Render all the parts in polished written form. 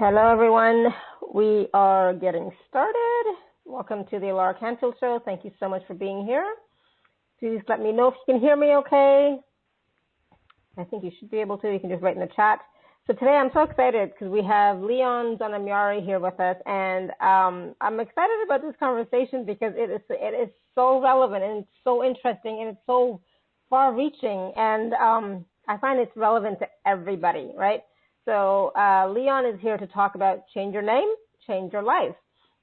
Hello, everyone. We are getting started. Welcome to the Laura Canfield Show. Thank you so much for being here. Please let me know if you can hear me okay. I think you should be able to. You can just write in the chat. So today I'm so excited because we have Lyon Zonamyari here with us, and I'm excited about this conversation because it is so relevant and it's so interesting and it's so far-reaching, and I find it's relevant to everybody, right? So Lyon is here to talk about change your name, change your life.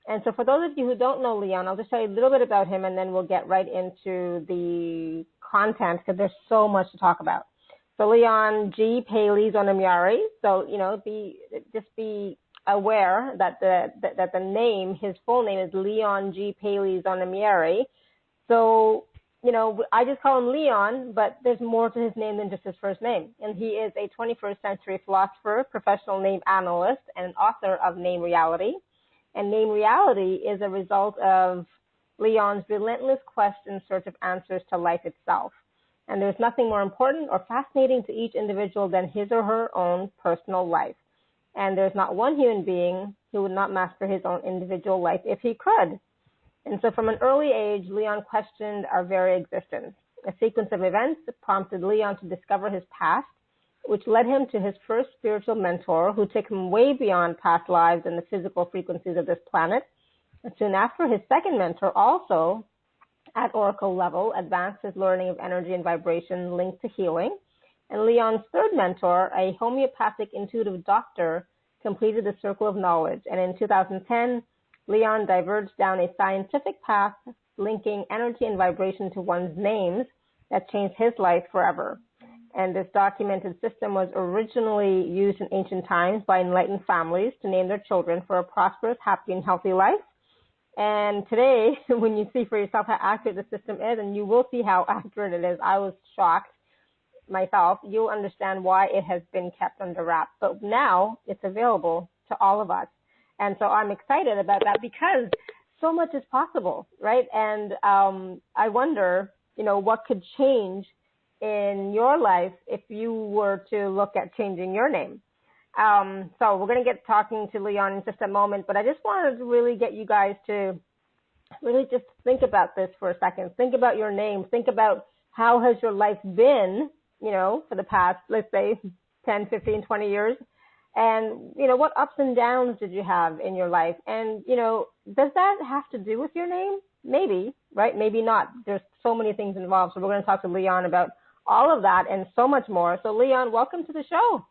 And so for those of you who don't know Lyon, I'll just tell you a little bit about him, and then we'll get right into the content because there's so much to talk about. So Lyon G. Paley Zonamyari. So, be aware that the name, his full name is Lyon G. Paley Zonamyari. So, I just call him Lyon, but there's more to his name than just his first name. And he is a 21st century philosopher, professional name analyst, and author of Name Reality. And Name Reality is a result of Lyon's relentless quest in search of answers to life itself. And there's nothing more important or fascinating to each individual than his or her own personal life. And there's not one human being who would not master his own individual life if he could. And so from an early age, Lyon questioned our very existence. A sequence of events prompted Lyon to discover his past, which led him to his first spiritual mentor, who took him way beyond past lives and the physical frequencies of this planet. And soon after, his second mentor, also at oracle level, advanced his learning of energy and vibration linked to healing. And Lyon's third mentor, a homeopathic intuitive doctor, completed the circle of knowledge. And in 2010, Lyon diverged down a scientific path linking energy and vibration to one's names that changed his life forever. And this documented system was originally used in ancient times by enlightened families to name their children for a prosperous, happy, and healthy life. And today, when you see for yourself how accurate the system is, and you will see how accurate it is, I was shocked myself, you'll understand why it has been kept under wraps. But now it's available to all of us. And so I'm excited about that because so much is possible, right? And I wonder, what could change in your life if you were to look at changing your name. So we're going to get talking to Lyon in just a moment, but I just wanted to really get you guys to really just think about this for a second. Think about your name. Think about how has your life been, for the past, let's say, 10, 15, 20 years. And, what ups and downs did you have in your life? And, does that have to do with your name? Maybe, right? Maybe not. There's so many things involved. So we're going to talk to Lyon about all of that and so much more. So, Lyon, welcome to the show.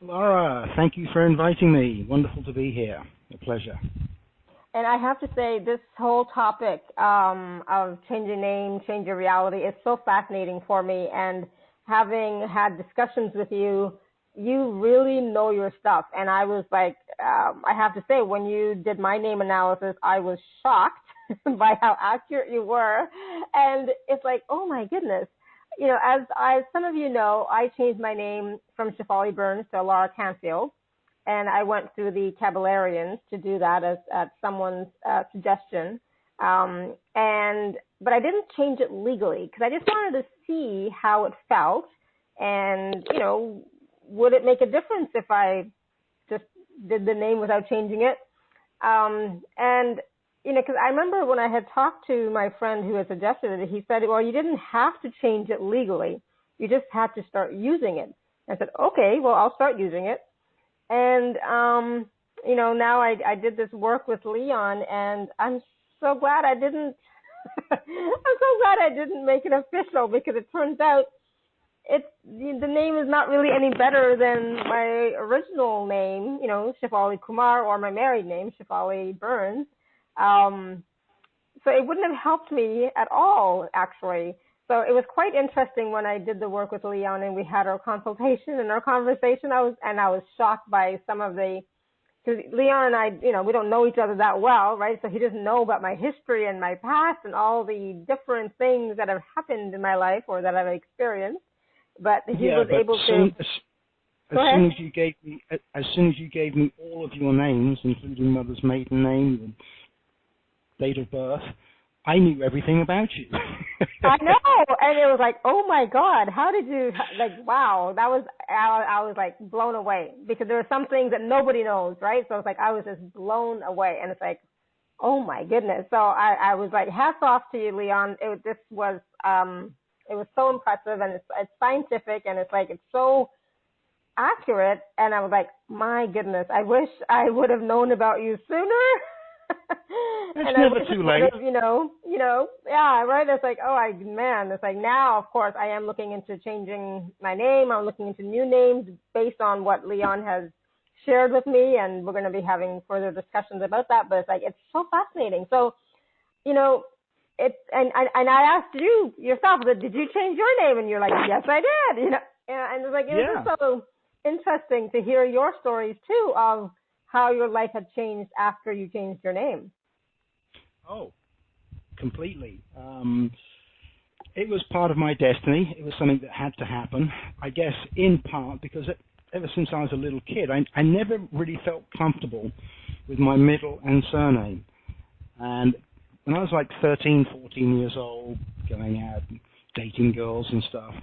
Laura, thank you for inviting me. Wonderful to be here. A pleasure. And I have to say, this whole topic of change your name, change your reality is so fascinating for me. And having had discussions with you, you really know your stuff. And I was like, I have to say, when you did my name analysis, I was shocked by how accurate you were. And it's like, oh my goodness. As some of you know, I changed my name from Shefali Burns to Laura Canfield. And I went through the Caballarians to do that at someone's suggestion. But I didn't change it legally because I just wanted to see how it felt. And, would it make a difference if I just did the name without changing it? Because I remember when I had talked to my friend who had suggested it, he said, well, you didn't have to change it legally. You just had to start using it. I said, okay, well, I'll start using it. And, now I did this work with Lyon, and I'm so glad I didn't, make it official because it turns out the name is not really any better than my original name, Shefali Kumar, or my married name, Shefali Burns. So it wouldn't have helped me at all, actually. So it was quite interesting when I did the work with Lyon and we had our consultation and our conversation. I was shocked by some of because Lyon and I, we don't know each other that well, right? So he doesn't know about my history and my past and all the different things that have happened in my life or that I've experienced. But he was able to. As soon as you gave me all of your names, including mother's maiden name, and date of birth, I knew everything about you. I know, and it was like, oh my God, how did you, like, wow, I was like blown away, because there are some things that nobody knows, right? So it's like, I was just blown away, and it's like, oh my goodness. So I was like, hats off to you, Lyon. It was so impressive, and it's scientific, and it's like, it's so accurate, and I was like, my goodness, I wish I would have known about you sooner. It's and never I wish too I late. would have, yeah, right. It's like, man, it's like, now, of course, I am looking into changing my name. I'm looking into new names based on what Lyon has shared with me, and we're going to be having further discussions about that. But it's like, it's so fascinating. So, and I asked you yourself, did you change your name? And you're like, yes, I did. And it's like, it was just so interesting to hear your stories too of how your life had changed after you changed your name. Oh, completely. It was part of my destiny. It was something that had to happen, I guess, in part because ever since I was a little kid, I never really felt comfortable with my middle and surname. And when I was like 13, 14 years old, going out, dating girls and stuff,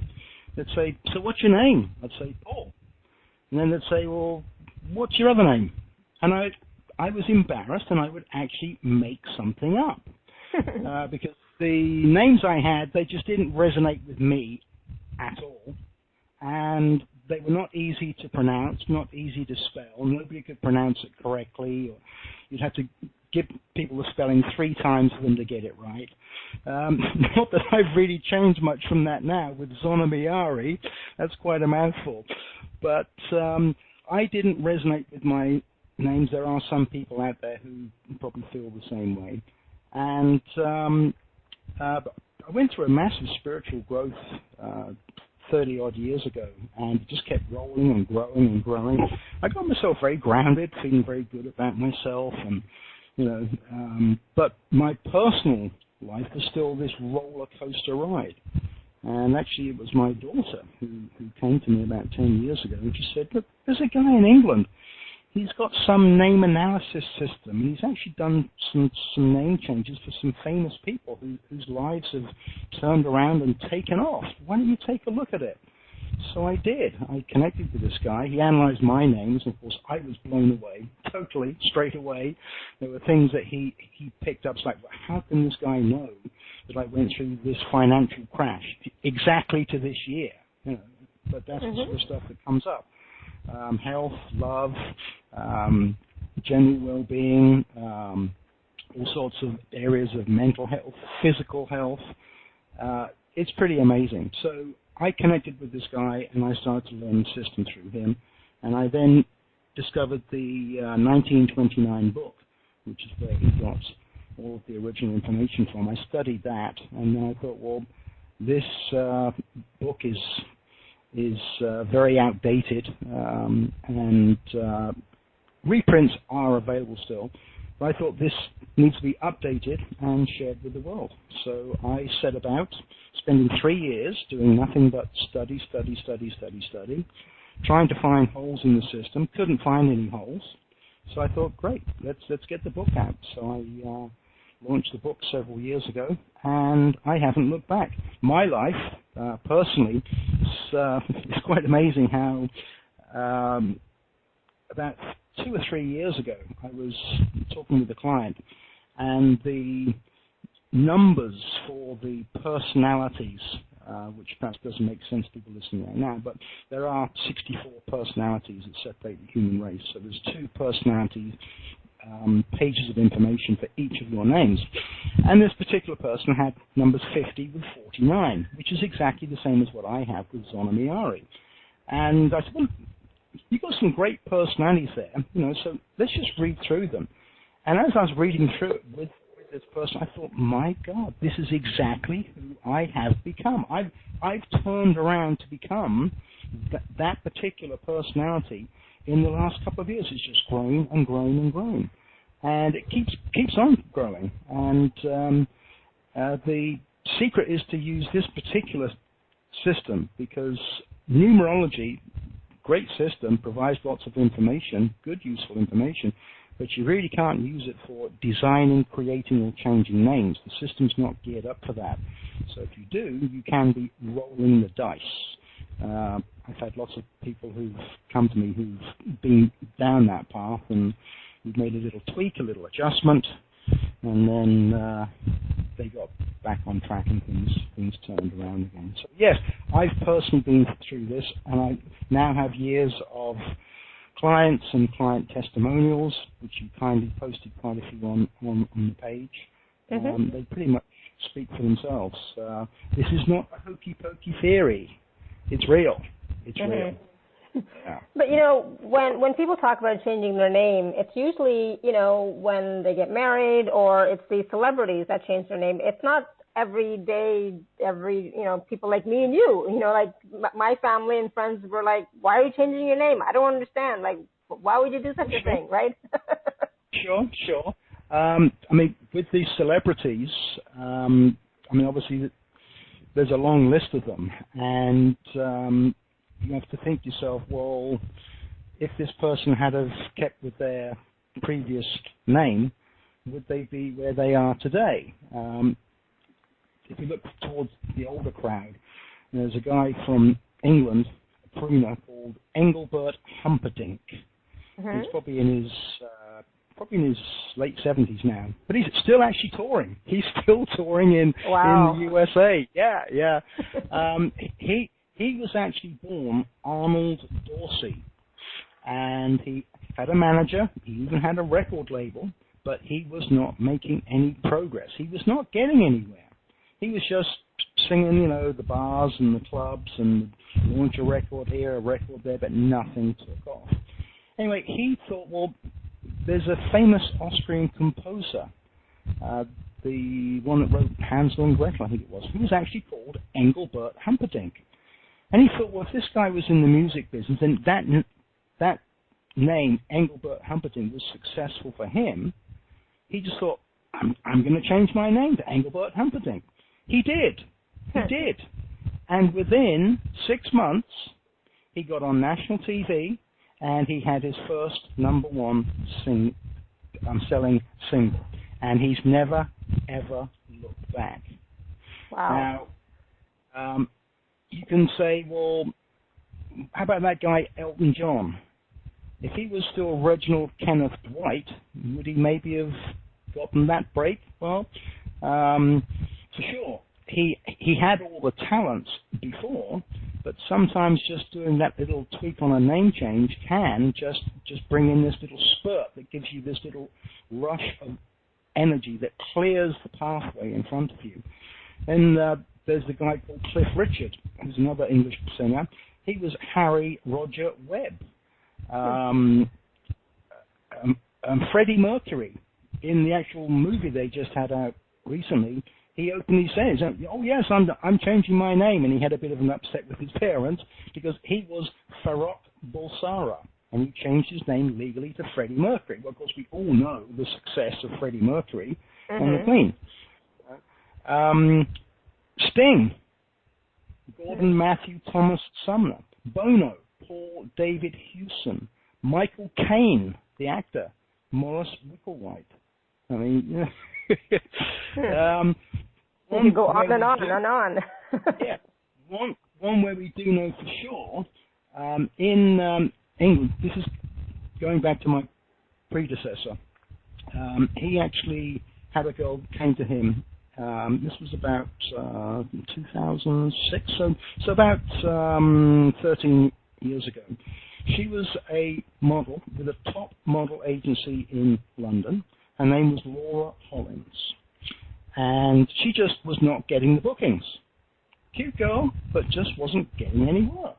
they'd say, so what's your name? I'd say, Paul. And then they'd say, well, what's your other name? And I was embarrassed, and I would actually make something up because the names I had, they just didn't resonate with me at all. And they were not easy to pronounce, not easy to spell. Nobody could pronounce it correctly. Or you'd have to give people the spelling 3 times for them to get it right. Not that I've really changed much from that now with Zonamyari. That's quite a mouthful. But I didn't resonate with my names. There are some people out there who probably feel the same way. And I went through a massive spiritual growth 30-odd years ago, and it just kept rolling and growing and growing. I got myself very grounded, feeling very good about myself, and but my personal life was still this roller coaster ride. And actually, it was my daughter who came to me about 10 years ago, and she said, look, there's a guy in England. He's got some name analysis system, and he's actually done some name changes for some famous people whose lives have turned around and taken off. Why don't you take a look at it? So I did. I connected with this guy. He analyzed my names, and of course, I was blown away, totally, straight away. There were things that he picked up. It's like, well, how can this guy know that I went through this financial crash exactly to this year? But that's the sort of stuff that comes up. Health, love, general well-being, all sorts of areas of mental health, physical health. It's pretty amazing. So I connected with this guy, and I started to learn the system through him. And I then discovered the 1929 book, which is where he got all of the original information from. I studied that, and then I thought, well, this book is very outdated, and reprints are available still. But I thought this needs to be updated and shared with the world. So I set about spending 3 years doing nothing but study, trying to find holes in the system. Couldn't find any holes. So I thought, great, let's get the book out. So I launched the book several years ago, and I haven't looked back. My life, personally, it's quite amazing how about 2 or 3 years ago, I was talking with a client, and the numbers for the personalities, which perhaps doesn't make sense to people listening right now, but there are 64 personalities that separate the human race. So there's 2 personalities pages of information for each of your names. And this particular person had numbers 50 with 49, which is exactly the same as what I have with Zonamyari. And I said, well, you've got some great personalities there, so let's just read through them. And as I was reading through it with this person, I thought, my God, this is exactly who I have become. I've turned around to become that particular personality in the last couple of years. It's just grown and grown and grown. And it keeps on growing. And the secret is to use this particular system, because numerology, great system, provides lots of information, good, useful information, but you really can't use it for designing, creating, or changing names. The system's not geared up for that. So if you do, you can be rolling the dice. I've had lots of people who've come to me who've been down that path, and we've made a little tweak, a little adjustment, and then they got back on track and things turned around again. So yes, I've personally been through this, and I now have years of clients and client testimonials, which you kindly posted quite a few on the page. They pretty much speak for themselves. This is not a hokey pokey theory. It's real. It's real. Yeah. But when people talk about changing their name, it's usually when they get married, or it's the celebrities that change their name. It's not every day. People like me and you. Like my family and friends were like, "Why are you changing your name? I don't understand. Like, why would you do such a thing?" Right? Sure. With these celebrities, obviously there's a long list of them, and you have to think to yourself, well, if this person had have kept with their previous name, would they be where they are today? If you look towards the older crowd, there's a guy from England, a crooner called Engelbert Humperdinck. He's probably in his late 70s now, but he's still actually touring. He's still touring in the USA. Yeah. He was actually born Arnold Dorsey, and he had a manager. He even had a record label, but he was not making any progress. He was not getting anywhere. He was just singing, the bars and the clubs, and launch a record here, a record there, but nothing took off. Anyway, he thought, well, there's a famous Austrian composer, the one that wrote Hansel and Gretel, I think it was. He was actually called Engelbert Humperdinck. And he thought, well, if this guy was in the music business, then that name, Engelbert Humperdinck, was successful for him. He just thought, I'm going to change my name to Engelbert Humperdinck. He did. And within 6 months, he got on national TV, and he had his first #1 selling single. And he's never, ever looked back. Wow. Now, you can say, well, how about that guy Elton John? If he was still Reginald Kenneth Dwight, would he maybe have gotten that break? Well, for sure. He had all the talents before, but sometimes just doing that little tweak on a name change can just bring in this little spurt that gives you this little rush of energy that clears the pathway in front of you. And there's the guy called Cliff Richard, who's another English singer. He was Harry Roger Webb. Freddie Mercury, in the actual movie they just had out recently, he openly says, "Oh yes, I'm changing my name," and he had a bit of an upset with his parents because he was Farrokh Bulsara, and he changed his name legally to Freddie Mercury. Well, of course, we all know the success of Freddie Mercury and the Queen. Sting, Gordon Matthew Thomas Sumner, Bono, Paul David Hewson, Michael Caine, the actor, Morris Wicklewhite. I mean, you can go on and on and on. Yeah, one where we do know for sure, in England, this is going back to my predecessor, he actually had a girl came to him. This was about 2006, so about 13 years ago. She was a model with a top model agency in London. Her name was Laura Hollins, and she just was not getting the bookings. Cute girl, but just wasn't getting any work.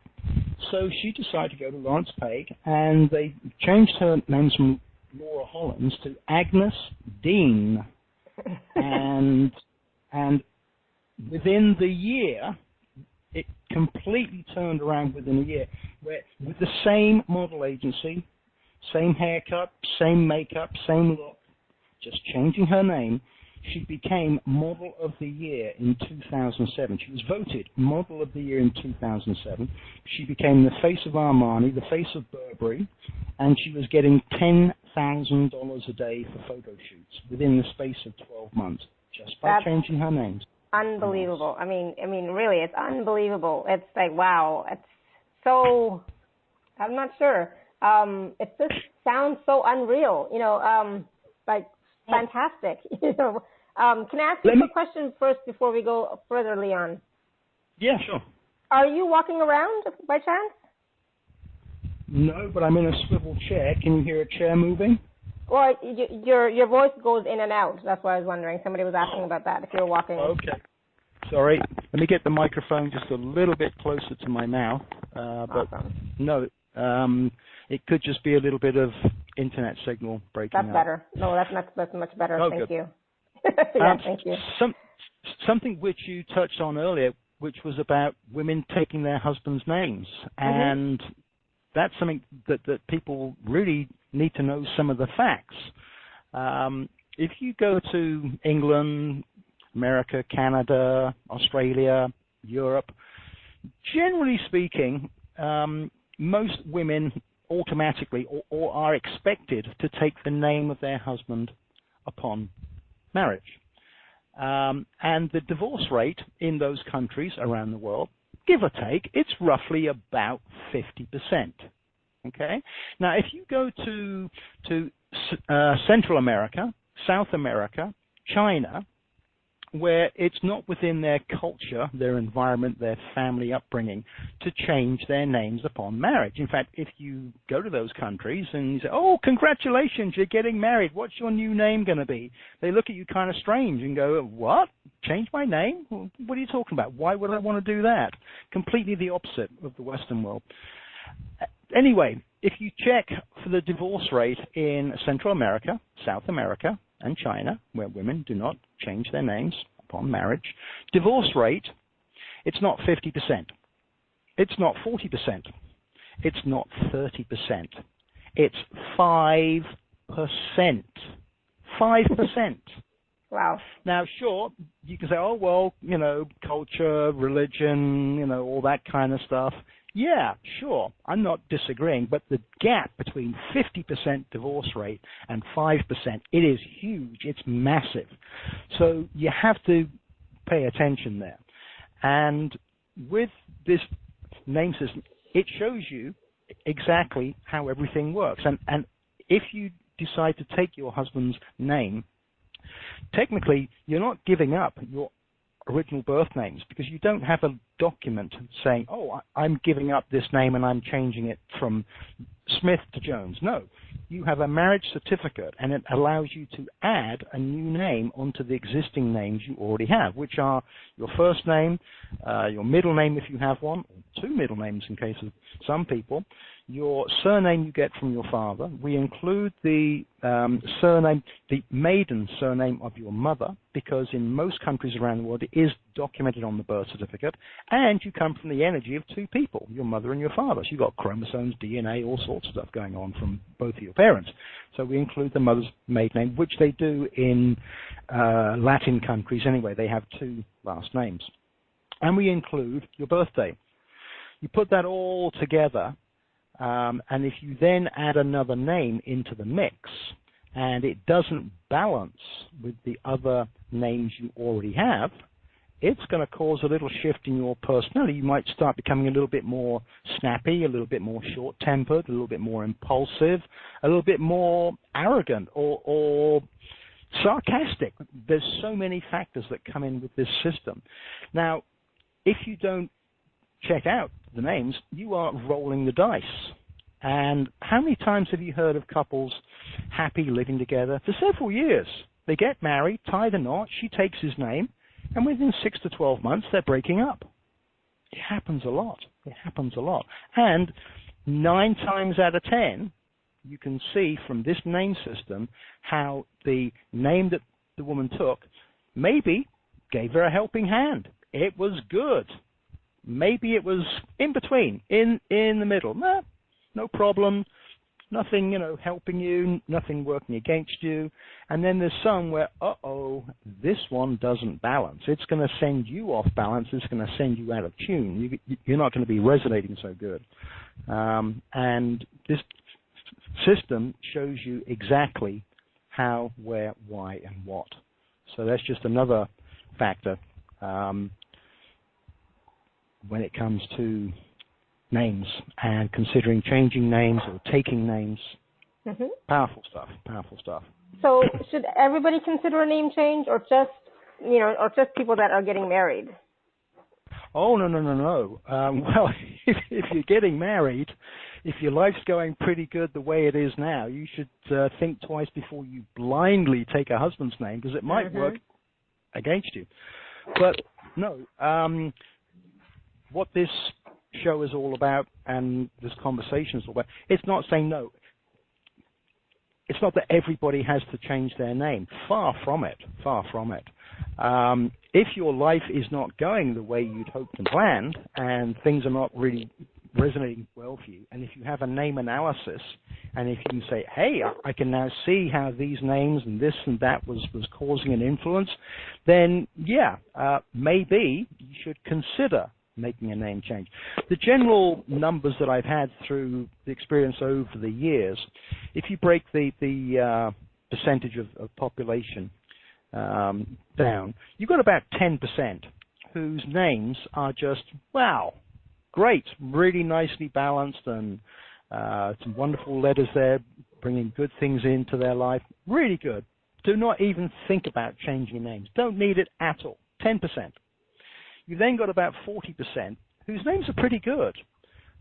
So she decided to go to Lawrence Pegg, and they changed her name from Laura Hollins to Agnes Dean. And within the year, it completely turned around within a year, where with the same model agency, same haircut, same makeup, same look, just changing her name, she became Model of the Year in 2007. She was voted Model of the Year in 2007. She became the face of Armani, the face of Burberry, and she was getting $1,000 a day for photo shoots within the space of 12 months just by changing her names. Unbelievable. I mean, really, it's unbelievable. It's like, wow. It's so, I'm not sure. It just sounds so unreal, like fantastic. Can I ask you a question first before we go further, Lyon? Yeah, sure. Are you walking around by chance? No, but I'm in a swivel chair. Can you hear a chair moving? Well, your voice goes in and out. That's why I was wondering. Somebody was asking about that, if you were walking. Okay. Sorry. Let me get the microphone just a little bit closer to my mouth. But no, it could just be a little bit of internet signal breaking up. That's better. No, that's much better. Oh, thank good. you. Yeah, thank you. Something which you touched on earlier, which was about women taking their husbands' names. And that's something that people really need to know some of the facts. If you go to England, America, Canada, Australia, Europe, generally speaking, most women automatically or are expected to take the name of their husband upon marriage. And the divorce rate in those countries around the world, give or take, it's roughly about 50%. Okay? Now, if you go to Central America, South America, China, where it's not within their culture, their environment, their family upbringing, to change their names upon marriage. In fact, if you go to those countries and you say, oh, congratulations, you're getting married, what's your new name going to be? They look at you kind of strange and go, what? Change my name? What are you talking about? Why would I want to do that? Completely the opposite of the Western world. Anyway, if you check for the divorce rate in Central America, South America, and China, where women do not change their names upon marriage, divorce rate, it's not 50%. It's not 40%. It's not 30%. It's 5%. 5%. Wow. Now, sure, you can say, oh, well, culture, religion, all that kind of stuff. Yeah, sure, I'm not disagreeing, but the gap between 50% divorce rate and 5%, it is huge, it's massive. So you have to pay attention there. And with this name system, it shows you exactly how everything works. And if you decide to take your husband's name, technically you're not giving up your original birth names, because you don't have a document saying, oh, I'm giving up this name and I'm changing it from Smith to Jones. No, you have a marriage certificate, and it allows you to add a new name onto the existing names you already have, which are your first name, your middle name if you have one, or two middle names in case of some people, your surname you get from your father. We include the surname, the maiden surname of your mother, because in most countries around the world it is documented on the birth certificate, and you come from the energy of two people, your mother and your father. So you've got chromosomes, DNA, all sorts of stuff going on from both of your parents. So we include the mother's maiden name, which they do in Latin countries anyway. They have two last names. And we include your birthday. You put that all together, and if you then add another name into the mix, and it doesn't balance with the other names you already have, it's going to cause a little shift in your personality. You might start becoming a little bit more snappy, a little bit more short-tempered, a little bit more impulsive, a little bit more arrogant or sarcastic. There's so many factors that come in with this system. Now, if you don't check out the names, you are rolling the dice. And how many times have you heard of couples happy living together for several years? They get married, tie the knot, she takes his name, and within 6 to 12 months, they're breaking up. It happens a lot. It happens a lot. And 9 times out of 10, you can see from this name system how the name that the woman took maybe gave her a helping hand. It was good. Maybe it was in between, in the middle. No problem. Nothing, helping you, nothing working against you. And then there's some where, this one doesn't balance. It's going to send you off balance. It's going to send you out of tune. You're not going to be resonating so good. And this system shows you exactly how, where, why, and what. So that's just another factor when it comes to names and considering changing names or taking names. Mm-hmm. Powerful stuff. Powerful stuff. So should everybody consider a name change, or just people that are getting married? Oh, no. Well, if you're getting married, if your life's going pretty good the way it is now, you should think twice before you blindly take a husband's name, because it might work against you. But no, what this show is all about and this conversation is all about, it's not saying no. It's not that everybody has to change their name. Far from it. Far from it. If your life is not going the way you'd hoped and planned, and things are not really resonating well for you, and if you have a name analysis, and if you can say, hey, I can now see how these names and this and that was causing an influence, then yeah, maybe you should consider making a name change. The general numbers that I've had through the experience over the years, if you break the percentage of population down, you've got about 10% whose names are just, wow, great, really nicely balanced, and some wonderful letters there, bringing good things into their life. Really good. Do not even think about changing names. Don't need it at all. 10%. You've then got about 40% whose names are pretty good,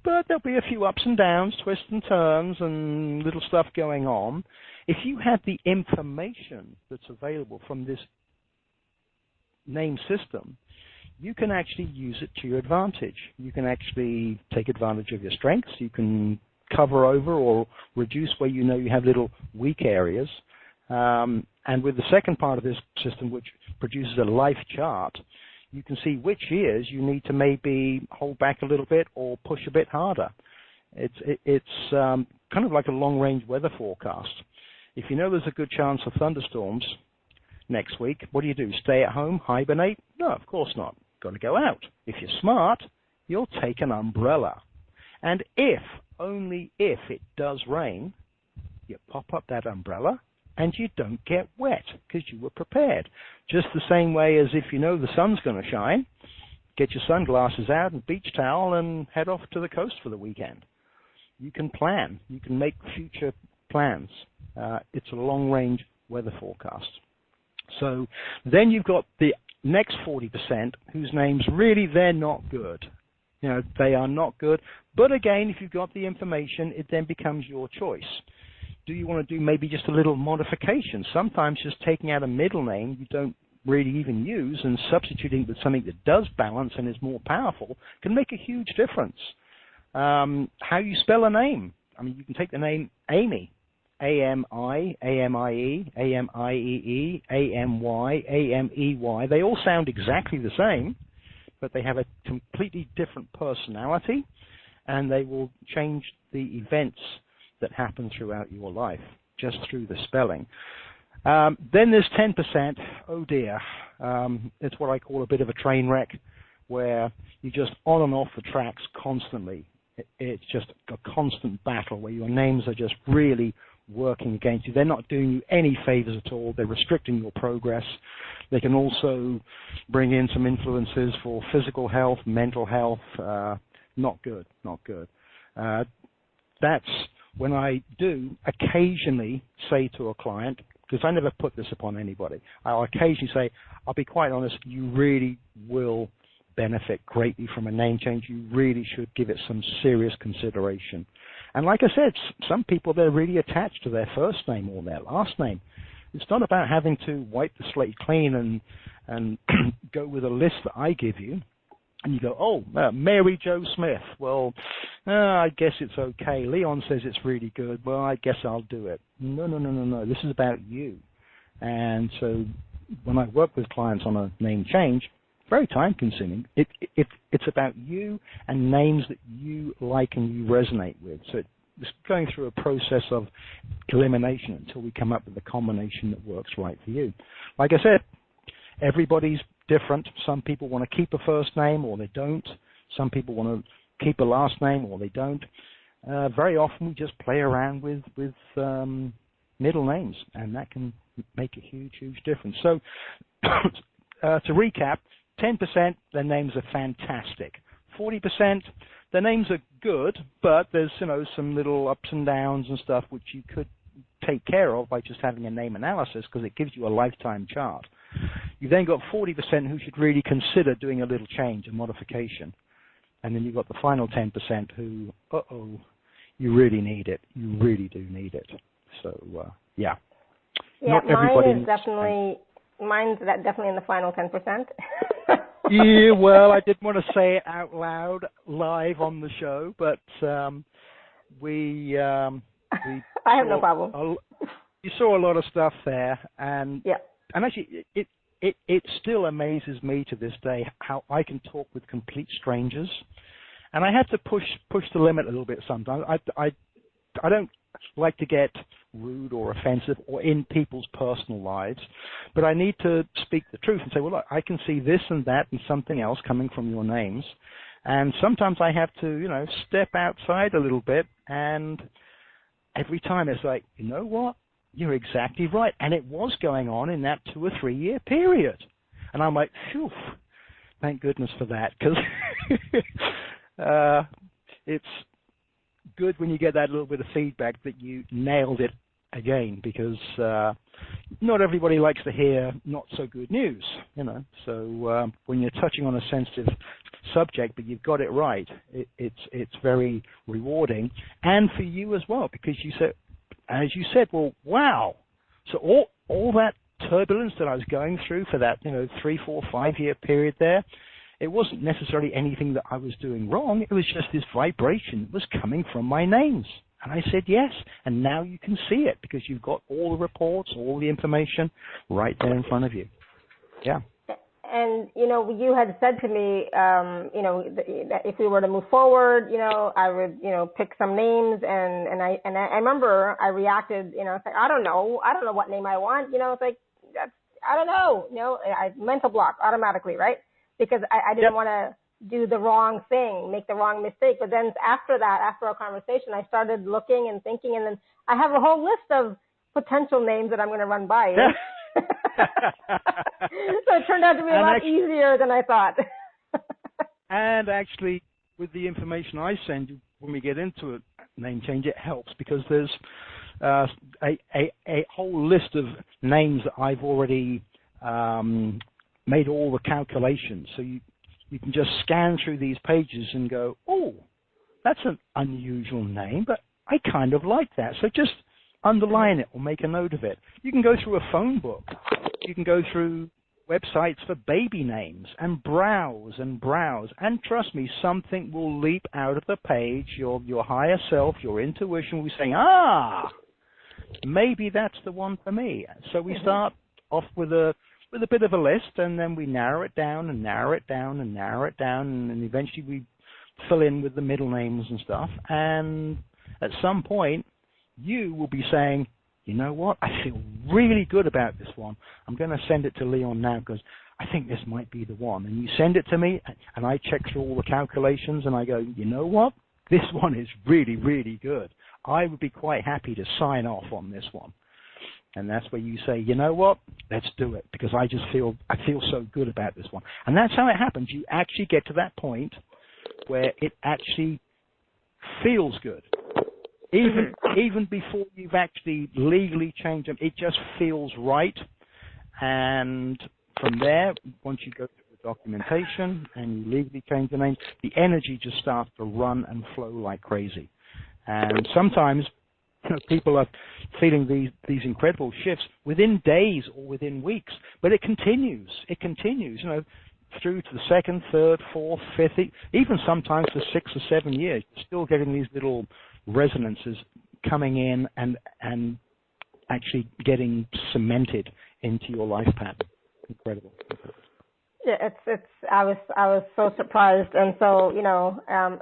but there'll be a few ups and downs, twists and turns, and little stuff going on. If you had the information that's available from this name system, you can actually use it to your advantage. You can actually take advantage of your strengths. You can cover over or reduce where you know you have little weak areas. And with the second part of this system, which produces a life chart, you can see which years you need to maybe hold back a little bit or push a bit harder. It's kind of like a long-range weather forecast. If you know there's a good chance of thunderstorms next week, what do? Stay at home, hibernate? No, of course not. Got to go out. If you're smart, you'll take an umbrella. And if, only if it does rain, you pop up that umbrella and you don't get wet because you were prepared. Just the same way as if you know the sun's going to shine, get your sunglasses out and beach towel and head off to the coast for the weekend. You can plan. You can make future plans. It's a long-range weather forecast. So then you've got the next 40% whose names really, they're not good. You know, they are not good. But again, if you've got the information, it then becomes your choice. Do you want to do maybe just a little modification? Sometimes just taking out a middle name you don't really even use and substituting with something that does balance and is more powerful can make a huge difference. How you spell a name. I mean, you can take the name Amy. A-M-I, A-M-I-E, A-M-I-E-E, A-M-Y, A-M-E-Y. They all sound exactly the same, but they have a completely different personality, and they will change the events that happen throughout your life just through the spelling. Then there's 10%, oh dear, it's what I call a bit of a train wreck, where you're just on and off the tracks constantly. It's just a constant battle where your names are just really working against you. They're not doing you any favors at all. They're restricting your progress. They can also bring in some influences for physical health, mental health. Not good, not good. That's when I do occasionally say to a client, because I never put this upon anybody, I'll occasionally say, I'll be quite honest, you really will benefit greatly from a name change. You really should give it some serious consideration. And like I said, some people, they're really attached to their first name or their last name. It's not about having to wipe the slate clean and go with a list that I give you. And you go, oh, Mary Jo Smith. Well, I guess it's okay. Leon says it's really good. Well, I guess I'll do it. No. This is about you. And so when I work with clients on a name change, very time-consuming. It's about you and names that you like and you resonate with. So it's going through a process of elimination until we come up with a combination that works right for you. Like I said, everybody's different. Some people want to keep a first name or they don't. Some people want to keep a last name or they don't. very often we just play around with middle names, and that can make a huge, huge difference. So to recap, 10%, their names are fantastic. 40%, their names are good, but there's, some little ups and downs and stuff which you could take care of by just having a name analysis, because it gives you a lifetime chart. You've then got 40% who should really consider doing a little change, a modification. And then you've got the final 10% who, you really need it. You really do need it. So, yeah. Yeah, Not everybody mine's definitely in the final 10%. Yeah, well, I didn't want to say it out loud live on the show, but we I have no problem. You saw a lot of stuff there, and yeah. And actually, it still amazes me to this day how I can talk with complete strangers, and I have to push the limit a little bit sometimes. I don't like to get rude or offensive or in people's personal lives, but I need to speak the truth and say, well, look, I can see this and that and something else coming from your names, and sometimes I have to, step outside a little bit, and every time it's like, you know what? You're exactly right. And it was going on in that 2 or 3 year period. And I'm like, phew, thank goodness for that. Because it's good when you get that little bit of feedback that you nailed it again, because not everybody likes to hear not so good news, So when you're touching on a sensitive subject, but you've got it right, it's very rewarding. And for you as well, because as you said, well, wow. So all that turbulence that I was going through for that, 3, 4, 5 year period there, it wasn't necessarily anything that I was doing wrong. It was just this vibration that was coming from my names. And I said yes. And now you can see it because you've got all the reports, all the information right there in front of you. Yeah. And, you had said to me, that if we were to move forward, I would, pick some names. And I remember I reacted, it's like, I don't know what name I want. It's like, I don't know, I mental block automatically, right? Because I didn't want to do the wrong thing, make the wrong mistake. But then after our conversation, I started looking and thinking, and then I have a whole list of potential names that I'm going to run by you. So it turned out to be a lot easier than I thought. And actually, with the information I send you, when we get into a name change, it helps because there's a whole list of names that I've already made all the calculations. So you can just scan through these pages and go, oh, that's an unusual name, but I kind of like that. So just underline it or make a note of it. You can go through a phone book. You can go through websites for baby names and browse. And trust me, something will leap out of the page. Your higher self, your intuition will be saying, maybe that's the one for me. So we start off with a bit of a list, and then we narrow it down and narrow it down and narrow it down, and then eventually we fill in with the middle names and stuff. And at some point, you will be saying, you know what, I feel really good about this one. I'm going to send it to Lyon now because I think this might be the one. And you send it to me, and I check through all the calculations, and I go, you know what, this one is really, really good. I would be quite happy to sign off on this one. And that's where you say, you know what, let's do it, because I feel so good about this one. And that's how it happens. You actually get to that point where it actually feels good. Even before you've actually legally changed them, it just feels right. And from there, once you go through the documentation and you legally change the name, the energy just starts to run and flow like crazy. And sometimes people are feeling these incredible shifts within days or within weeks, but it continues. It continues, through to the 2nd, 3rd, 4th, 5th, even sometimes for 6 or 7 years. You're still getting these little resonances coming in and actually getting cemented into your life pattern. Incredible. Yeah, I was so surprised, and so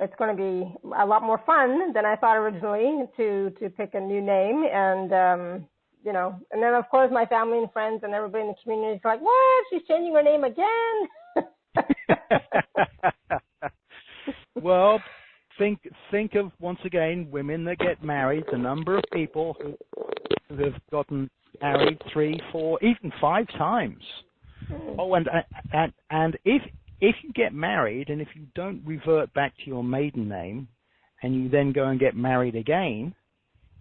it's going to be a lot more fun than I thought originally to pick a new name, and and then of course my family and friends and everybody in the community is like, what? She's changing her name again? Well, think of, once again, women that get married, the number of people who have gotten married 3, 4, even 5 times. Oh, and if you get married and if you don't revert back to your maiden name and you then go and get married again,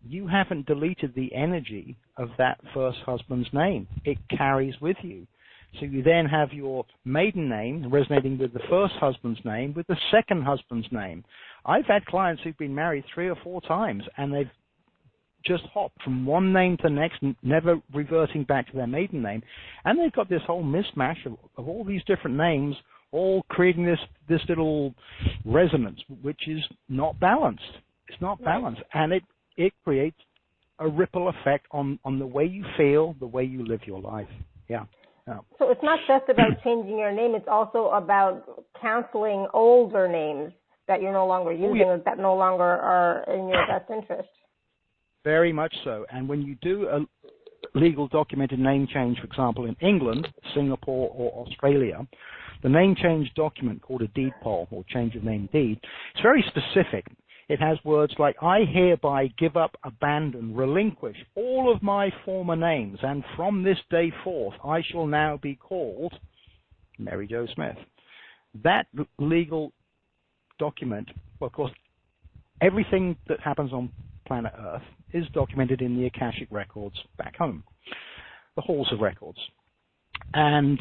you haven't deleted the energy of that first husband's name. It carries with you. So you then have your maiden name resonating with the first husband's name, with the second husband's name. I've had clients who've been married 3 or 4 times, and they've just hopped from one name to the next, never reverting back to their maiden name. And they've got this whole mismatch of all these different names, all creating this little resonance, which is not balanced. It's not balanced. And it creates a ripple effect on the way you feel, the way you live your life. Yeah. So it's not just about changing your name, it's also about canceling older names that you're no longer using or that no longer are in your best interest. Very much so. And when you do a legal documented name change, for example, in England, Singapore, or Australia, the name change document called a deed poll or change of name deed, it's very specific. It has words like, I hereby give up, abandon, relinquish all of my former names, and from this day forth, I shall now be called Mary Jo Smith. That legal document, well, of course, everything that happens on planet Earth is documented in the Akashic records back home, the halls of records. And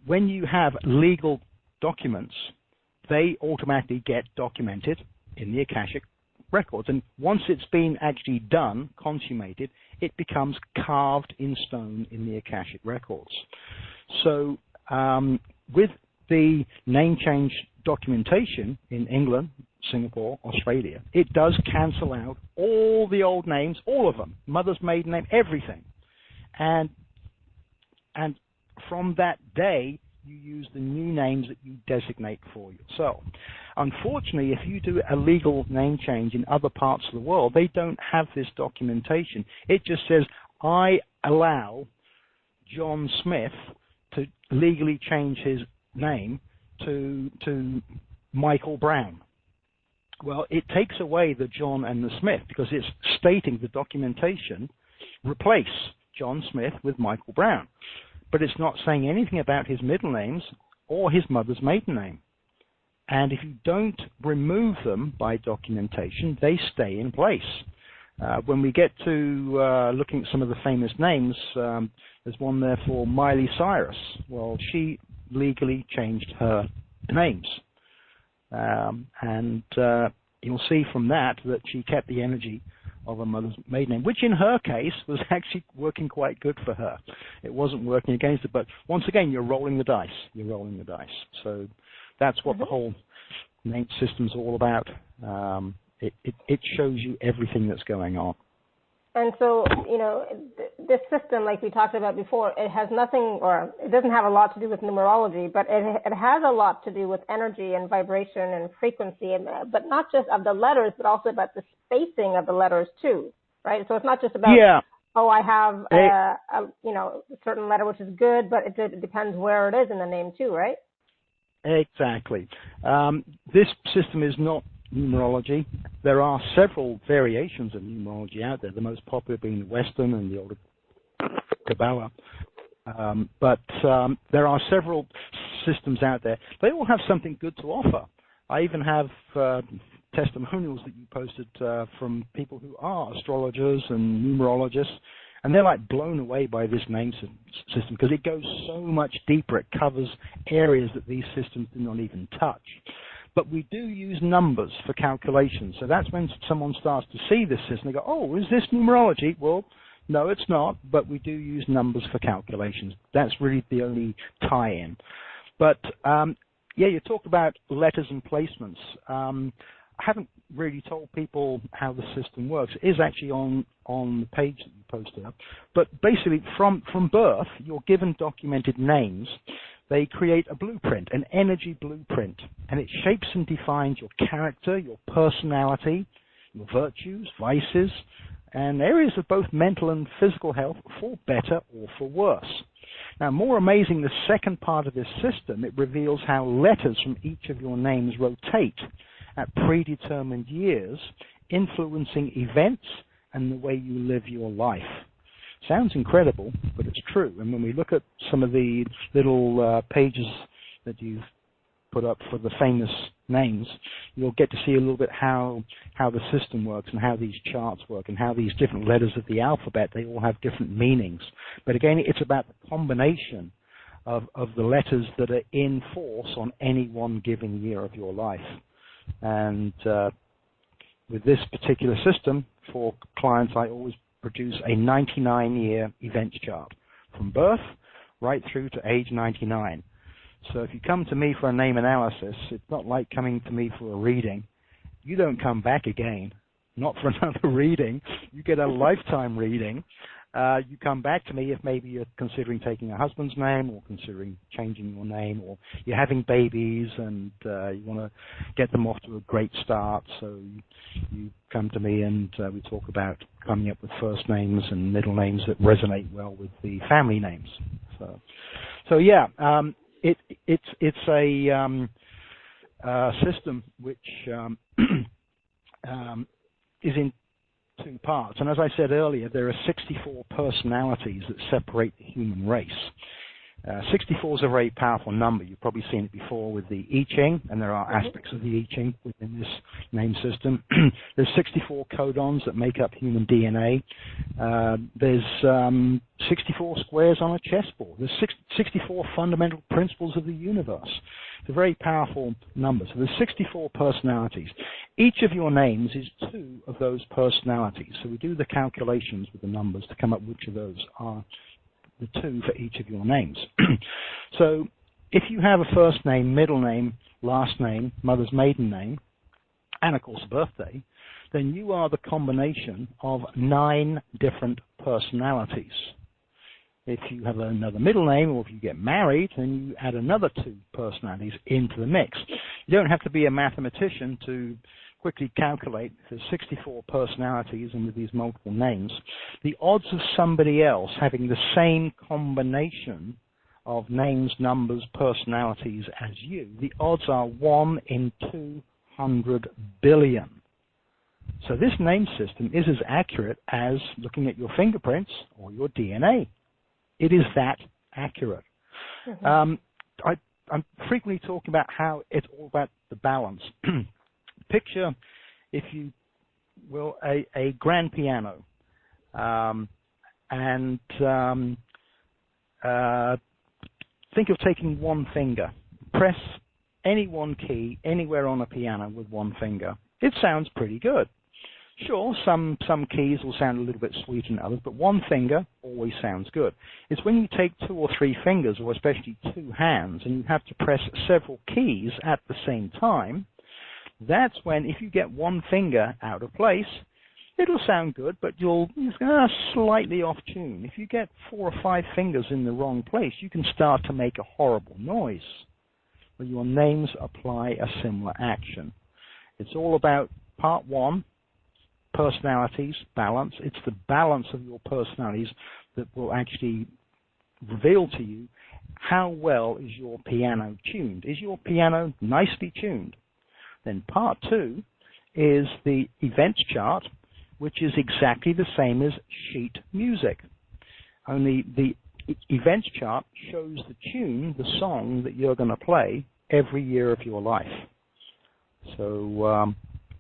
when you have legal documents, they automatically get documented in the Akashic records. And once it's been actually done, consummated, it becomes carved in stone in the Akashic records. So with the name change documentation in England, Singapore, Australia, it does cancel out all the old names, all of them, mother's maiden name, everything. And from that day, you use the new names that you designate for yourself. Unfortunately, if you do a legal name change in other parts of the world, they don't have this documentation. It just says, I allow John Smith to legally change his name to Michael Brown. Well, it takes away the John and the Smith because it's stating the documentation, replace John Smith with Michael Brown. But it's not saying anything about his middle names or his mother's maiden name. And if you don't remove them by documentation, they stay in place. When we get to looking at some of the famous names, there's one there for Miley Cyrus. Well, she legally changed her names. And you'll see from that she kept the energy of her mother's maiden name, which in her case was actually working quite good for her. It wasn't working against her, but once again, you're rolling the dice. You're rolling the dice. So that's what the whole name system's all about. It shows you everything that's going on. And so, this system, like we talked about before, it has nothing, or it doesn't have a lot to do with numerology, but it has a lot to do with energy and vibration and frequency, but not just of the letters, but also about the spacing of the letters too, right? So it's not just about, I have a certain letter which is good, but it depends where it is in the name too, right? Exactly. This system is not numerology. There are several variations of numerology out there, the most popular being the Western and the older Kabbalah. But there are several systems out there. They all have something good to offer. I even have testimonials that you posted from people who are astrologers and numerologists, and they're like blown away by this name system because it goes so much deeper. It covers areas that these systems do not even touch. But we do use numbers for calculations. So that's when someone starts to see this system. They go, oh, is this numerology? Well, no, it's not, but we do use numbers for calculations. That's really the only tie-in. But, you talk about letters and placements. I haven't really told people how the system works. It is actually on the page that you posted up. But basically, from birth, you're given documented names. They create a blueprint, an energy blueprint, and it shapes and defines your character, your personality, your virtues, vices, and areas of both mental and physical health for better or for worse. Now, more amazing, the second part of this system, it reveals how letters from each of your names rotate at predetermined years, influencing events and the way you live your life. Sounds incredible, but it's true. And when we look at some of the little pages that you've put up for the famous names, you'll get to see a little bit how the system works and how these charts work and how these different letters of the alphabet, they all have different meanings. But again, it's about the combination of the letters that are in force on any one given year of your life. And with this particular system, for clients, I always produce a 99-year events chart from birth right through to age 99. So if you come to me for a name analysis, it's not like coming to me for a reading. You don't come back again, not for another reading. You get a lifetime reading. You come back to me if maybe you're considering taking a husband's name or considering changing your name, or you're having babies and you want to get them off to a great start. So you come to me and we talk about coming up with first names and middle names that resonate well with the family names. So yeah. It's a system which is in two parts. And as I said earlier, there are 64 personalities that separate the human race. 64 is a very powerful number. You've probably seen it before with the I Ching, and there are aspects of the I Ching within this name system. There's 64 codons that make up human DNA. There's 64 squares on a chessboard. There's 64 fundamental principles of the universe. It's a very powerful number. So there's 64 personalities. Each of your names is two of those personalities. So we do the calculations with the numbers to come up which of those are the two for each of your names. So if you have a first name, middle name, last name, mother's maiden name, and of course a birthday, then you are the combination of 9 different personalities. If you have another middle name, or if you get married, then you add another 2 personalities into the mix. You don't have to be a mathematician to quickly calculate the 64 personalities and with these multiple names. The odds of somebody else having the same combination of names, numbers, personalities as you, the odds are 1 in 200 billion. So this name system is as accurate as looking at your fingerprints or your DNA. It is that accurate. Mm-hmm. I'm frequently talking about how it's all about the balance. Picture, if you will, a grand piano, and think of taking one finger. Press any one key anywhere on a piano with one finger. It sounds pretty good. Sure, some keys will sound a little bit sweeter than others, but one finger always sounds good. It's when you take 2 or 3 fingers, or especially 2 hands, and you have to press several keys at the same time. That's when, if you get one finger out of place, it'll sound good, but you'll slightly off tune. If you get 4 or 5 fingers in the wrong place, you can start to make a horrible noise. Well, your names apply a similar action. It's all about part 1, personalities, balance. It's the balance of your personalities that will actually reveal to you how well is your piano tuned. Is your piano nicely tuned? Then part 2 is the events chart, which is exactly the same as sheet music. Only the events chart shows the tune, the song that you're going to play every year of your life. So,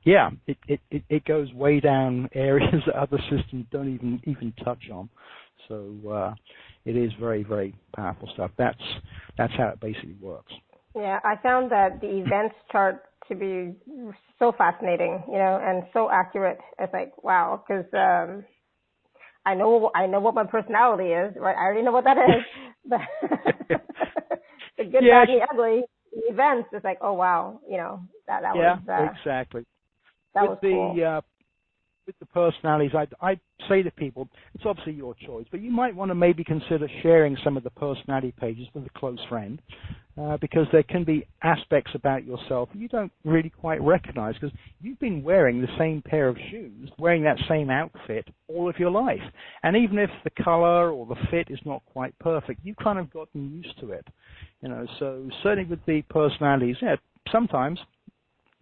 yeah, it goes way down areas that other systems don't even touch on. So it is very, very powerful stuff. That's how it basically works. Yeah, I found that the events chart to be so fascinating, and so accurate. It's like, wow, because I know what my personality is, right? I already know what that is. But the good, bad, and the ugly, the events, it's like, oh wow, that was exactly. That was cool. With the personalities, I say to people, it's obviously your choice, but you might want to maybe consider sharing some of the personality pages with a close friend, because there can be aspects about yourself that you don't really quite recognize, because you've been wearing the same pair of shoes, wearing that same outfit all of your life. And even if the color or the fit is not quite perfect, you've kind of gotten used to it. So certainly with the personalities, sometimes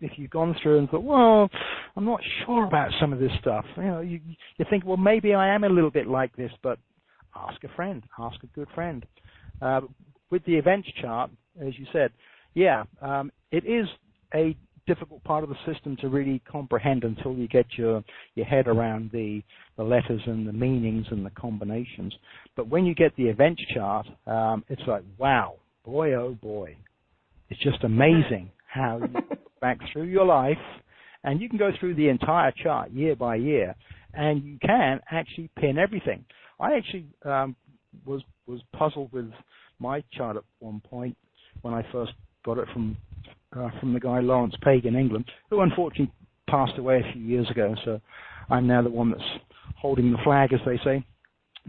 if you've gone through and thought, well, I'm not sure about some of this stuff, you think, well, maybe I am a little bit like this, but ask a friend, ask a good friend. With the events chart, as you said, it is a difficult part of the system to really comprehend until you get your head around the letters and the meanings and the combinations. But when you get the events chart, it's like, wow, boy, oh boy. It's just amazing how you go back through your life, and you can go through the entire chart year by year, and you can actually pin everything. I actually was puzzled with my chart at one point when I first got it from the guy Lawrence Page in England, who unfortunately passed away a few years ago. So I'm now the one that's holding the flag, as they say.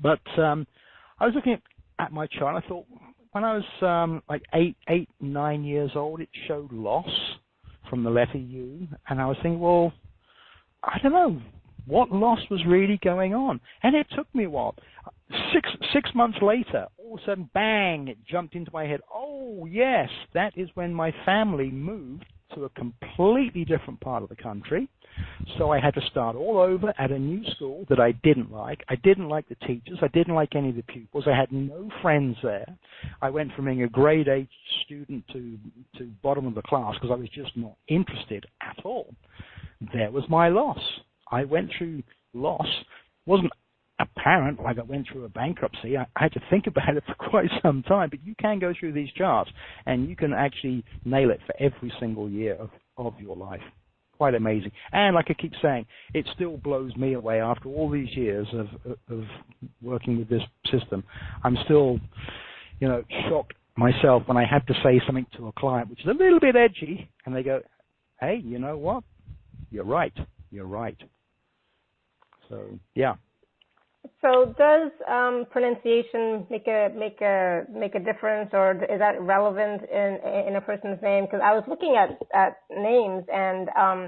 But I was looking at my chart. And I thought when I was like 9 years old, it showed loss from the letter U, and I was thinking, well, I don't know what loss was really going on. And it took me a while. Six months later, all of a sudden, bang, it jumped into my head. Oh, yes, that is when my family moved to a completely different part of the country. So I had to start all over at a new school that I didn't like. I didn't like the teachers. I didn't like any of the pupils. I had no friends there. I went from being a grade A student to bottom of the class because I was just not interested at all. There was my loss. I went through loss. Wasn't apparent like I went through a bankruptcy. I had to think about it for quite some time, but you can go through these charts and you can actually nail it for every single year of your life. Quite amazing. And like I keep saying, it still blows me away after all these years of working with this system. I'm still, shocked myself when I have to say something to a client which is a little bit edgy, and they go, hey, you know what? You're right. You're right. So, yeah. So does pronunciation make a difference, or is that relevant in a person's name? Because I was looking at names, and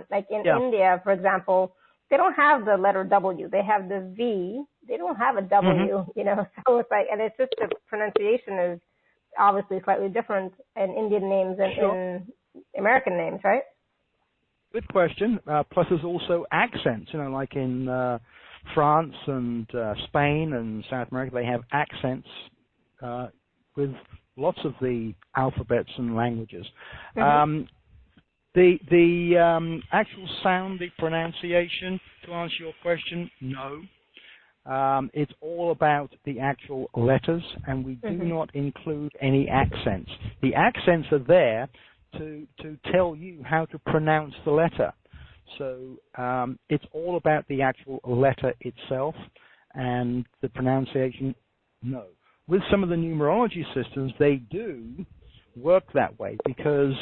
like in India, for example, they don't have the letter W. They have the V. They don't have a W. Mm-hmm. So it's like, and it's just the pronunciation is obviously slightly different in Indian names and in American names, right? Good question. Plus, there's also accents. Like in France and Spain and South America, they have accents with lots of the alphabets and languages. Mm-hmm. The actual sound, the pronunciation, to answer your question, no. It's all about the actual letters, and we do not include any accents. The accents are there to tell you how to pronounce the letter. So it's all about the actual letter itself, and the pronunciation, no. With some of the numerology systems, they do work that way, because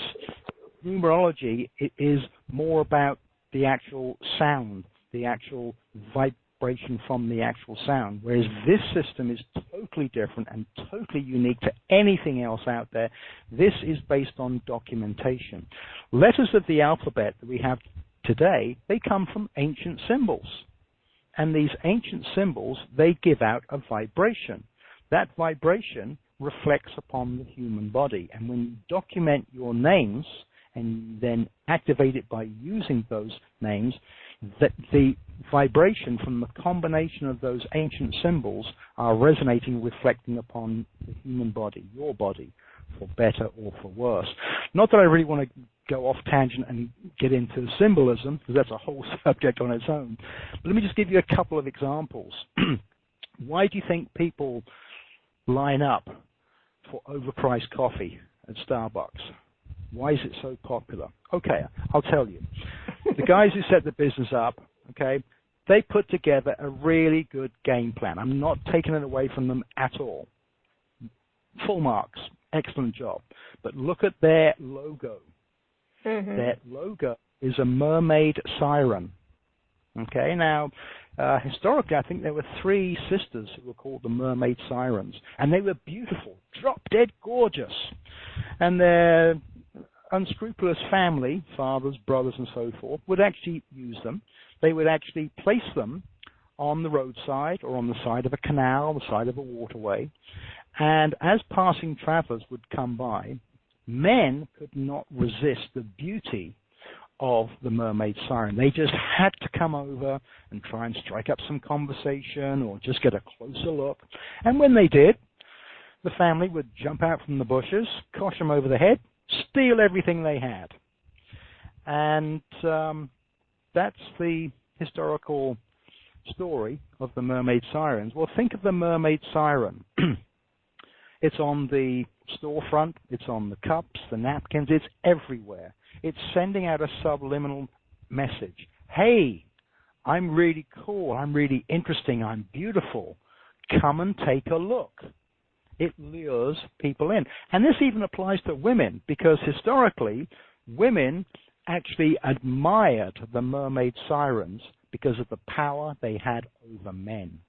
numerology is more about the actual sound, the actual vibration from the actual sound, whereas this system is totally different and totally unique to anything else out there. This is based on documentation. Letters of the alphabet that we have today, they come from ancient symbols. And these ancient symbols, they give out a vibration. That vibration reflects upon the human body. And when you document your names and you then activate it by using those names, that the vibration from the combination of those ancient symbols are resonating, reflecting upon the human body, your body, for better or for worse. Not that I really want to go off tangent and get into symbolism, because that's a whole subject on its own. But let me just give you a couple of examples. Why do you think people line up for overpriced coffee at Starbucks? Why is it so popular? Okay, I'll tell you. The guys who set the business up, okay, they put together a really good game plan. I'm not taking it away from them at all. Full marks. Excellent job. But look at their logo. Mm-hmm. Their logo is a mermaid siren. Okay, now, historically, I think there were 3 sisters who were called the mermaid sirens, and they were beautiful, drop-dead gorgeous. And their unscrupulous family, fathers, brothers, and so forth, would actually use them. They would actually place them on the roadside or on the side of a canal, the side of a waterway. And as passing travelers would come by, men could not resist the beauty of the mermaid siren. They just had to come over and try and strike up some conversation or just get a closer look. And when they did, the family would jump out from the bushes, cosh them over the head, steal everything they had. And that's the historical story of the mermaid sirens. Well, think of the mermaid siren. It's on the storefront, it's on the cups, the napkins, it's everywhere. It's sending out a subliminal message. Hey, I'm really cool, I'm really interesting, I'm beautiful. Come and take a look. It lures people in. And this even applies to women, because historically, women actually admired the mermaid sirens because of the power they had over men.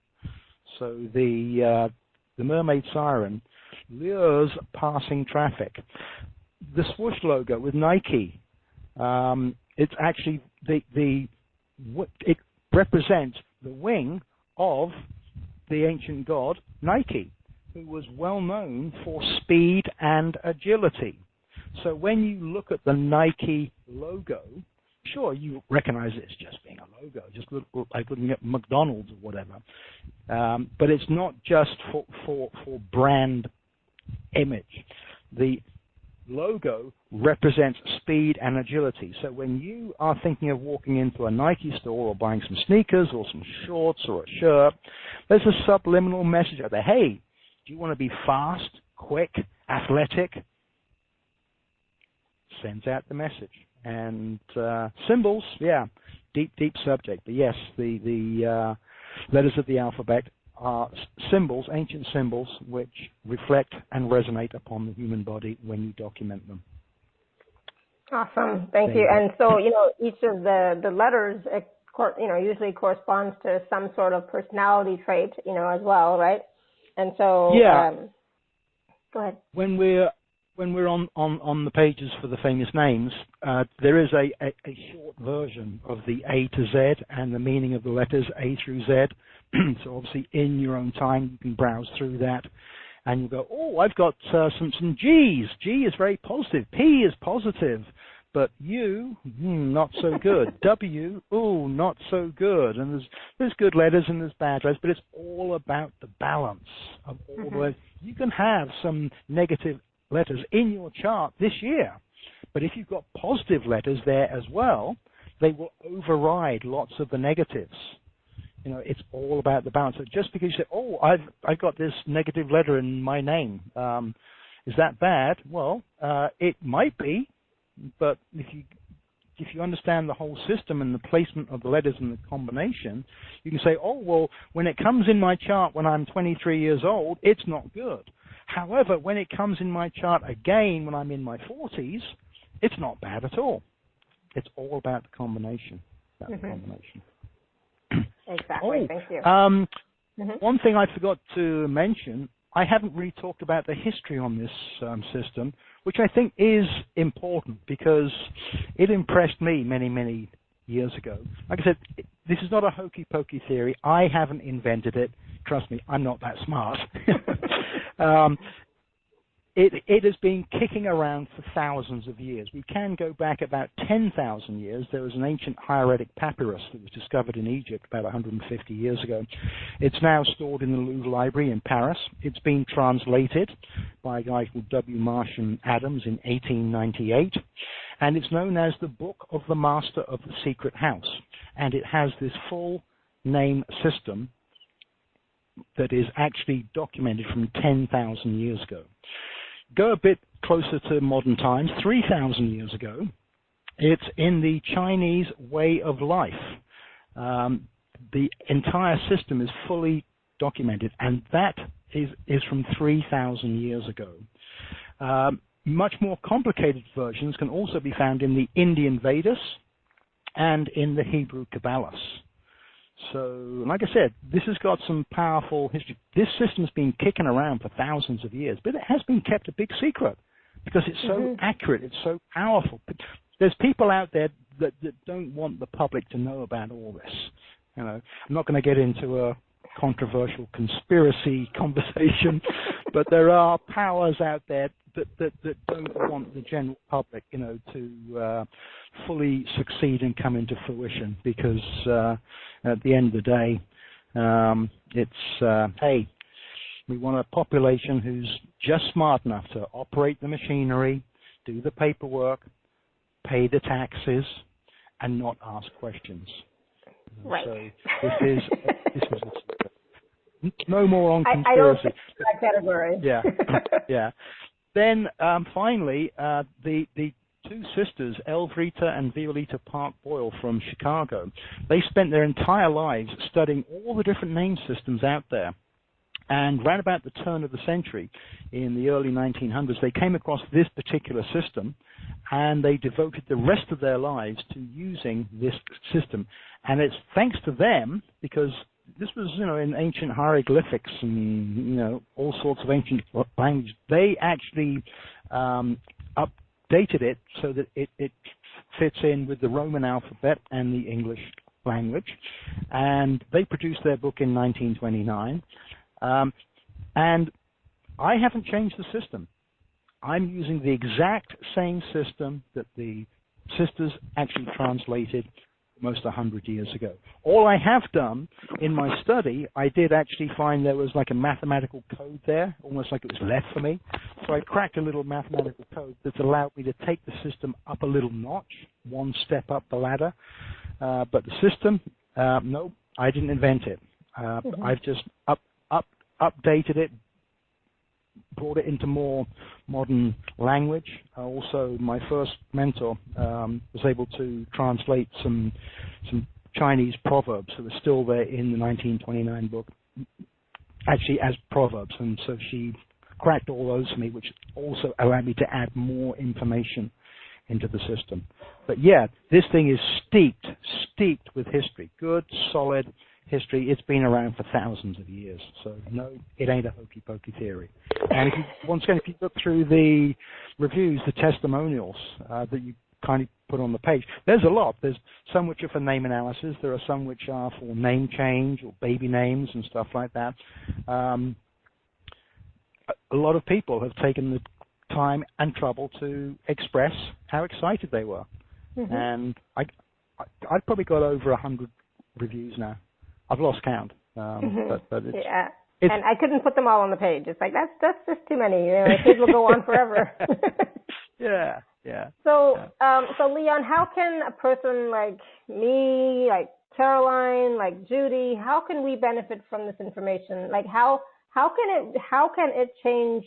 So the mermaid siren lures passing traffic. The swoosh logo with Nike, it's actually it represents the wing of the ancient god Nike, who was well known for speed and agility. So when you look at the Nike logo, sure, you recognize it as just being a logo, just like looking at McDonald's or whatever. But it's not just for brand image. The logo represents speed and agility. So when you are thinking of walking into a Nike store or buying some sneakers or some shorts or a shirt, there's a subliminal message out there. Hey, do you want to be fast, quick, athletic? Sends out the message. And symbols, yeah, deep subject. But yes, the letters of the alphabet are symbols, ancient symbols, which reflect and resonate upon the human body when you document them. Awesome, thank you. And so, each of the letters, usually corresponds to some sort of personality trait, as well, right? And so, yeah. Go ahead. When we're on the pages for the famous names, there is a short version of the A to Z and the meaning of the letters A through Z. So obviously in your own time you can browse through that and you go, oh, I've got some G's. G is very positive. P is positive. But U, not so good. W, oh, not so good. And there's good letters and there's bad letters, but it's all about the balance of all the letters. You can have some negative letters in your chart this year, but if you've got positive letters there as well, they will override lots of the negatives. It's all about the balance. So just because you say, oh, I've got this negative letter in my name, is that bad? Well, it might be, but if you understand the whole system and the placement of the letters and the combination, you can say, oh, well, when it comes in my chart when I'm 23 years old, it's not good. However, when it comes in my chart again when I'm in my 40s, it's not bad at all. It's all about the combination. Exactly. Thank you. One thing I forgot to mention, I haven't really talked about the history on this system, which I think is important because it impressed me many, many years ago. Like I said, this is not a hokey pokey theory. I haven't invented it. Trust me, I'm not that smart. It has been kicking around for thousands of years. We can go back about 10,000 years. There was an ancient hieratic papyrus that was discovered in Egypt about 150 years ago. It's now stored in the Louvre Library in Paris. It's been translated by a guy called W. Marsham Adams in 1898. And it's known as the Book of the Master of the Secret House. And it has this full name system that is actually documented from 10,000 years ago. Go a bit closer to modern times, 3,000 years ago, it's in the Chinese way of life. The entire system is fully documented, and that is from 3,000 years ago. Much more complicated versions can also be found in the Indian Vedas and in the Hebrew Kabbalah. So, like I said, this has got some powerful history. This system's been kicking around for thousands of years, but it has been kept a big secret because it's so accurate, it's so powerful. But there's people out there that don't want the public to know about all this. I'm not going to get into controversial conspiracy conversation, but there are powers out there that don't want the general public, to fully succeed and come into fruition, because at the end of the day, hey, we want a population who's just smart enough to operate the machinery, do the paperwork, pay the taxes, and not ask questions. Right. So this is no more on conspiracy. I don't fit that category. Yeah, yeah. Then finally, the two sisters, Elvrita and Violeta Park Boyle from Chicago, they spent their entire lives studying all the different name systems out there. And right about the turn of the century, in the early 1900s, they came across this particular system, and they devoted the rest of their lives to using this system. And it's thanks to them, because this was, in ancient hieroglyphics and, all sorts of ancient language. They actually updated it so that it fits in with the Roman alphabet and the English language. And they produced their book in 1929. And I haven't changed the system. I'm using the exact same system that the sisters actually translated almost 100 years ago. All I have done in my study, I did actually find there was like a mathematical code there, almost like it was left for me. So I cracked a little mathematical code that allowed me to take the system up a little notch, one step up the ladder. But the system, no, I didn't invent it. I've just updated it, brought it into more modern language. Also, my first mentor was able to translate some Chinese proverbs that were still there in the 1929 book, actually as proverbs, and so she cracked all those for me, which also allowed me to add more information into the system. But yeah, this thing is steeped with history, good, solid history. It's been around for thousands of years, so no, it ain't a hokey pokey theory. And if you look through the reviews, the testimonials that you kind of put on the page, there's a lot. There's some which are for name analysis. There are some which are for name change or baby names and stuff like that. A lot of people have taken the time and trouble to express how excited they were, and I've probably got over 100 reviews now. I've lost count, but it's, and I couldn't put them all on the page. It's like that's just too many. The page will go on forever. Yeah. So Leon, how can a person like me, like Caroline, like Judy, how can we benefit from this information? Like how can it change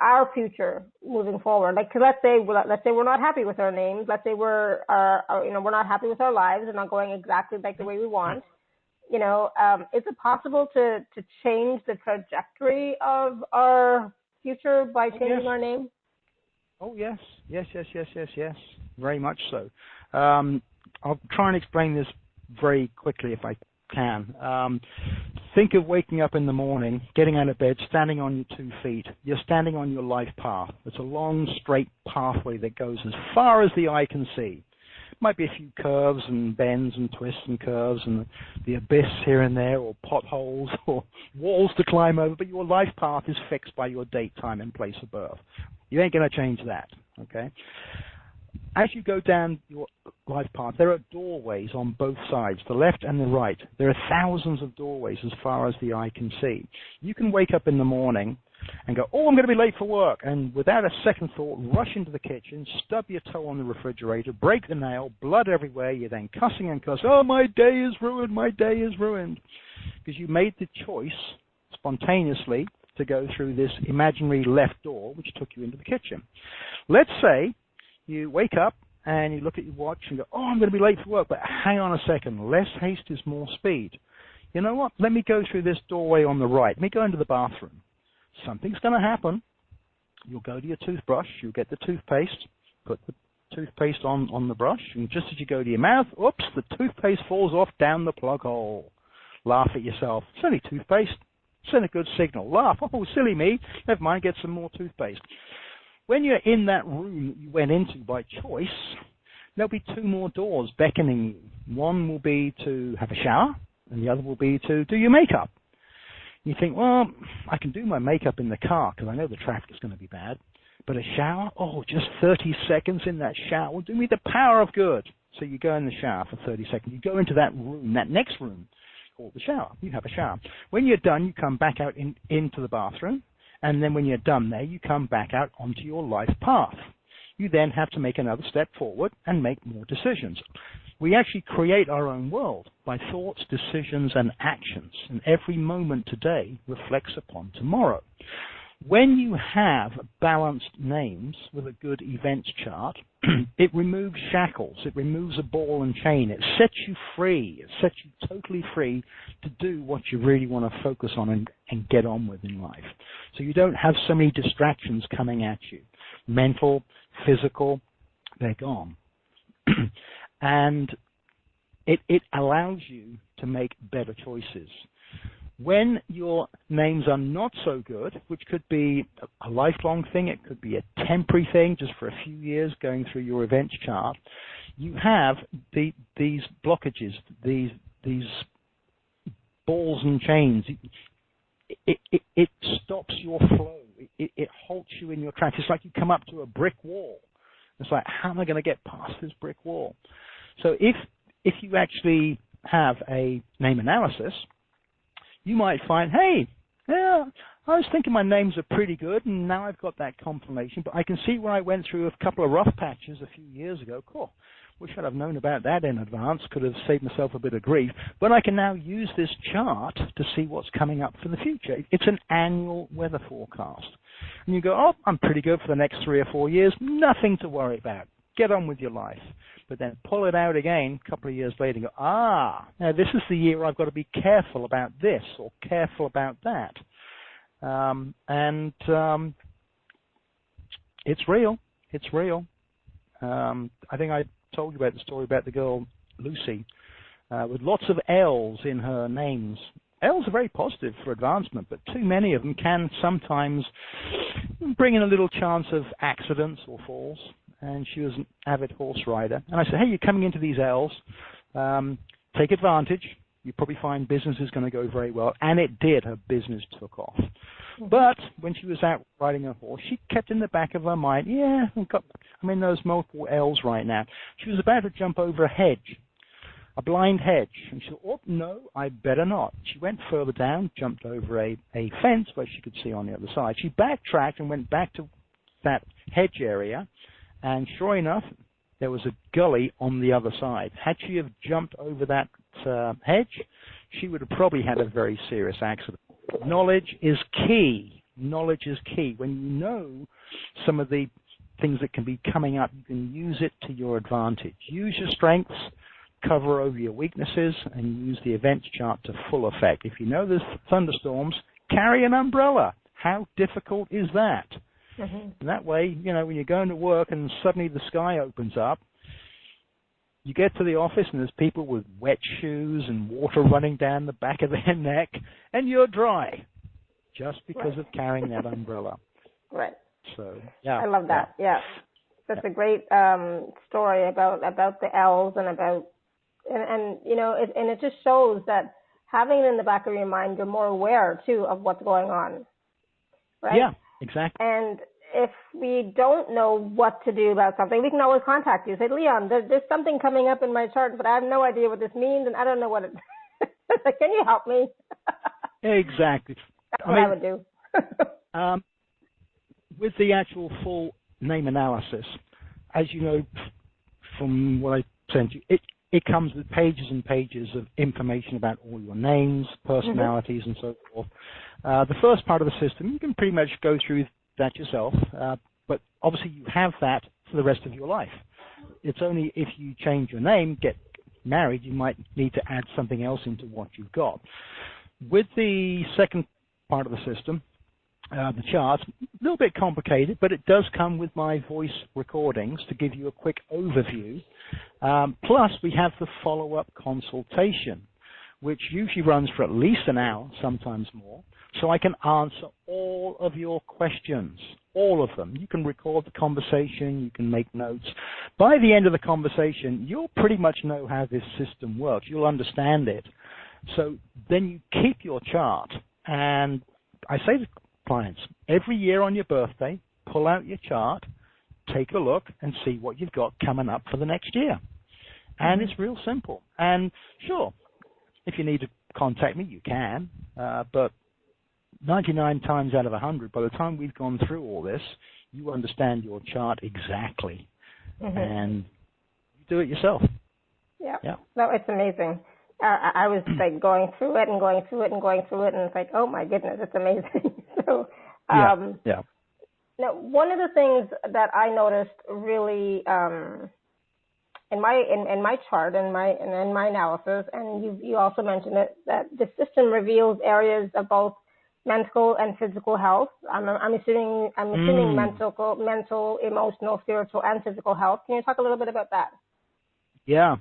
our future moving forward? Like, 'cause let's say we're not happy with our names. Let's say we're not happy with our lives. They're not going exactly like the way we want. Is it possible to change the trajectory of our future by changing our name? Oh, yes. Very much so. I'll try and explain this very quickly if I can. Think of waking up in the morning, getting out of bed, standing on your 2 feet. You're standing on your life path. It's a long, straight pathway that goes as far as the eye can see. Might be a few curves and bends and twists and curves and the abyss here and there, or potholes or walls to climb over, but your life path is fixed by your date, time, and place of birth. You ain't going to change that, okay? As you go down your life path, there are doorways on both sides, the left and the right. There are thousands of doorways as far as the eye can see. You can wake up in the morning and go, oh, I'm going to be late for work, and without a second thought, rush into the kitchen, stub your toe on the refrigerator, break the nail, blood everywhere. You're then cussing and cussing. Oh, my day is ruined, because you made the choice spontaneously to go through this imaginary left door, which took you into the kitchen. Let's say you wake up and you look at your watch and go, oh, I'm going to be late for work, but hang on a second. Less haste is more speed. You know what? Let me go through this doorway on the right. Let me go into the bathroom. Something's going to happen. You'll go to your toothbrush. You'll get the toothpaste. Put the toothpaste on the brush. And just as you go to your mouth, oops, the toothpaste falls off down the plug hole. Laugh at yourself. It's only toothpaste. Send a good signal. Laugh. Oh, silly me. Never mind, get some more toothpaste. When you're in that room that you went into by choice, there'll be 2 more doors beckoning you. One will be to have a shower, and the other will be to do your makeup. You think, well, I can do my makeup in the car because I know the traffic is going to be bad. But a shower, just 30 seconds in that shower will do me the power of good. So you go in the shower for 30 seconds. You go into that room, that next room, called the shower. You have a shower. When you're done, you come back out into the bathroom. And then when you're done there, you come back out onto your life path. You then have to make another step forward and make more decisions. We actually create our own world by thoughts, decisions, and actions. And every moment today reflects upon tomorrow. When you have balanced names with a good events chart, it removes shackles. It removes a ball and chain. It sets you free. It sets you totally free to do what you really want to focus on and get on with in life. So you don't have so many distractions coming at you. Mental, physical, they're gone. And it allows you to make better choices. When your names are not so good, which could be a lifelong thing, it could be a temporary thing just for a few years going through your events chart, you have these blockages, these balls and chains. It stops your flow. It halts you in your tracks. It's like you come up to a brick wall. It's like, how am I going to get past this brick wall? So if you actually have a name analysis, you might find, hey, yeah, I was thinking my names are pretty good, and now I've got that confirmation, but I can see where I went through a couple of rough patches a few years ago. Cool. Wish I'd have known about that in advance. Could have saved myself a bit of grief. But I can now use this chart to see what's coming up for the future. It's an annual weather forecast. And you go, oh, I'm pretty good for the next 3 or 4 years. Nothing to worry about. Get on with your life. But then pull it out again a couple of years later and go, now this is the year I've got to be careful about this or careful about that. It's real. It's real. I think I told you about the story about the girl Lucy with lots of L's in her names. L's are very positive for advancement, but too many of them can sometimes bring in a little chance of accidents or falls. And she was an avid horse rider. And I said, hey, you're coming into these L's. Take advantage. You probably find business is going to go very well. And it did. Her business took off. But when she was out riding her horse, she kept in the back of her mind, I'm in those multiple L's right now. She was about to jump over a hedge, a blind hedge. And she thought, oh, no, I better not. She went further down, jumped over a fence where she could see on the other side. She backtracked and went back to that hedge area. And sure enough, there was a gully on the other side. Had she have jumped over that hedge, she would have probably had a very serious accident. Knowledge is key. Knowledge is key. When you know some of the things that can be coming up, you can use it to your advantage. Use your strengths, cover over your weaknesses, and use the events chart to full effect. If you know there's thunderstorms, carry an umbrella. How difficult is that? Mm-hmm. And that way, when you're going to work and suddenly the sky opens up, you get to the office and there's people with wet shoes and water running down the back of their neck, and you're dry just because of carrying that umbrella. Right. So, yeah. I love that. Yeah. That's a great story about the L's and about, and it just shows that having it in the back of your mind, you're more aware, too, of what's going on. Right? Yeah. Exactly. And if we don't know what to do about something, we can always contact you. Say, Leon, there's something coming up in my chart, but I have no idea what this means, and I don't know what it is. Can you help me? Exactly. That's what I would do. With the actual full name analysis, as you know from what I sent you, it comes with pages and pages of information about all your names, personalities, and so forth. The first part of the system, you can pretty much go through that yourself, but obviously you have that for the rest of your life. It's only if you change your name, get married, you might need to add something else into what you've got. With the second part of the system, the charts, a little bit complicated, but it does come with my voice recordings to give you a quick overview. Plus, we have the follow-up consultation, which usually runs for at least an hour, sometimes more, so I can answer all of your questions, all of them. You can record the conversation, you can make notes. By the end of the conversation, you'll pretty much know how this system works. You'll understand it. So then you keep your chart, and I say to clients, every year on your birthday, pull out your chart, take a look, and see what you've got coming up for the next year. And it's real simple. And sure, if you need to contact me, you can, but 99 times out of 100, by the time we've gone through all this, you understand your chart exactly, and you do it yourself. Yeah. No, it's amazing. I was like going through it, and it's like, oh my goodness, it's amazing. So, Now, one of the things that I noticed really in my chart and in my analysis, and you also mentioned it, that the system reveals areas of both mental and physical health. I'm assuming mental, emotional, spiritual, and physical health. Can you talk a little bit about that? Yeah.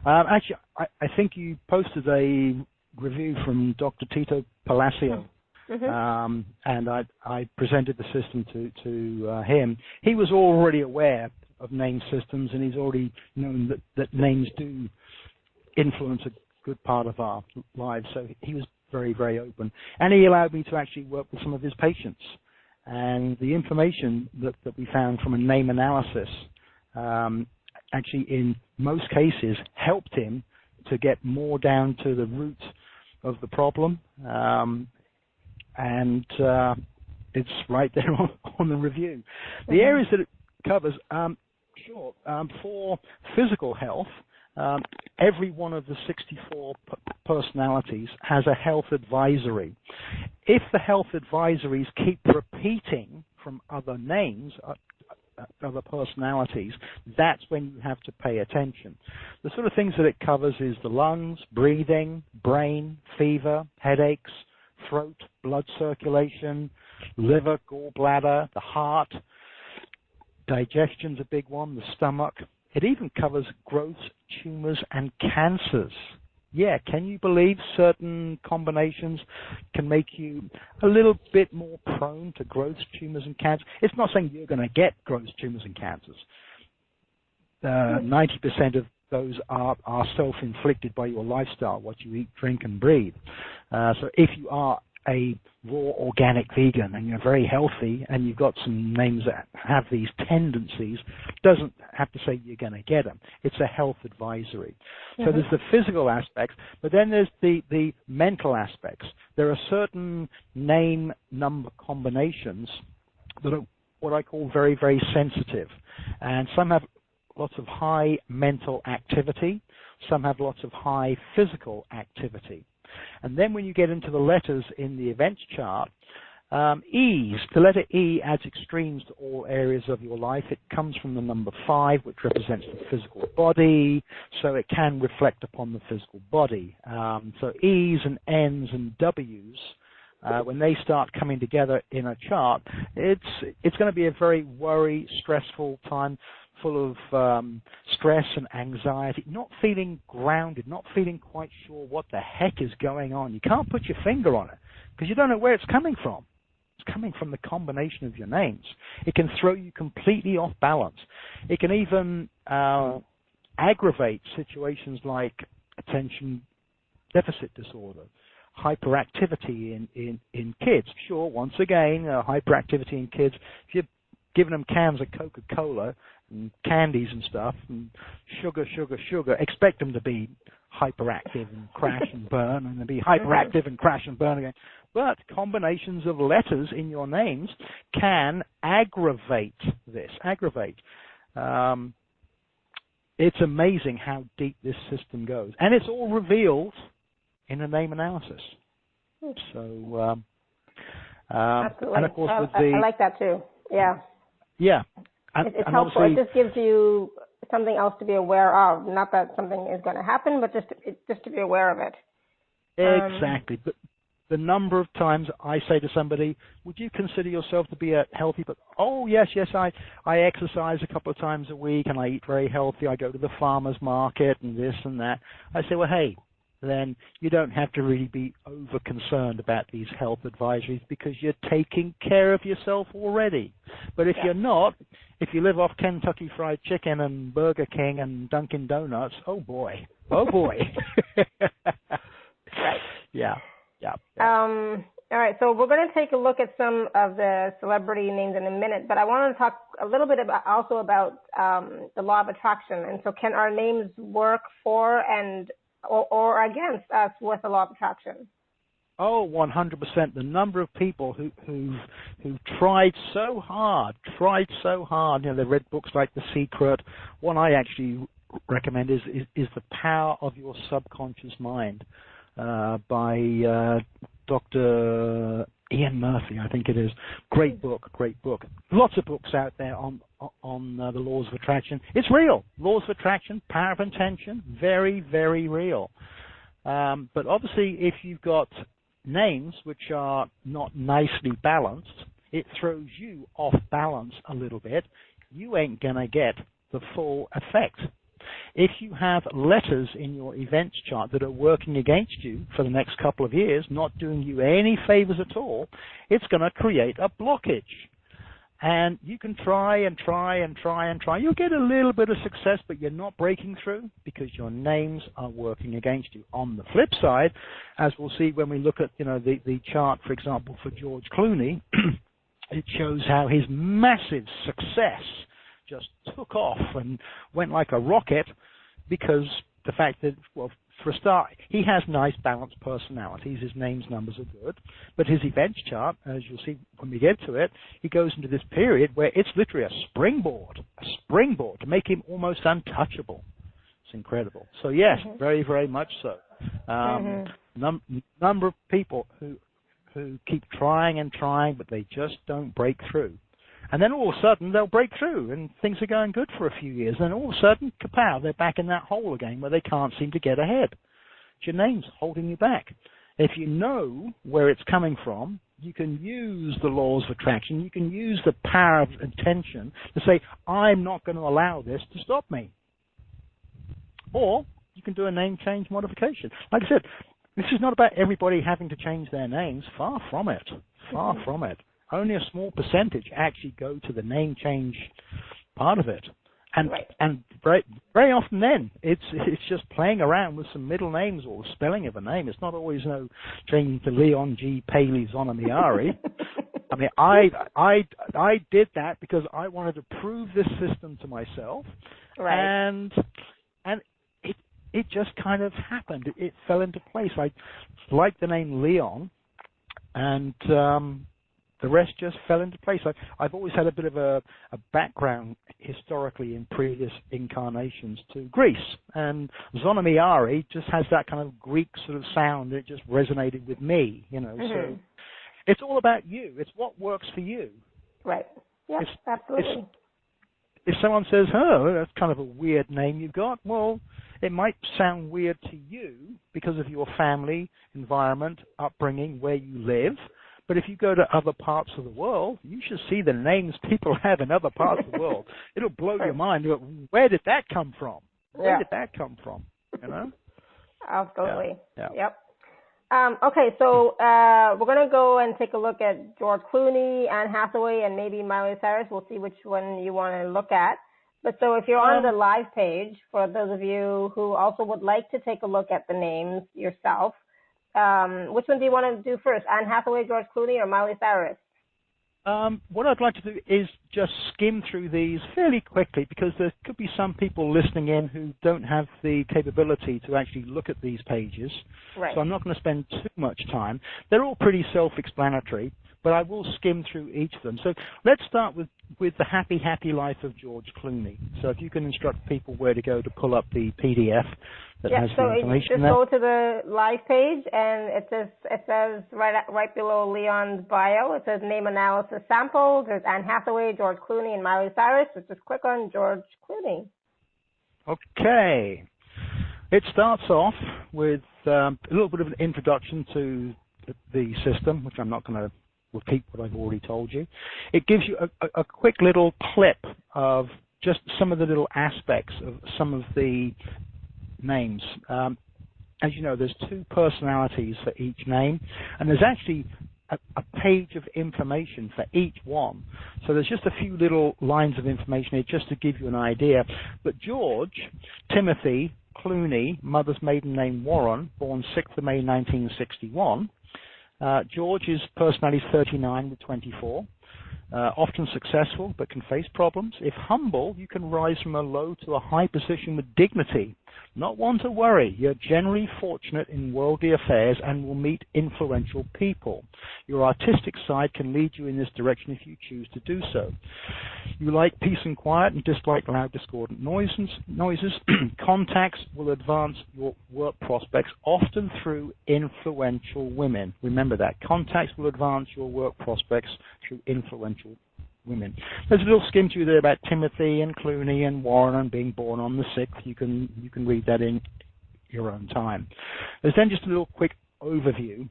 Actually, I think you posted a review from Dr. Tito Palacio, and I presented the system to him. He was already aware of name systems, and he's already known that names do influence a good part of our lives. So he was very, very open, and he allowed me to actually work with some of his patients. And the information that we found from a name analysis actually in most cases helped him to get more down to the root of the problem, and it's right there on the review. The areas that it covers, for physical health, every one of the 64 personalities has a health advisory. If the health advisories keep repeating from other names, other personalities, that's when you have to pay attention. The sort of things that it covers is the lungs, breathing, brain, fever, headaches, throat, blood circulation, liver, gallbladder, the heart, digestion's a big one, the stomach. It even covers growths, tumors, and cancers. Yeah, can you believe certain combinations can make you a little bit more prone to growths, tumors, and cancer? It's not saying you're going to get growths, tumors, and cancers. 90% of those are self-inflicted by your lifestyle, what you eat, drink, and breathe. So if you are a raw organic vegan and you're very healthy and you've got some names that have these tendencies, doesn't have to say you're going to get them. It's a health advisory. So there's the physical aspects, but then there's the mental aspects. There are certain name number combinations that are what I call very, very sensitive, and some have lots of high mental activity, some have lots of high physical activity. And then when you get into the letters in the events chart, E's, the letter E adds extremes to all areas of your life. It comes from the number 5, which represents the physical body, so it can reflect upon the physical body. So E's and N's and W's, when they start coming together in a chart, it's going to be a very worry, stressful time, full of stress and anxiety, not feeling grounded, not feeling quite sure what the heck is going on. You can't put your finger on it because you don't know where it's coming from. It's coming from the combination of your names. It can throw you completely off balance. It can even aggravate situations like attention deficit disorder, hyperactivity in kids. Sure, once again, hyperactivity in kids, if you're giving them cans of Coca-Cola and candies and stuff, and sugar, expect them to be hyperactive and crash and burn, and then be hyperactive and crash and burn again. But combinations of letters in your names can aggravate this. It's amazing how deep this system goes. And it's all revealed in a name analysis. So, absolutely. And of course, I like that too. Yeah. Yeah. It's helpful. It just gives you something else to be aware of. Not that something is going to happen, but just to be aware of it. Exactly. But the number of times I say to somebody, would you consider yourself to be a healthy, but oh, yes, I exercise a couple of times a week and I eat very healthy. I go to the farmer's market and this and that. I say, well, hey, then you don't have to really be over concerned about these health advisories because you're taking care of yourself already. But if you're not, if you live off Kentucky Fried Chicken and Burger King and Dunkin' Donuts, oh boy. All right, so we're going to take a look at some of the celebrity names in a minute, but I want to talk a little bit about the law of attraction. And so, can our names work for or against us with the law of attraction? Oh, 100%. The number of people who've tried so hard. They read books like The Secret. One I actually recommend is The Power of Your Subconscious Mind by Dr. Ian Murphy, I think it is. Great book. Lots of books out there on the laws of attraction. It's real. Laws of attraction, power of intention, very, very real. But obviously, if you've got names which are not nicely balanced, it throws you off balance a little bit. You ain't going to get the full effect. If you have letters in your events chart that are working against you for the next couple of years, not doing you any favors at all, it's going to create a blockage. And you can try and try. You'll get a little bit of success, but you're not breaking through because your names are working against you. On the flip side, as we'll see when we look at the chart, for example, for George Clooney, it shows how his massive success just took off and went like a rocket because the fact that, well, for a start, he has nice balanced personalities. His names, numbers are good. But his events chart, as you'll see when we get to it, he goes into this period where it's literally a springboard to make him almost untouchable. It's incredible. So, yes, very, very much so. Number of people who keep trying, but they just don't break through. And then all of a sudden, they'll break through, and things are going good for a few years. And all of a sudden, kapow, they're back in that hole again where they can't seem to get ahead. It's your name's holding you back. If you know where it's coming from, you can use the laws of attraction. You can use the power of intention to say, I'm not going to allow this to stop me. Or you can do a name change modification. Like I said, this is not about everybody having to change their names. Far from it. Far from it. Only a small percentage actually go to the name change part of it. And very often then, it's just playing around with some middle names or spelling of a name. It's not always changing to Lyon Zonamyari. I mean, I did that because I wanted to prove this system to myself. Right. And it just kind of happened. It fell into place. I liked the name Lyon, and the rest just fell into place. I've always had a bit of a background historically in previous incarnations to Greece, and Zonamyari just has that kind of Greek sort of sound. It just resonated with me, So it's all about you. It's what works for you. Right. Yes, absolutely. If someone says, oh, that's kind of a weird name you've got, well, it might sound weird to you because of your family, environment, upbringing, where you live. But if you go to other parts of the world, you should see the names people have in other parts of the world. It'll blow your mind. Where did that come from? Where did that come from? Absolutely. Yeah. Yep. Okay, so we're going to go and take a look at George Clooney, Anne Hathaway, and maybe Miley Cyrus. We'll see which one you want to look at. But so if you're on the live page, for those of you who also would like to take a look at the names yourself, which one do you want to do first? Anne Hathaway, George Clooney, or Miley Cyrus? What I'd like to do is just skim through these fairly quickly because there could be some people listening in who don't have the capability to actually look at these pages. Right. So I'm not going to spend too much time. They're all pretty self-explanatory, but I will skim through each of them. So let's start with the happy life of George Clooney. So if you can instruct people where to go to pull up the PDF that has the information just there. go to the live page, and it says right below Leon's bio, it says name analysis sample. There's Anne Hathaway, George Clooney, and Miley Cyrus. So just click on George Clooney. Okay. It starts off with a little bit of an introduction to the system, which I'm not going to repeat what I've already told you. It gives you a quick little clip of just some of the little aspects of some of the names. As you know, there's two personalities for each name, and there's actually a page of information for each one. So there's just a few little lines of information here just to give you an idea. But George Timothy Clooney, mother's maiden name Warren, born 6th of May 1961, George's personality is 39 with 24. Often successful, but can face problems. If humble, you can rise from a low to a high position with dignity. Not one to worry. You're generally fortunate in worldly affairs and will meet influential people. Your artistic side can lead you in this direction if you choose to do so. You like peace and quiet and dislike loud, discordant noises. Contacts will advance your work prospects, often through influential women. Remember that. Contacts will advance your work prospects through influential women. There's a little skim to you there about Timothy and Clooney and Warren and being born on the 6th. You can read that in your own time. There's then just a little quick overview.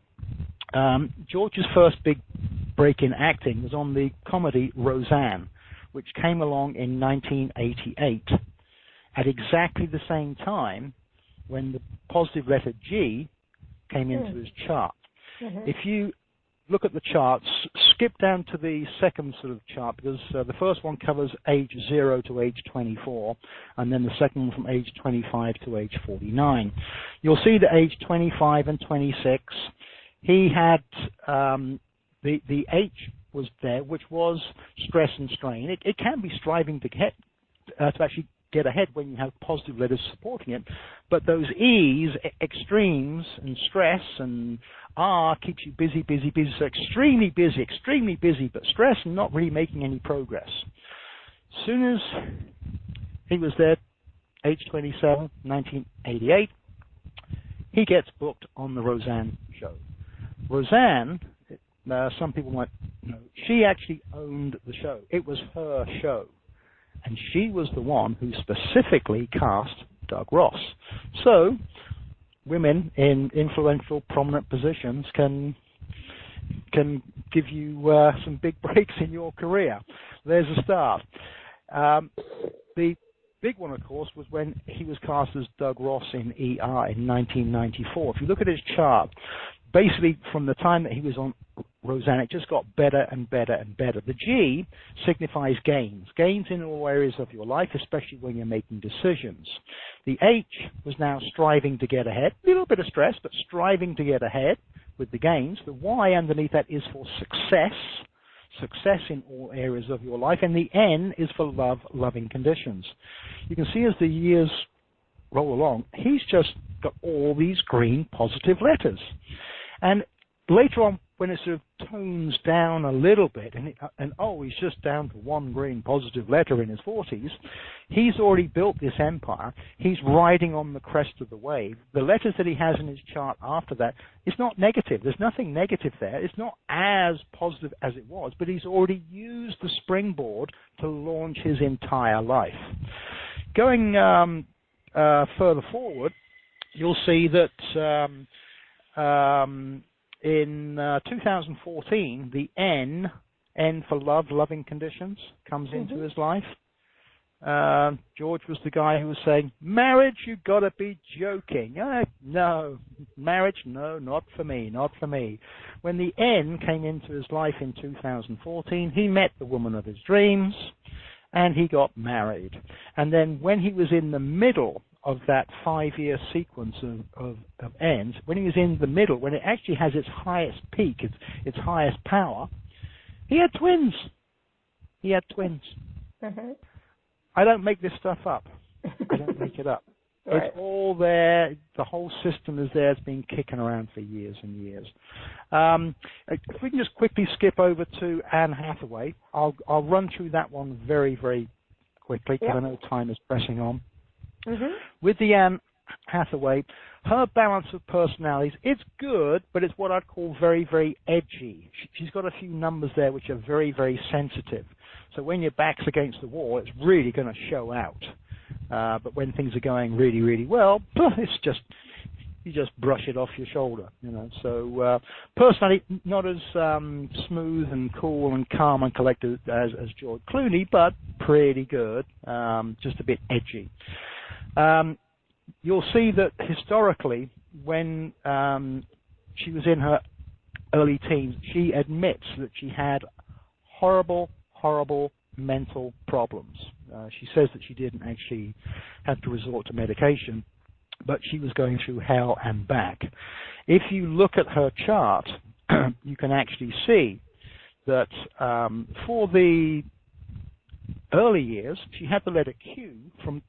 George's first big break in acting was on the comedy Roseanne, which came along in 1988 at exactly the same time when the positive letter G came into his chart. If you look at the charts, skip down to the second sort of chart, because the first one covers age 0 to age 24, and then the second one from age 25 to age 49. You'll see that age 25 and 26, he had the H was there, which was stress and strain. It can be striving to get to actually get ahead when you have positive letters supporting it, but those E's, extremes and stress, and R keeps you busy, so extremely busy, but stress and not really making any progress. As soon as he was there, age 27, 1988, he gets booked on the Roseanne show. Roseanne, some people might know, she actually owned the show. It was her show. And she was the one who specifically cast Doug Ross. So, women in influential, prominent positions can give you some big breaks in your career. There's a start. The big one, of course, was when he was cast as Doug Ross in ER in 1994. If you look at his chart, basically from the time that he was on Roseanne, it just got better and better and better. The G signifies gains in all areas of your life, especially when you're making decisions. The H was now striving to get ahead, a little bit of stress, but striving to get ahead with the gains. The Y underneath that is for success in all areas of your life, and the N is for loving conditions. You can see as the years roll along, he's just got all these green positive letters. And later on, when it sort of tones down a little bit, and he's just down to one green positive letter in his 40s, he's already built this empire. He's riding on the crest of the wave. The letters that he has in his chart after that, it's not negative. There's nothing negative there. It's not as positive as it was, but he's already used the springboard to launch his entire life. Going further forward, you'll see that in 2014, the N for loving conditions, comes into his life. George was the guy who was saying, marriage, you've got to be joking. No, marriage, no, not for me. When the N came into his life in 2014, he met the woman of his dreams, and he got married. And then when he was in the middle of that 5-year sequence of ends, when he was in the middle, when it actually has its highest peak, its highest power, he had twins. I don't make this stuff up. I don't make it up. Right. It's all there. The whole system is there. It's been kicking around for years and years. If we can just quickly skip over to Anne Hathaway, I'll run through that one very, very quickly, because I know time is pressing on. With the Anne Hathaway, her balance of personalities, it's good, but it's what I'd call very, very edgy. She's got a few numbers there which are very, very sensitive. So when your back's against the wall, it's really going to show out. But when things are going really, really well, it's just, you just brush it off your shoulder, So personally, not as smooth and cool and calm and collected as George Clooney, but pretty good, just a bit edgy. You'll see that historically, when she was in her early teens, she admits that she had horrible mental problems. She says that she didn't actually have to resort to medication, but she was going through hell and back. If you look at her chart, you can actually see that for the early years, she had the letter Q from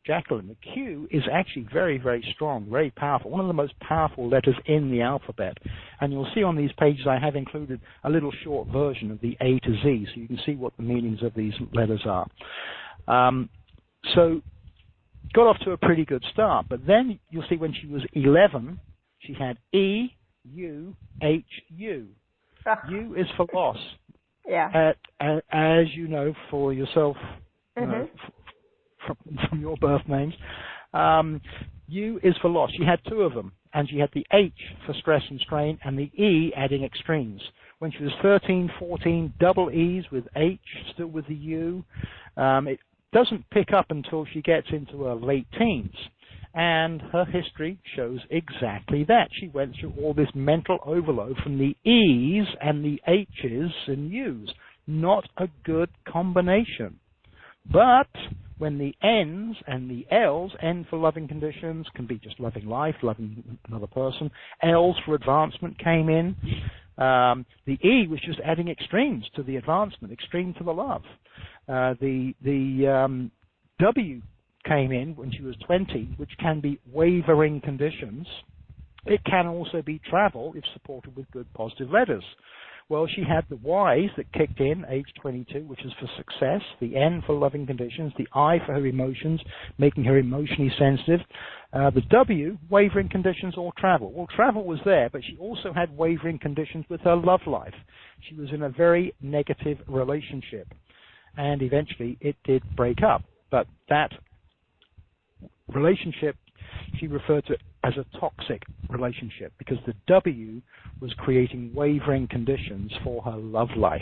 Jacqueline. The Q is actually very, very strong, very powerful, one of the most powerful letters in the alphabet. And you'll see on these pages I have included a little short version of the A to Z, so you can see what the meanings of these letters are. So got off to a pretty good start, but then you'll see when she was 11, she had E, U, H, U. U is for loss. Yeah. As you know, for yourself, from your birth names, U is for loss. She had two of them, and she had the H for stress and strain, and the E adding extremes. When she was 13, 14, double E's with H, still with the U. It doesn't pick up until she gets into her late teens. And her history shows exactly that. She went through all this mental overload from the E's and the H's and U's. Not a good combination. But when the N's and the L's, N for loving conditions, can be just loving life, loving another person. L's for advancement came in. The E was just adding extremes to the advancement, extreme to the love. The W came in when she was 20, which can be wavering conditions. It can also be travel if supported with good positive letters. Well, she had the Y's that kicked in, age 22, which is for success, the N for loving conditions, the I for her emotions, making her emotionally sensitive, the W, wavering conditions or travel. Well, travel was there, but she also had wavering conditions with her love life. She was in a very negative relationship, and eventually it did break up. But that relationship she referred to as a toxic relationship because the W was creating wavering conditions for her love life.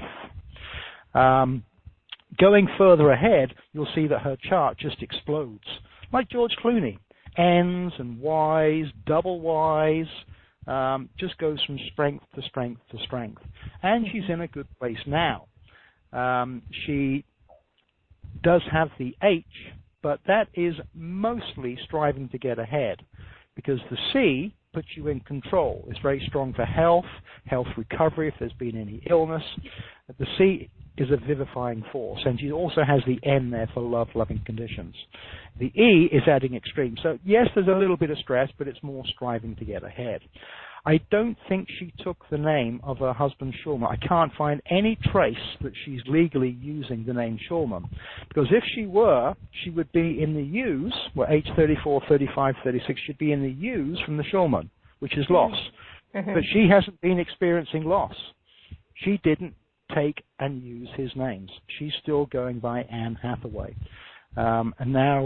Going further ahead, you'll see that her chart just explodes, like George Clooney. N's and Y's, double Y's, just goes from strength to strength to strength. And she's in a good place now. She does have the H, but that is mostly striving to get ahead because the C puts you in control. It's very strong for health, health recovery if there's been any illness. The C is a vivifying force, and she also has the N there for love, loving conditions. The E is adding extreme. So yes, there's a little bit of stress, but it's more striving to get ahead. I don't think she took the name of her husband Shulman. I can't find any trace that she's legally using the name Shulman. Because if she were, she would be in the U's, where age 34, 35, 36 should be in the U's from the Shulman, which is loss. But she hasn't been experiencing loss. She didn't take and use his names. She's still going by Anne Hathaway. And now,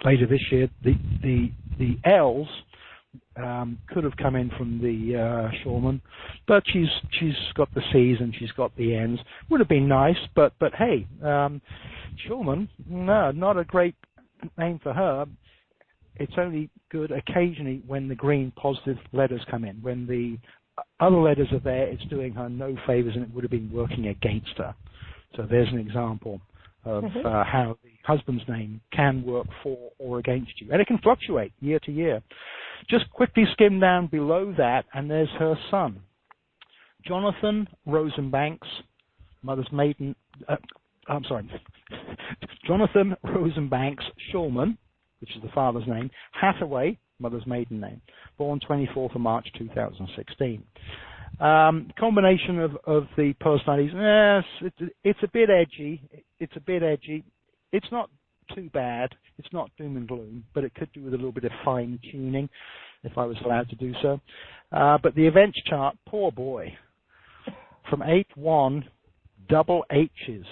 later this year, the L's could have come in from the Shulman, but she's got the C's and she's got the N's. Would have been nice, but hey, Shulman, no, not a great name for her. It's only good occasionally when the green positive letters come in. When the other letters are there, it's doing her no favors and it would have been working against her. So there's an example of how the husband's name can work for or against you. And it can fluctuate year to year. Just quickly skim down below that, and there's her son. Jonathan Rosenbanks, mother's maiden, Jonathan Rosenbanks Shulman, which is the father's name, Hathaway, mother's maiden name, born 24th of March 2016. Combination of the personalities, it's a bit edgy. It's a bit edgy. It's not too bad. It's not doom and gloom, but it could do with a little bit of fine-tuning, if I was allowed to do so. But the events chart, poor boy. From 8-1, double H's,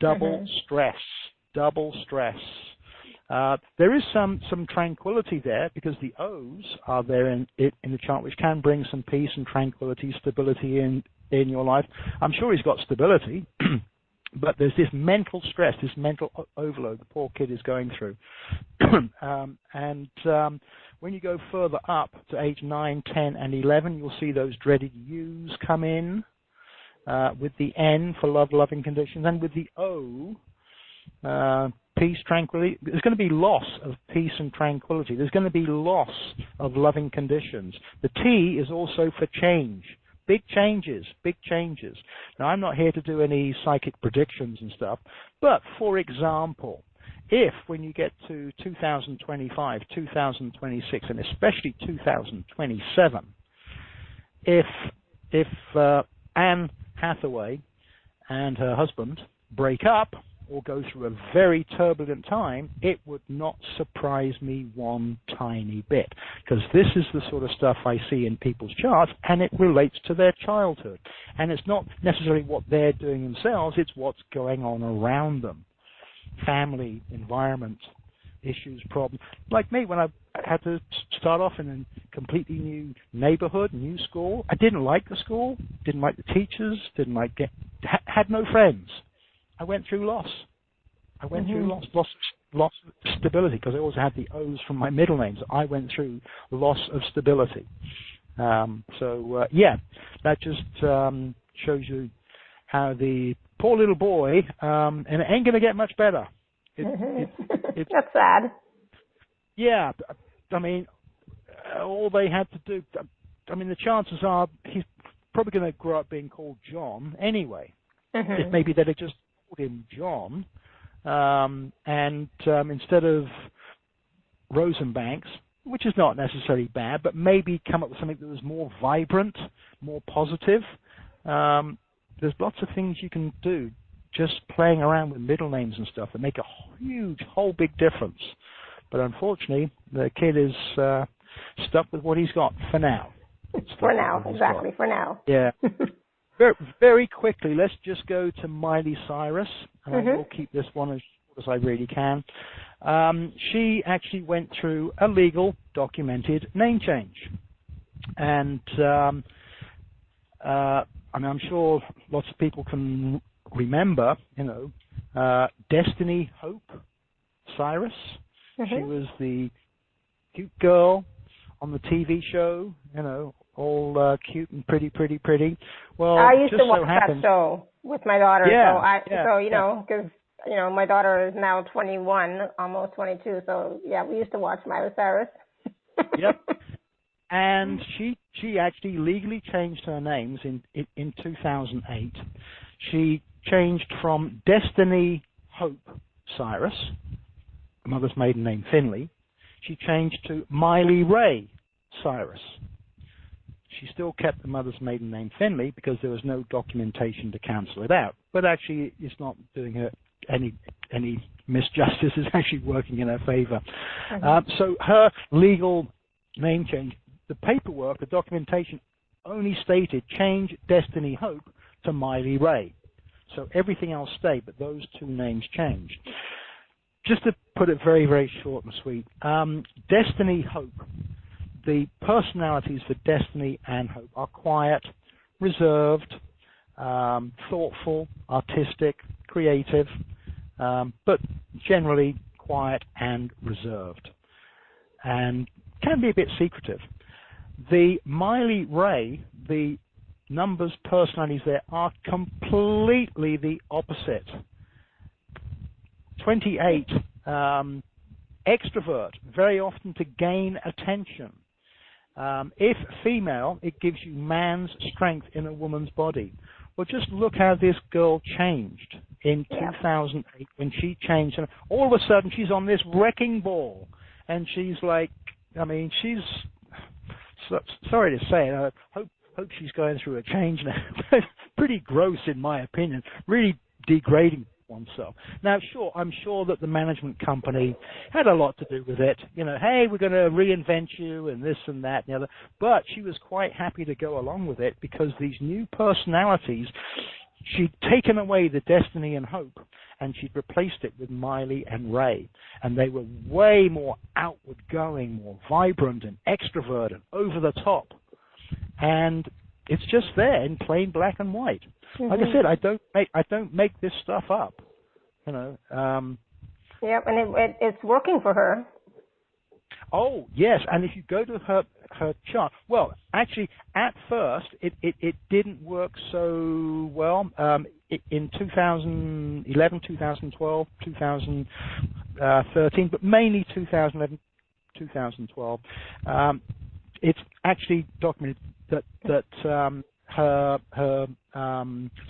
double stress, double stress. There is some tranquility there because the O's are there in the chart, which can bring some peace and tranquility, stability in your life. I'm sure he's got stability, but there's this mental stress, this mental overload the poor kid is going through. When you go further up to age 9, 10, and 11, you'll see those dreaded U's come in with the N for love, loving conditions, and with the O, peace, tranquility. There's going to be loss of peace and tranquility. There's going to be loss of loving conditions. The T is also for change. Big changes, big changes. Now, I'm not here to do any psychic predictions and stuff, but for example, if when you get to 2025, 2026, and especially 2027, if Anne Hathaway and her husband break up or go through a very turbulent time, it would not surprise me one tiny bit, because this is the sort of stuff I see in people's charts, and it relates to their childhood. And it's not necessarily what they're doing themselves, it's what's going on around them. Family, environment, issues, problems. Like me, when I had to start off in a completely new neighborhood, new school, I didn't like the school, didn't like the teachers, had no friends. I went through loss. I went through loss of stability, because I always had the O's from my middle names. I went through loss of stability. That just shows you how the poor little boy, and it ain't going to get much better. That's sad. Yeah, I mean, all they had to do, I mean, the chances are he's probably going to grow up being called John anyway. If maybe they'd have just called him John, and instead of Rosenbanks, which is not necessarily bad, but maybe come up with something that was more vibrant, more positive. There's lots of things you can do just playing around with middle names and stuff that make a whole big difference. But unfortunately, the kid is stuck with what he's got for now. For now, exactly, for now. Yeah. Very, very quickly, let's just go to Miley Cyrus, and I will keep this one as short as I really can. She actually went through a legal, documented name change. And I'm sure lots of people can remember, Destiny Hope Cyrus. She was the cute girl on the TV show, all cute and pretty. Well, I used to watch that show with my daughter. Because my daughter is now 21, almost 22. So yeah, we used to watch Miley Cyrus. Yep. And she actually legally changed her names in 2008. She changed from Destiny Hope Cyrus, mother's maiden name Finley. She changed to Miley Ray Cyrus. She still kept the mother's maiden name Finley because there was no documentation to cancel it out. But actually, it's not doing her any misjustice. It's actually working in her favor. So her legal name change, the paperwork, the documentation only stated change Destiny Hope to Miley Ray. So everything else stayed, but those two names changed. Just to put it very, very short and sweet, Destiny Hope, the personalities for Destiny and Hope are quiet, reserved, thoughtful, artistic, creative, but generally quiet and reserved, and can be a bit secretive. The Miley Ray, the numbers, personalities there are completely the opposite. 28, extrovert, very often to gain attention. If female, it gives you man's strength in a woman's body. Well, just look how this girl changed in 2008 when she changed. And all of a sudden, she's on this wrecking ball. And she's like, she's, sorry to say it, I hope she's going through a change now. Pretty gross, in my opinion. Really degrading oneself. Now, I'm sure that the management company had a lot to do with it. Hey, we're going to reinvent you and this and that and the other. But she was quite happy to go along with it because these new personalities, she'd taken away the Destiny and Hope and she'd replaced it with Miley and Ray. And they were way more outward going, more vibrant and extrovert and over the top. And it's just there in plain black and white. Like I said, I don't make this stuff up. Yep, and it's working for her. Oh, yes, and if you go to her chart, well, actually, at first, it didn't work so well. In 2011, 2012, 2013, but mainly 2011, 2012, it's actually documented that her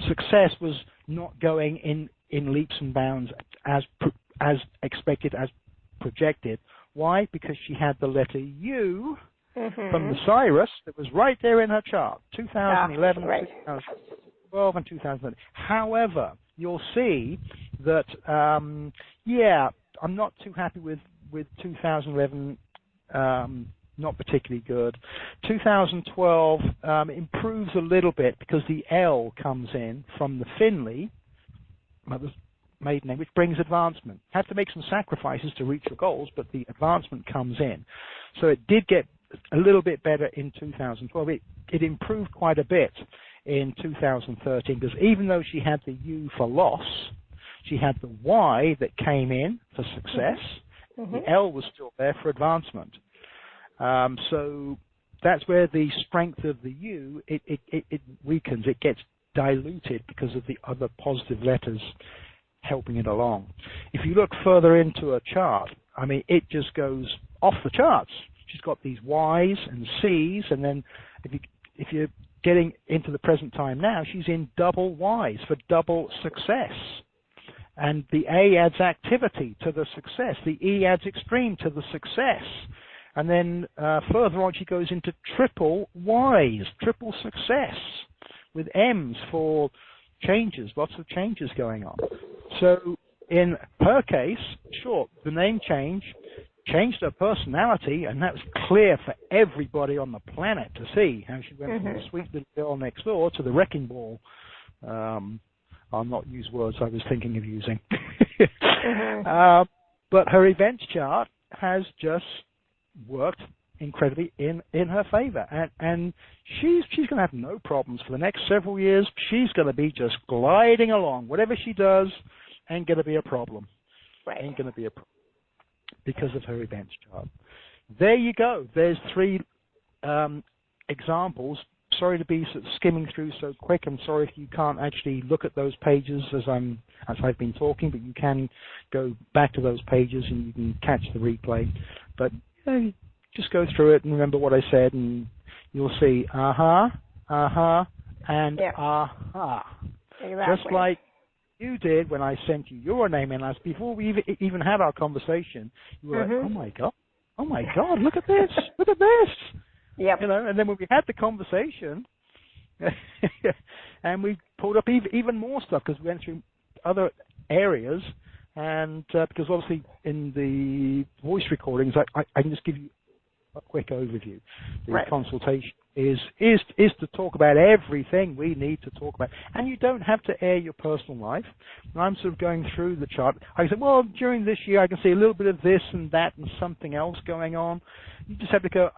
success was not going in leaps and bounds as expected, as projected. Why? Because she had the letter U from the Cyrus that was right there in her chart, 2011, right. 2012, and 2013. However, you'll see that, I'm not too happy with 2011, not particularly good. 2012 improves a little bit because the L comes in from the Finley, mother's maiden name, which brings advancement. Have to make some sacrifices to reach your goals, but the advancement comes in. So it did get a little bit better in 2012. It improved quite a bit in 2013 because even though she had the U for loss, she had the Y that came in for success. The L was still there for advancement. So that's where the strength of the U, it weakens. It gets diluted because of the other positive letters helping it along. If you look further into a chart, I mean, it just goes off the charts. She's got these Y's and C's, and then if you're getting into the present time now, she's in double Y's for double success. And the A adds activity to the success. The E adds extreme to the success. And then further on, she goes into triple Y's, triple success, with M's for changes, lots of changes going on. So in her case, sure, the name changed her personality, and that was clear for everybody on the planet to see how she went from the sweet little girl next door to the wrecking ball. I'll not use words I was thinking of using. But her events chart has just worked incredibly in her favor, and she's going to have no problems for the next several years. She's going to be just gliding along. Whatever she does ain't going to be a problem. Ain't going to be a problem because of her events chart. There you go. There's 3 examples. Sorry to be sort of skimming through so quick. I'm sorry if you can't actually look at those pages as I've been talking, but you can go back to those pages and you can catch the replay. But just go through it and remember what I said, and you'll see and Exactly. just like you did when I sent you your name in last. Before we even had our conversation, you were like, oh my God, look at this, look at this. Yep. You know, and then when we had the conversation, and we pulled up even more stuff because we went through other areas, and because obviously in the voice recordings, I can just give you a quick overview. The consultation is to talk about everything we need to talk about, and you don't have to air your personal life. And I'm sort of going through the chart. I said, well, during this year I can see a little bit of this and that and something else going on. You just have to go,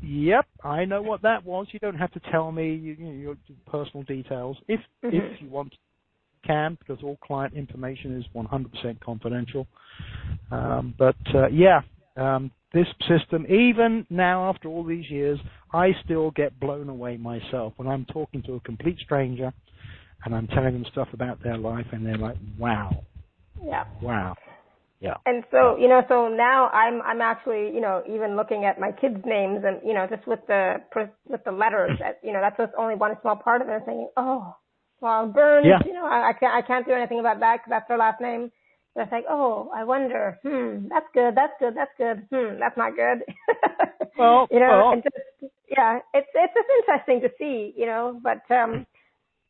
yep, I know what that was. You don't have to tell me your personal details if you want. Can, because all client information is 100% confidential. This system, even now after all these years, I still get blown away myself when I'm talking to a complete stranger and I'm telling them stuff about their life, and they're like, wow. Yeah. Wow. Yeah. And so, so now I'm actually, even looking at my kids' names and, just with the letters, that's just only one small part of it. I'm saying, well, Burns, I can't do anything about that because that's their last name. So it's like, I wonder, that's good, that's not good. And just, it's just interesting to see, but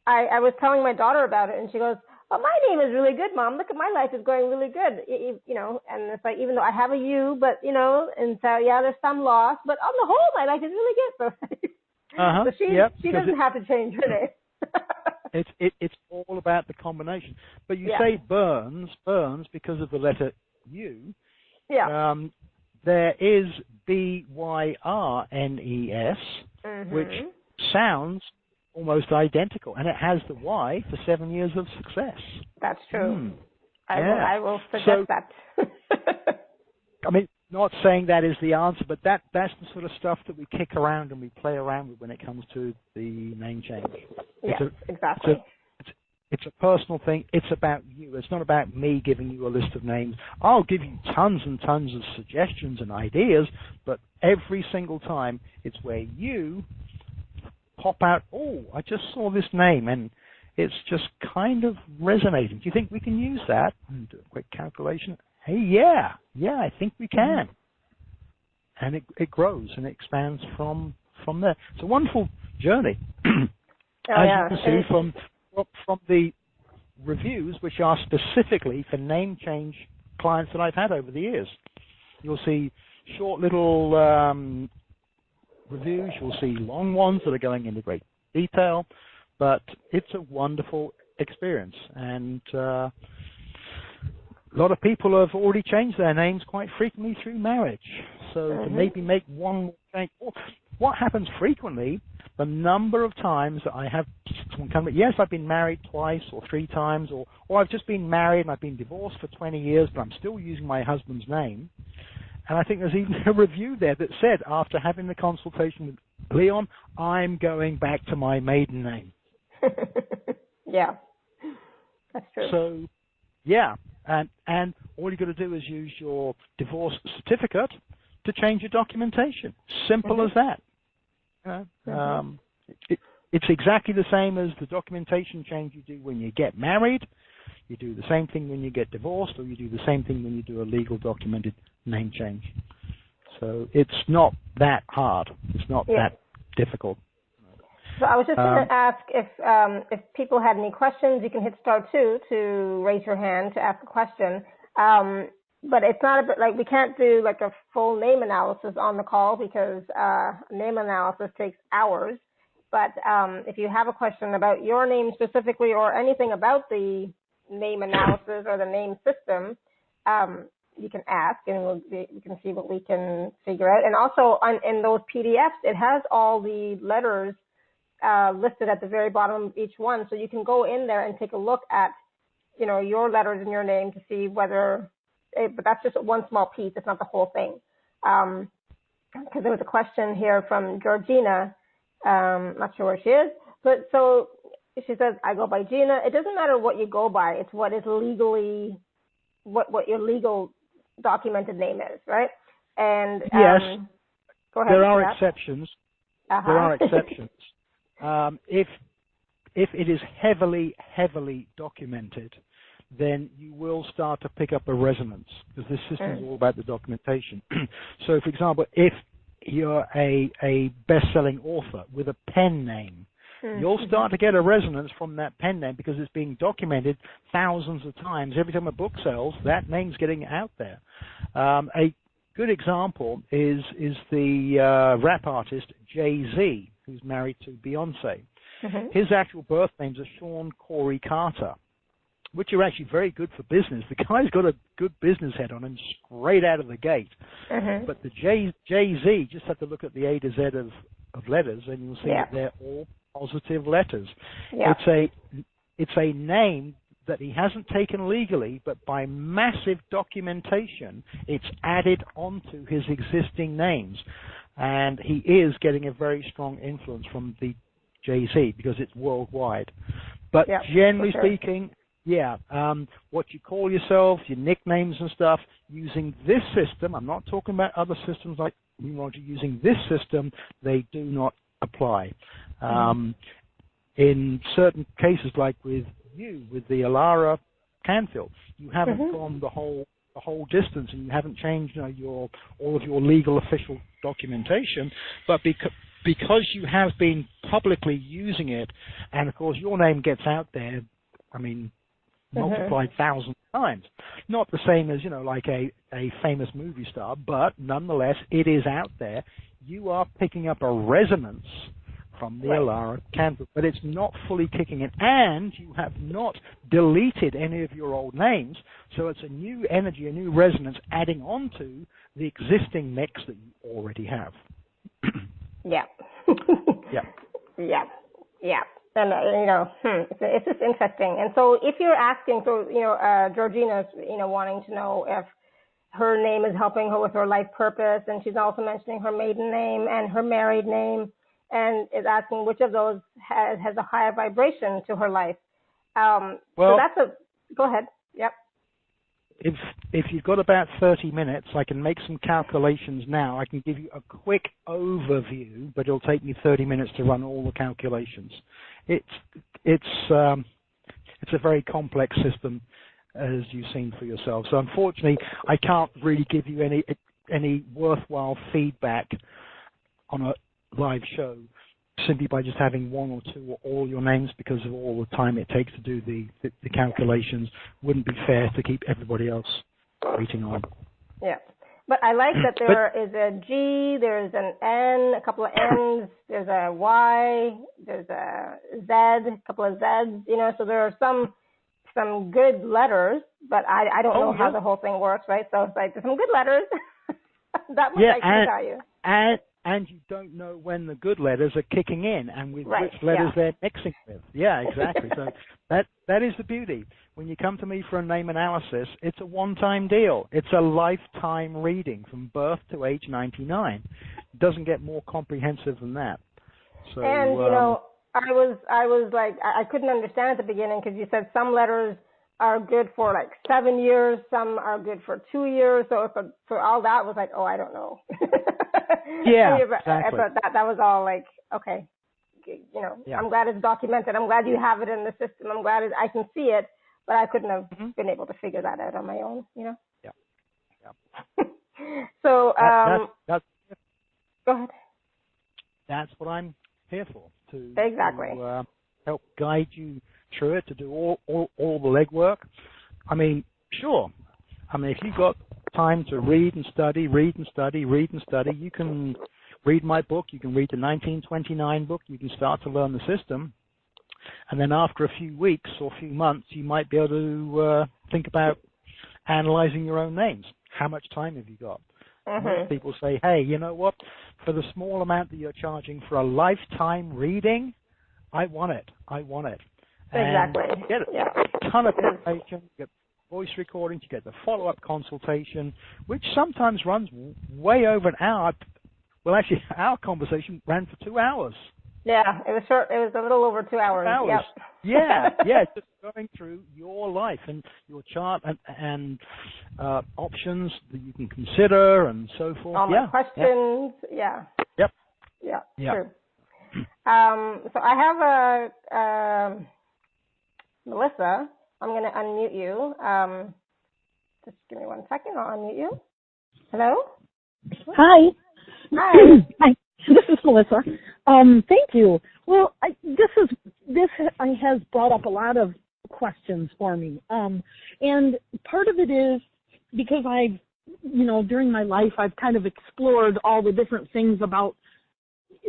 I was telling my daughter about it, and she goes, well, my name is really good, Mom. Look at my life is going really good, and it's like, even though I have a U, but, and so, there's some loss, but on the whole, my life is really good. So she doesn't have to change her name. It's all about the combination. But you say Burns because of the letter U. Yeah. There is BYRNES, which sounds almost identical, and it has the Y for 7 years of success. That's true. I will suggest that. I mean, not saying that is the answer, but that's the sort of stuff that we kick around and we play around with when it comes to the name change. Yeah, exactly. It's a personal thing. It's about you. It's not about me giving you a list of names. I'll give you tons and tons of suggestions and ideas, but every single time it's where you pop out, oh, I just saw this name, and it's just kind of resonating. Do you think we can use that? And do a quick calculation. Hey, yeah, I think we can. Mm-hmm. And it grows and it expands from there. It's a wonderful journey. As you can see from the reviews, which are specifically for name change clients that I've had over the years. You'll see short little reviews. You'll see long ones that are going into great detail. But it's a wonderful experience. And a lot of people have already changed their names quite frequently through marriage. So to maybe make one more change. What happens frequently, the number of times that I have someone come, yes, I've been married twice or 3 times, or I've just been married and I've been divorced for 20 years, but I'm still using my husband's name. And I think there's even a review there that said, after having the consultation with Leon, I'm going back to my maiden name. Yeah, that's true. So, yeah, and all you got to do is use your divorce certificate to change your documentation. Simple as that. You know, it's exactly the same as the documentation change you do when you get married. You do the same thing when you get divorced, or you do the same thing when you do a legal documented name change. So it's not that hard. It's not that difficult. So I was just going to ask if people had any questions. You can hit *2 to raise your hand to ask a question. But it's not like we can't do like a full name analysis on the call because name analysis takes hours. But if you have a question about your name specifically or anything about the name analysis or the name system, you can ask and we can see what we can figure out. And also in those PDFs, it has all the letters listed at the very bottom of each one. So you can go in there and take a look at, your letters in your name to see whether, but that's just one small piece. It's not the whole thing. Because there was a question here from Georgina. Not sure where she is, but so she says, I go by Gina. It doesn't matter what you go by. It's what is legally, what your legal documented name is, right? And yes, go ahead. There are exceptions. There are exceptions. If it is heavily documented, then you will start to pick up a resonance because this system is all about the documentation. So, for example, if you're a best-selling author with a pen name, you'll start to get a resonance from that pen name because it's being documented thousands of times. Every time a book sells, that name's getting out there. A good example is the rap artist Jay-Z, who's married to Beyonce. His actual birth names are Sean Corey Carter, which are actually very good for business. The guy's got a good business head on him straight out of the gate. But the Jay-Z, just have to look at the A to Z of letters, and you'll see that they're all positive letters. It's a name that he hasn't taken legally, but by massive documentation, it's added onto his existing names. And he is getting a very strong influence from the Jay-Z because it's worldwide. But generally speaking, what you call yourself, your nicknames and stuff, using this system, I'm not talking about other systems like numerology, using this system, they do not apply. In certain cases, like with the Alara Canfield, you haven't gone the whole distance and you haven't changed all of your legal official documentation, but because you have been publicly using it, and of course your name gets out there, multiplied thousands of times. Not the same as, like a famous movie star, but nonetheless, it is out there. You are picking up a resonance from the Alara Canfield, but it's not fully kicking in, and you have not deleted any of your old names, so it's a new energy, a new resonance adding on to the existing mix that you already have. And, it's just interesting. And so if you're asking, Georgina's, wanting to know if her name is helping her with her life purpose, and she's also mentioning her maiden name and her married name, and is asking which of those has a higher vibration to her life. So that's go ahead. Yep. If you've got about 30 minutes, I can make some calculations now. I can give you a quick overview, but it'll take me 30 minutes to run all the calculations. It's a very complex system, as you've seen for yourself. So unfortunately, I can't really give you any worthwhile feedback on a live show simply by just having one or two or all your names, because of all the time it takes to do the calculations. Wouldn't be fair to keep everybody else waiting on. Yeah. But I like that there is a G, there's an N, a couple of N's, there's a Y, there's a Z, a couple of Z's, so there are some good letters, but I don't know how the whole thing works, right? So it's like, there's some good letters. That much I can tell you. And you don't know when the good letters are kicking in and with which letters they're mixing with. Yeah, exactly. So that is the beauty. When you come to me for a name analysis, it's a one-time deal. It's a lifetime reading from birth to age 99. It doesn't get more comprehensive than that. So, and, I was like, I couldn't understand at the beginning because you said some letters are good for like 7 years, some are good for 2 years. So for all that was like, I don't know. Yeah, exactly. That was all like, okay, I'm glad it's documented. I'm glad you have it in the system. I'm glad I can see it, but I couldn't have been able to figure that out on my own, Yeah. So, that's go ahead. That's what I'm here for, to help guide you through it, to do all the legwork. I mean, sure. I mean, if you've got time to read and study, you can read my book, you can read the 1929 book, you can start to learn the system, and then after a few weeks or a few months, you might be able to think about analyzing your own names. How much time have you got? Most people say, hey, you know what? For the small amount that you're charging for a lifetime reading, I want it. Exactly. And you get a ton of information, you get voice recordings, you get the follow-up consultation, which sometimes runs way over an hour. Well, actually, our conversation ran for 2 hours. Yeah, it was short. It was a little over 2 hours. 2 hours. Yep. Yeah, just going through your life and your chart and options that you can consider and so forth. All my questions. Yeah. Yep. Yeah. True. So I have Melissa. I'm going to unmute you. Just give me 1 second. I'll unmute you. Hello? Hi. Hi. This is Melissa. Thank you. Well, this has brought up a lot of questions for me. And part of it is because during my life, I've kind of explored all the different things about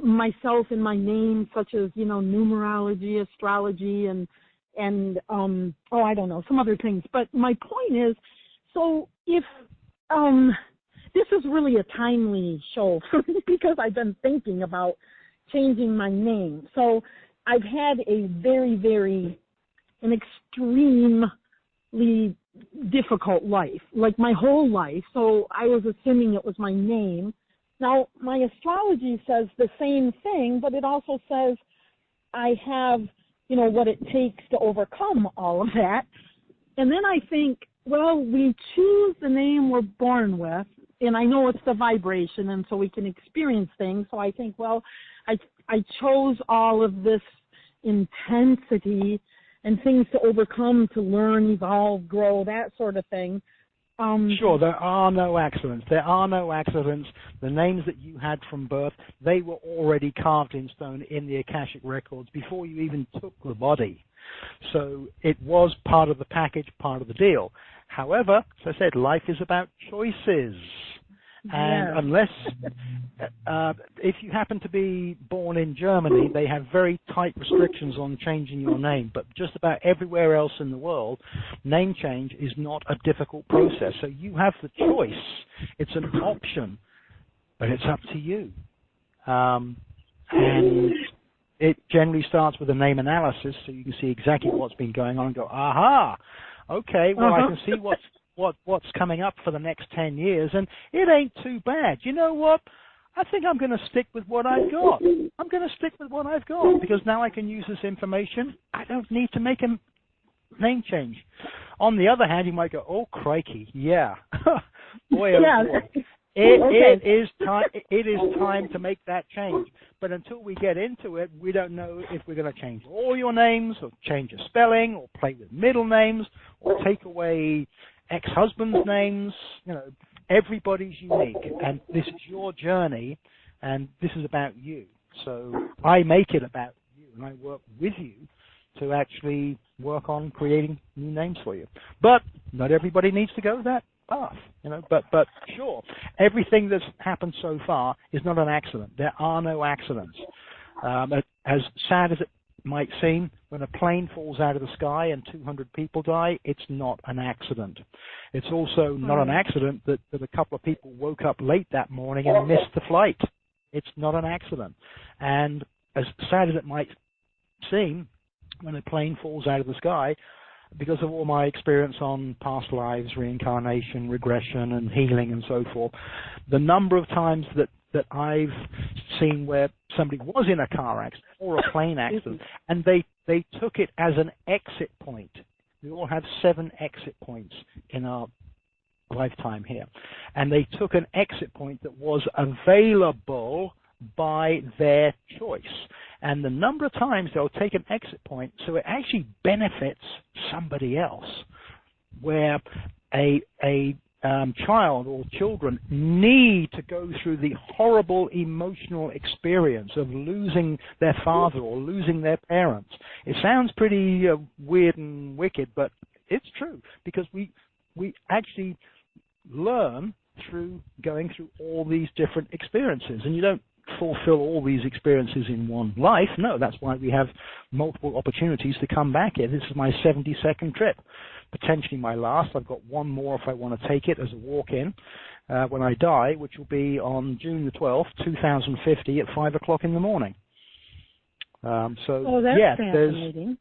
myself and my name, such as, numerology, astrology, and I don't know, some other things. But my point is, so if this is really a timely show for me because I've been thinking about changing my name. So I've had a an extremely difficult life, like my whole life. So I was assuming it was my name. Now, my astrology says the same thing, but it also says I have, what it takes to overcome all of that. And then I think, well, we choose the name we're born with, and I know it's the vibration, and so we can experience things. So I think, well, I chose all of this intensity and things to overcome, to learn, evolve, grow, that sort of thing. Sure, there are no accidents. The names that you had from birth, they were already carved in stone in the Akashic records before you even took the body. So it was part of the package, part of the deal. However, as I said, life is about choices. And unless, if you happen to be born in Germany, they have very tight restrictions on changing your name. But just about everywhere else in the world, name change is not a difficult process. So you have the choice. It's an option, but it's up to you. And it generally starts with a name analysis, so you can see exactly what's been going on and go, aha, okay, well, I can see what's coming up for the next 10 years, and it ain't too bad. You know what? I think I'm going to stick with what I've got. I'm going to stick with what I've got because now I can use this information. I don't need to make a name change. On the other hand, you might go, "Oh, crikey, yeah, boy, oh boy." It is time to make that change. But until we get into it, we don't know if we're going to change all your names or change your spelling or play with middle names or take away ex-husband's names. You know, everybody's unique, and this is your journey, and this is about you. So I make it about you, and I work with you to actually work on creating new names for you. But not everybody needs to go that path, you know. But sure, everything that's happened so far is not an accident. There are no accidents. As sad as it might seem, when a plane falls out of the sky and 200 people die, it's not an accident. It's also not an accident that a couple of people woke up late that morning and missed the flight. It's not an accident. And as sad as it might seem, when a plane falls out of the sky, because of all my experience on past lives, reincarnation, regression, and healing and so forth, the number of times that I've seen where somebody was in a car accident or a plane accident, and they took it as an exit point. We all have 7 exit points in our lifetime here. And they took an exit point that was available by their choice. And the number of times they'll take an exit point so it actually benefits somebody else, where a child or children need to go through the horrible emotional experience of losing their father or losing their parents. It sounds pretty weird and wicked, but it's true, because we actually learn through going through all these different experiences, and you don't fulfill all these experiences in one life. No, that's why we have multiple opportunities to come back here. This is my 72nd trip, potentially my last. I've got one more if I want to take it as a walk-in when I die, which will be on June the 12th, 2050 at 5 o'clock in the morning. That's yeah, fascinating.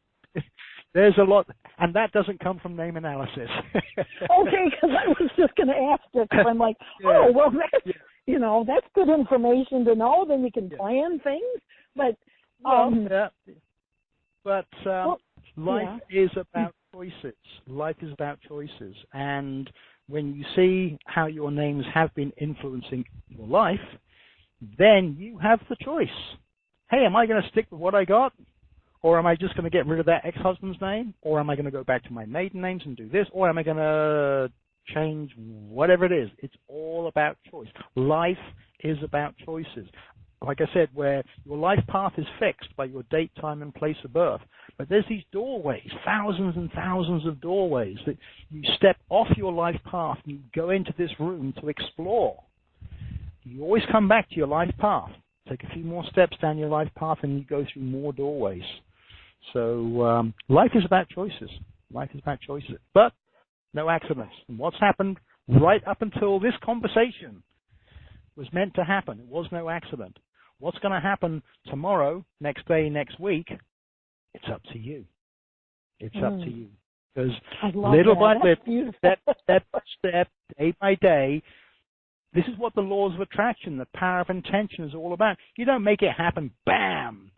there's a lot, and that doesn't come from name analysis. Okay, because I was just going to ask it, because I'm like, that's, that's good information to know, then you can plan things, but... life is about choices. Life is about choices, and when you see how your names have been influencing your life, then you have the choice. Hey, am I going to stick with what I got? Or am I just going to get rid of that ex-husband's name? Or am I going to go back to my maiden names and do this? Or am I going to change whatever it is? It's all about choice. Life is about choices. Like I said, where your life path is fixed by your date, time, and place of birth. But there's these doorways, thousands and thousands of doorways that you step off your life path and you go into this room to explore. You always come back to your life path. Take a few more steps down your life path and you go through more doorways. So life is about choices. Life is about choices. But no accidents. And what's happened right up until this conversation was meant to happen. It was no accident. What's going to happen tomorrow, next day, next week, it's up to you. It's up to you. Because little by little, step by step, day by day, this is what the laws of attraction, the power of intention is all about. You don't make it happen, bam,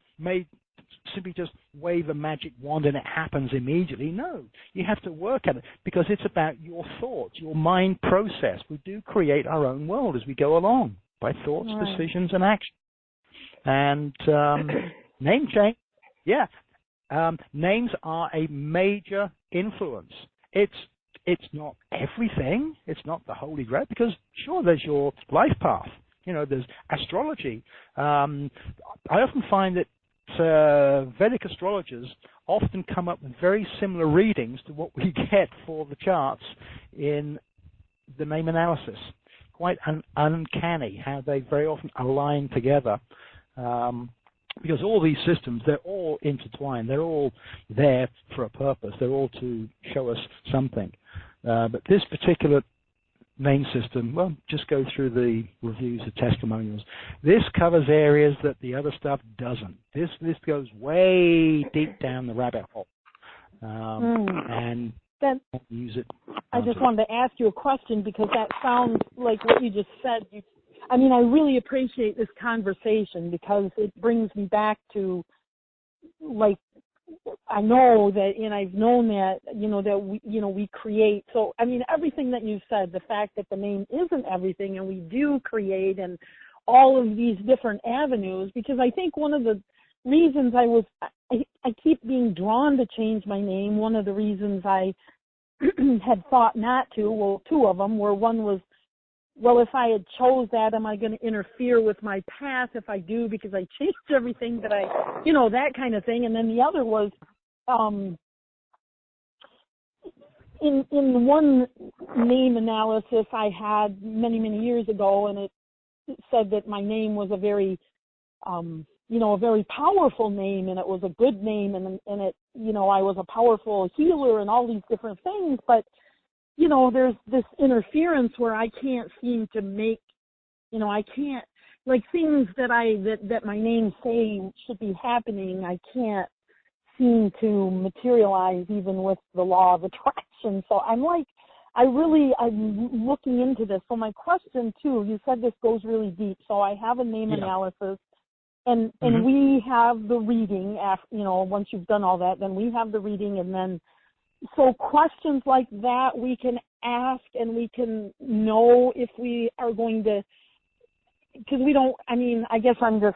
simply just wave a magic wand and it happens immediately. No, you have to work at it because it's about your thoughts, your mind process. We do create our own world as we go along by thoughts, decisions, and action. And name change, names are a major influence. It's not everything. It's not the holy grail because, sure, there's your life path. There's astrology. I often find that Vedic astrologers often come up with very similar readings to what we get for the charts in the name analysis. Quite uncanny how they very often align together. Because all these systems, they're all intertwined. They're all there for a purpose. They're all to show us something. But this particular name system, well, just go through the reviews, the testimonials. This covers areas that the other stuff doesn't. This goes way deep down the rabbit hole. And use it. I just wanted to ask you a question because that sounds like what you just said. I really appreciate this conversation because it brings me back to, like, I know that, and I've known that, that we create. So, everything that you said, the fact that the name isn't everything and we do create and all of these different avenues, because I think one of the reasons I keep being drawn to change my name, one of the reasons I had thought not to, well, two of them were, one was, well, if I had chose that, am I going to interfere with my path if I do because I changed everything that that kind of thing. And then the other was, in one name analysis I had many, many years ago, and it said that my name was a very, a very powerful name, and it was a good name, and it, I was a powerful healer and all these different things, but there's this interference where I can't seem to make, I can't, like, things that my name say should be happening, I can't seem to materialize even with the law of attraction. So I'm looking into this. So my question too, you said this goes really deep. So I have a name analysis, and we have the reading after, once you've done all that, then we have the reading, and then so questions like that we can ask, and we can know if we are going to, because we don't, I guess I'm just,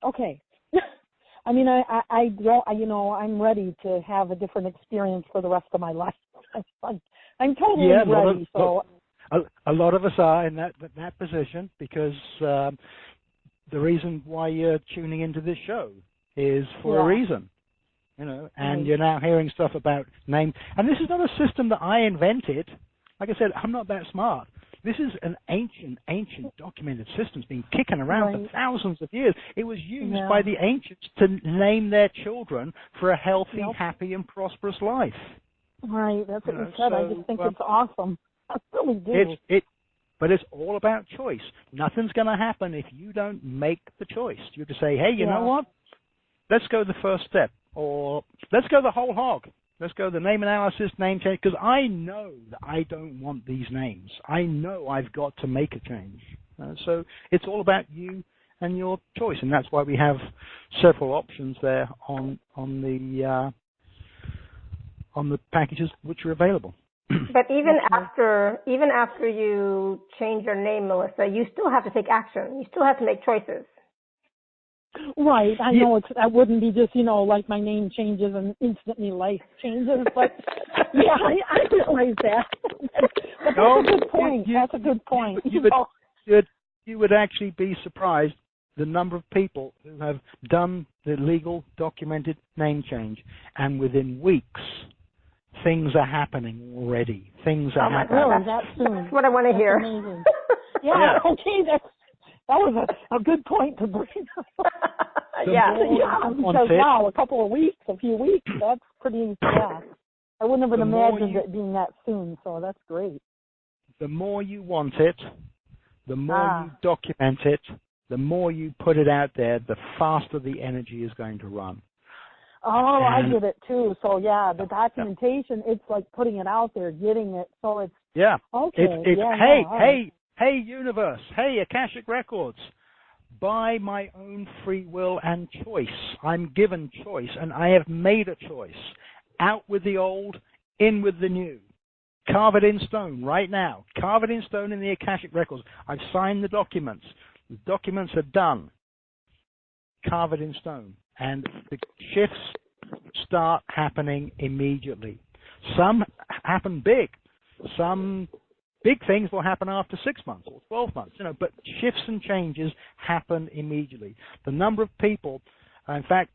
okay. I don't, I'm ready to have a different experience for the rest of my life. I'm totally ready. A lot of us are in that position because the reason why you're tuning into this show is for a reason. And you're now hearing stuff about name. And this is not a system that I invented. Like I said, I'm not that smart. This is an ancient documented system. It's been kicking around for thousands of years. It was used by the ancients to name their children for a healthy, happy, and prosperous life. Right, that's what you said. I just think it's awesome. I really do. But it's all about choice. Nothing's going to happen if you don't make the choice. You have to say, hey, you know what? Let's go the first step. Or let's go the whole hog. Let's go the name analysis, name change, because I know that I don't want these names. I know I've got to make a change. So it's all about you and your choice, and that's why we have several options there on the packages which are available. But even after you change your name, Melissa, you still have to take action. You still have to make choices. Right, I know I wouldn't be just, like my name changes and instantly life changes, but I realize that. But that's a good point. That's a good point. You would actually be surprised the number of people who have done the legal documented name change, and within weeks, things are happening already. Things are happening. Really, that soon. That's what I want to hear. Amazing. Okay, that was a good point to bring up. Because wow, a few weeks, that's pretty, I wouldn't have imagined it being that soon, so that's great. The more you want it, the more you document it, the more you put it out there, the faster the energy is going to run. Oh, I get it too. So the documentation, it's like putting it out there, getting it, so it's, okay. Hey, universe. Hey, Akashic Records. By my own free will and choice, I'm given choice, and I have made a choice. Out with the old, in with the new. Carve it in stone right now. Carve it in stone in the Akashic Records. I've signed the documents. The documents are done. Carve it in stone. And the shifts start happening immediately. Some happen big. Some big things will happen after 6 months or 12 months, but shifts and changes happen immediately. The number of people, in fact,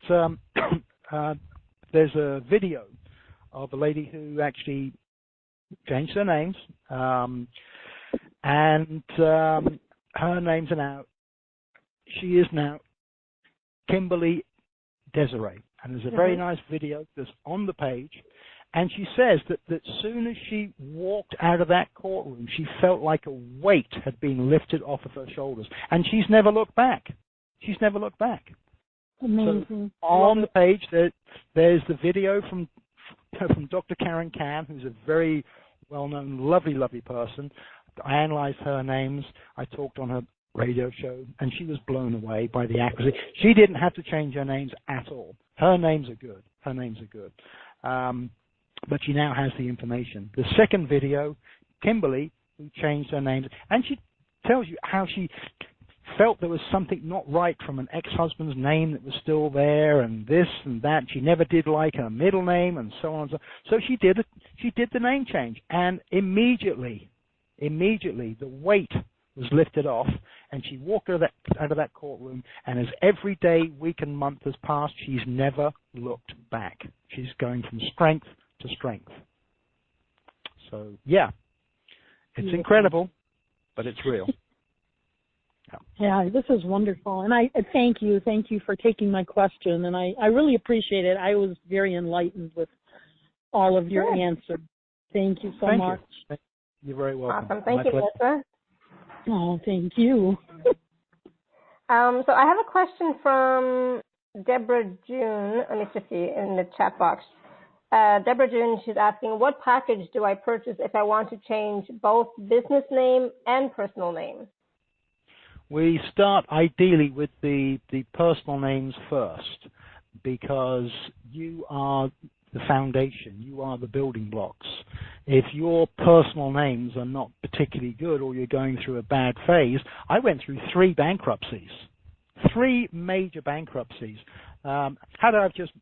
there's a video of a lady who actually changed her names, and her names are now, she is now Kimberly Desiree. And there's a very nice video that's on the page. And she says that as soon as she walked out of that courtroom, she felt like a weight had been lifted off of her shoulders. And she's never looked back. She's never looked back. Amazing. So on the page, there's the video from Dr. Karen Can, who's a very well-known, lovely, lovely person. I analyzed her names. I talked on her radio show, and she was blown away by the accuracy. She didn't have to change her names at all. Her names are good. But she now has the information. The second video, Kimberly, who changed her names, and she tells you how she felt there was something not right from an ex-husband's name that was still there, and this and that. She never did like her middle name, and so on and so on. So she did the name change, and immediately the weight was lifted off, and she walked out of that courtroom, and as every day, week, and month has passed, she's never looked back. She's going from strength to strength. So, yeah, it's incredible, but it's real. Yeah, this is wonderful. And I thank you for taking my question. And I really appreciate it. I was very enlightened with all of your answers. Thank you so much. You're very welcome. Awesome. Thank you, Melissa. Oh, thank you. So I have a question from Deborah June. Let me just see in the chat box. Deborah June, she's asking, what package do I purchase if I want to change both business name and personal name? We start ideally with the personal names first, because you are the foundation, you are the building blocks. If your personal names are not particularly good, or you're going through a bad phase, I went through 3 bankruptcies, 3 major bankruptcies. Had I just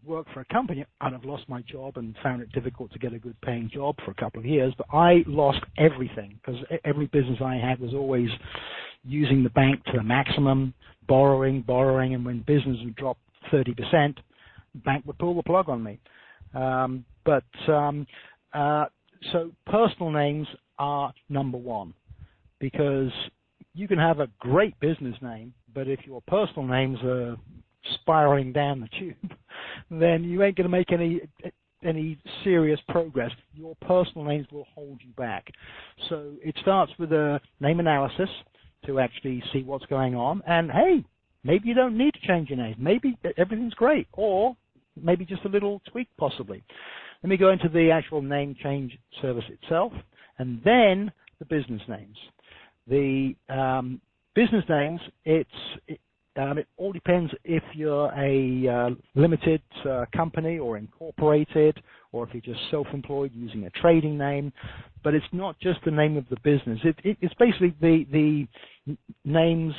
worked for a company, I'd have lost my job and found it difficult to get a good paying job for a couple of years, but I lost everything, because every business I had was always using the bank to the maximum, borrowing, and when business would drop 30%, the bank would pull the plug on me. So personal names are number one, because you can have a great business name, but if your personal names are spiraling down the tube, then you ain't going to make any serious progress. Your personal names will hold you back. So it starts with a name analysis to actually see what's going on. And hey, maybe you don't need to change your name. Maybe everything's great, or maybe just a little tweak possibly. Let me go into the actual name change service itself, and then the business names. The business names, it all depends if you're a limited company or incorporated, or if you're just self-employed using a trading name. But it's not just the name of the business. It's basically the names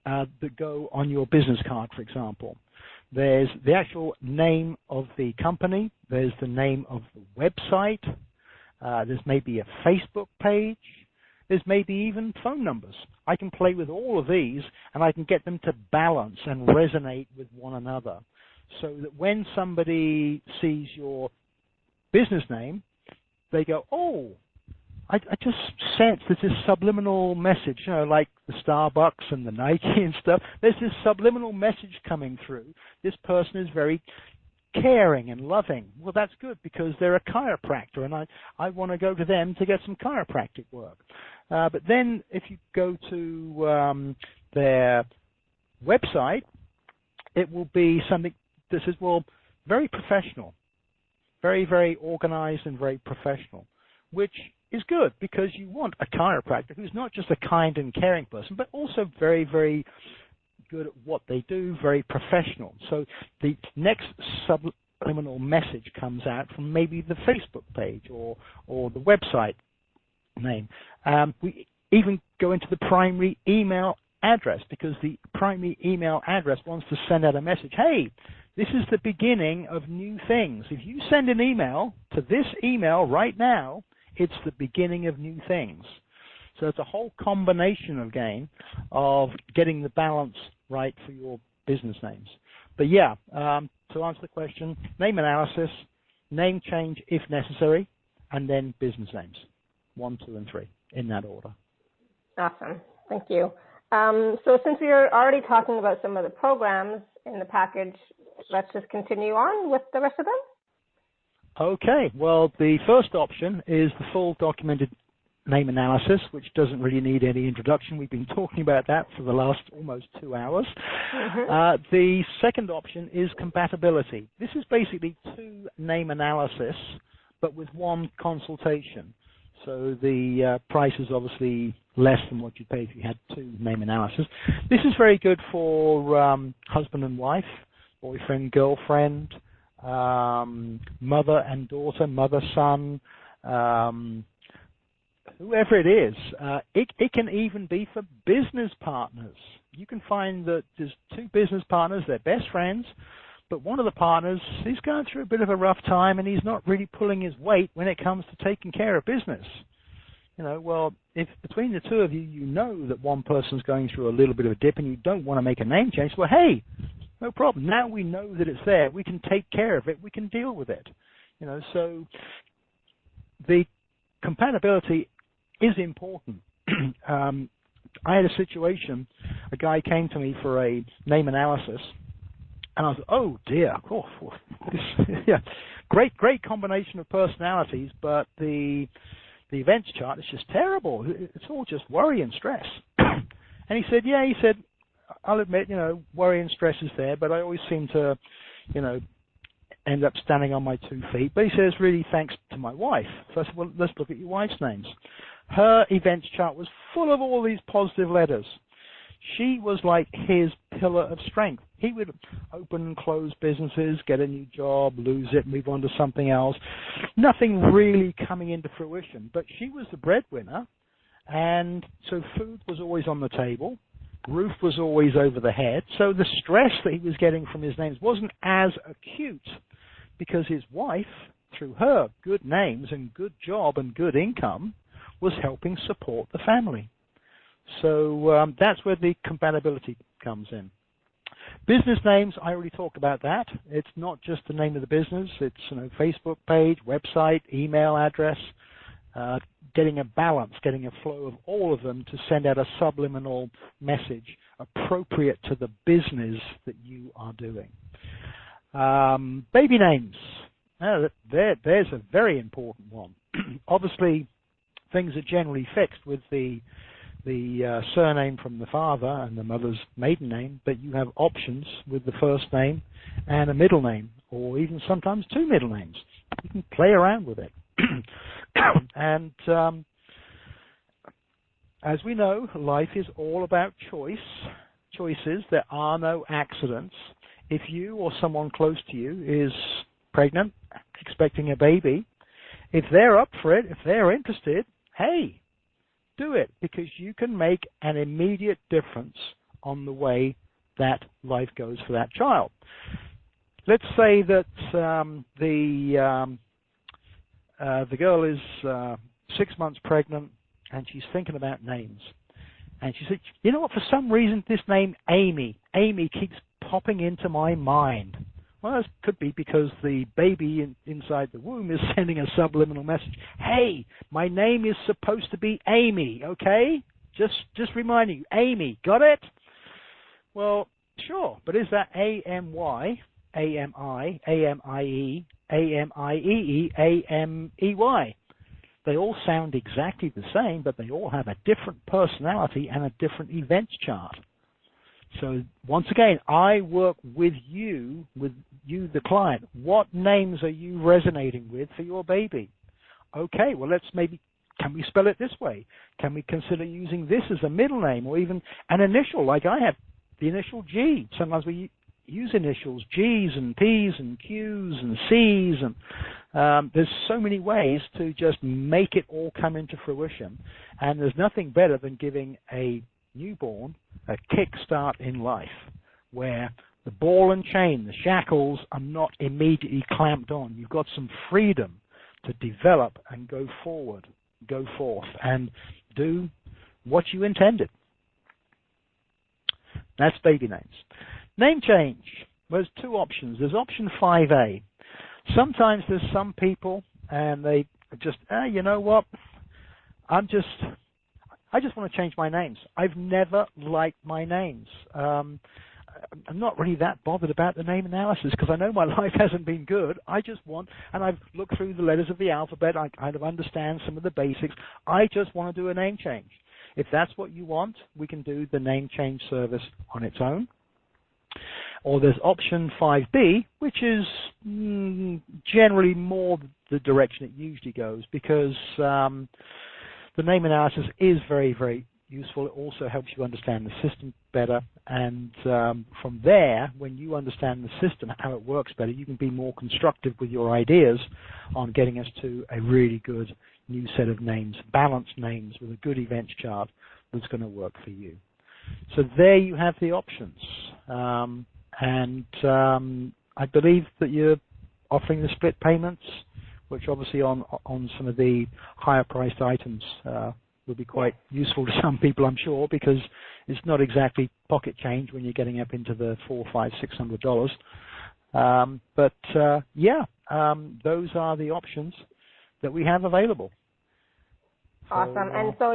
that go on your business card, for example. There's the actual name of the company. There's the name of the website. There's maybe a Facebook page. There's maybe even phone numbers. I can play with all of these, and I can get them to balance and resonate with one another, so that when somebody sees your business name, they go, oh, I just sense there's this subliminal message, like the Starbucks and the Nike and stuff. There's this subliminal message coming through. This person is very caring and loving. Well, that's good, because they're a chiropractor, and I want to go to them to get some chiropractic work. But then if you go to their website, it will be something that says, well, very professional, very, very organized and very professional, which is good, because you want a chiropractor who's not just a kind and caring person, but also very, very good at what they do, very professional. So the next subliminal message comes out from maybe the Facebook page or the website name. We even go into the primary email address, because the primary email address wants to send out a message. Hey, this is the beginning of new things. If you send an email to this email right now, it's the beginning of new things. So it's a whole combination of getting the balance right for your business names. But yeah, to answer the question, name analysis, name change if necessary, and then business names, 1, 2, and 3, in that order. Awesome. Thank you. So since we are already talking about some of the programs in the package, let's just continue on with the rest of them. Okay. Well, the first option is the full documented name analysis, which doesn't really need any introduction. We've been talking about that for the last almost 2 hours. The second option is compatibility. This is basically 2 name analysis, but with 1 consultation. So the price is obviously less than what you'd pay if you had 2 name analysis. This is very good for husband and wife, boyfriend, girlfriend, mother and daughter, mother, son, whoever it is. It can even be for business partners. You can find that there's 2 business partners, they're best friends, but one of the partners, he's going through a bit of a rough time and he's not really pulling his weight when it comes to taking care of business. Well, if between the 2 of you, you know that one person's going through a little bit of a dip and you don't want to make a name change, well, hey, no problem. Now we know that it's there. We can take care of it. We can deal with it. So the compatibility is important. I had a situation, a guy came to me for a name analysis, and I was, oh dear, great combination of personalities, but the events chart is just terrible. It's all just worry and stress. And he said, I'll admit, worry and stress is there, but I always seem to, end up standing on my 2 feet. But he says, really thanks to my wife. So I said, well, let's look at your wife's names. Her events chart was full of all these positive letters. She was like his pillar of strength. He would open and close businesses, get a new job, lose it, move on to something else. Nothing really coming into fruition. But she was the breadwinner, and so food was always on the table. Roof was always over the head. So the stress that he was getting from his names wasn't as acute because his wife, through her good names and good job and good income, was helping support the family. So that's where the compatibility comes in. Business names, I already talked about that. It's not just the name of the business. It's Facebook page, website, email address, getting a balance, getting a flow of all of them to send out a subliminal message appropriate to the business that you are doing. Baby names. There's a very important one. Obviously, things are generally fixed with the surname from the father and the mother's maiden name, but you have options with the first name and a middle name, or even sometimes 2 middle names. You can play around with it. And as we know, life is all about choices. There are no accidents. If you or someone close to you is pregnant, expecting a baby, if they're up for it, if they're interested, hey, do it, because you can make an immediate difference on the way that life goes for that child. Let's say that the girl is 6 months pregnant and she's thinking about names. And she said, you know what, for some reason this name Amy keeps popping into my mind. Well, this could be because the baby inside the womb is sending a subliminal message. Hey, my name is supposed to be Amy, okay? Just reminding you, Amy, got it? Well, sure, but is that A-M-Y, A-M-I, A-M-I-E, A-M-I-E-E, A-M-E-Y? They all sound exactly the same, but they all have a different personality and a different events chart. So once again, I work with you, the client. What names are you resonating with for your baby? Okay, well, can we spell it this way? Can we consider using this as a middle name or even an initial, like I have the initial G. Sometimes we use initials, G's and P's and Q's and C's, and there's so many ways to just make it all come into fruition. And there's nothing better than giving a newborn a kickstart in life, where the ball and chain, the shackles, are not immediately clamped on. You've got some freedom to develop and go forward, go forth, and do what you intended. That's baby names. Name change. There's 2 options. There's option 5A. Sometimes there's some people, and they just, you know what, I just want to change my names. I've never liked my names. I'm not really that bothered about the name analysis because I know my life hasn't been good. I just want, and I've looked through the letters of the alphabet. I kind of understand some of the basics. I just want to do a name change. If that's what you want, we can do the name change service on its own. Or there's option 5B, which is generally more the direction it usually goes because the name analysis is very, very useful. It also helps you understand the system better. And from there, when you understand the system, how it works better, you can be more constructive with your ideas on getting us to a really good new set of names, balanced names with a good events chart that's going to work for you. So there you have the options. And I believe that you're offering the split payments, which obviously on some of the higher priced items will be quite useful to some people, I'm sure, because it's not exactly pocket change when you're getting up into the $400, $500, $600. Those are the options that we have available. Awesome. And so